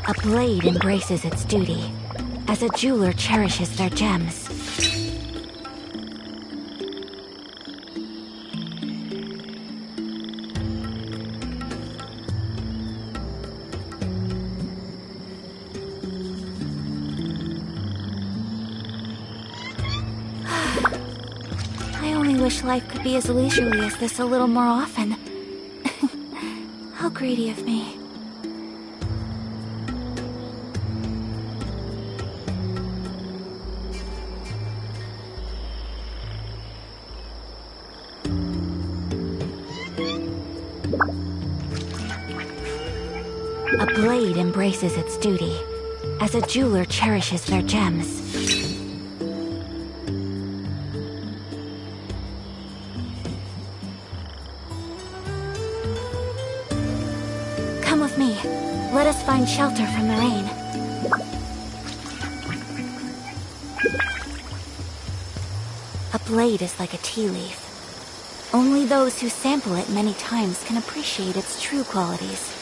A blade embraces its duty, as a jeweler cherishes their gems. I only wish life could be as leisurely as this a little more often. How greedy of me. A blade embraces its duty, as a jeweler cherishes their gems. Come with me. Let us find shelter from the rain. A blade is like a tea leaf. Only those who sample it many times can appreciate its true qualities.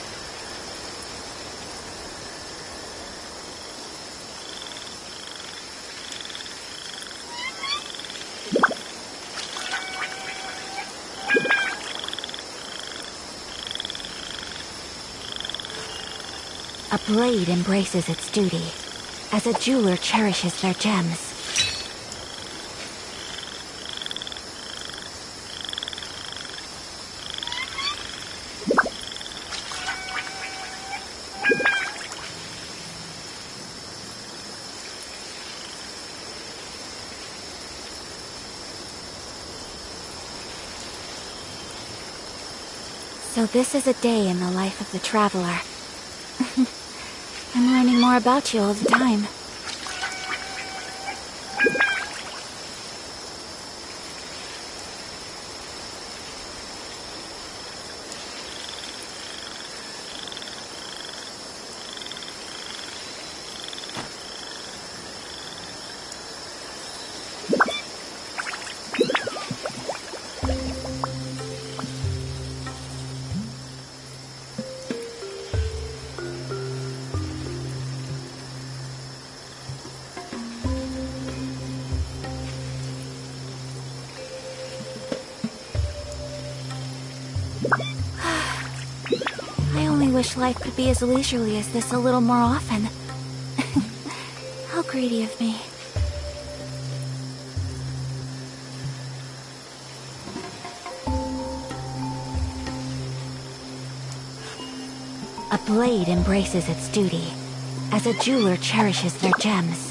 A blade embraces its duty, as a jeweler cherishes their gems. So this is a day in the life of the traveler. I'm learning more about you all the time. I only wish life could be as leisurely as this a little more often. How greedy of me. A blade embraces its duty, as a jeweler cherishes their gems.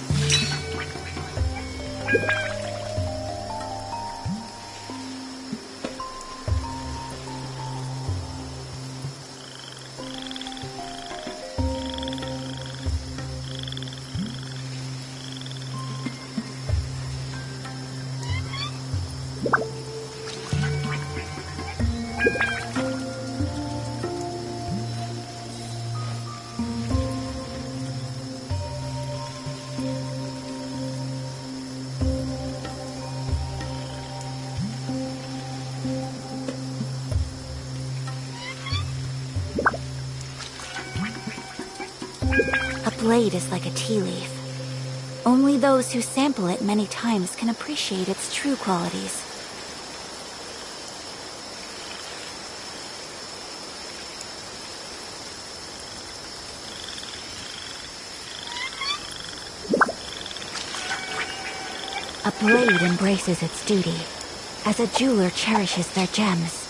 A blade is like a tea leaf. Only those who sample it many times can appreciate its true qualities. A blade embraces its duty, as a jeweler cherishes their gems.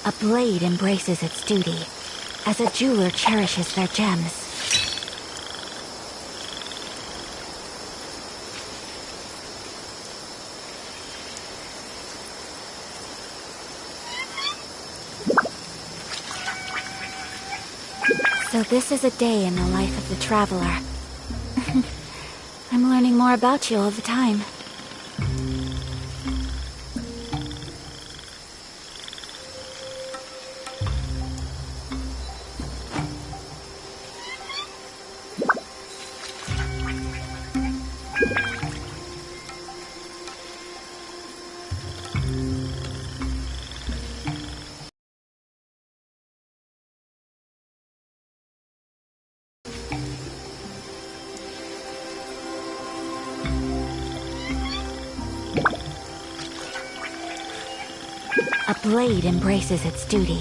A blade embraces its duty, as a jeweler cherishes their gems. So this is a day in the life of the traveler. I'm learning more about you all the time. A blade embraces its duty,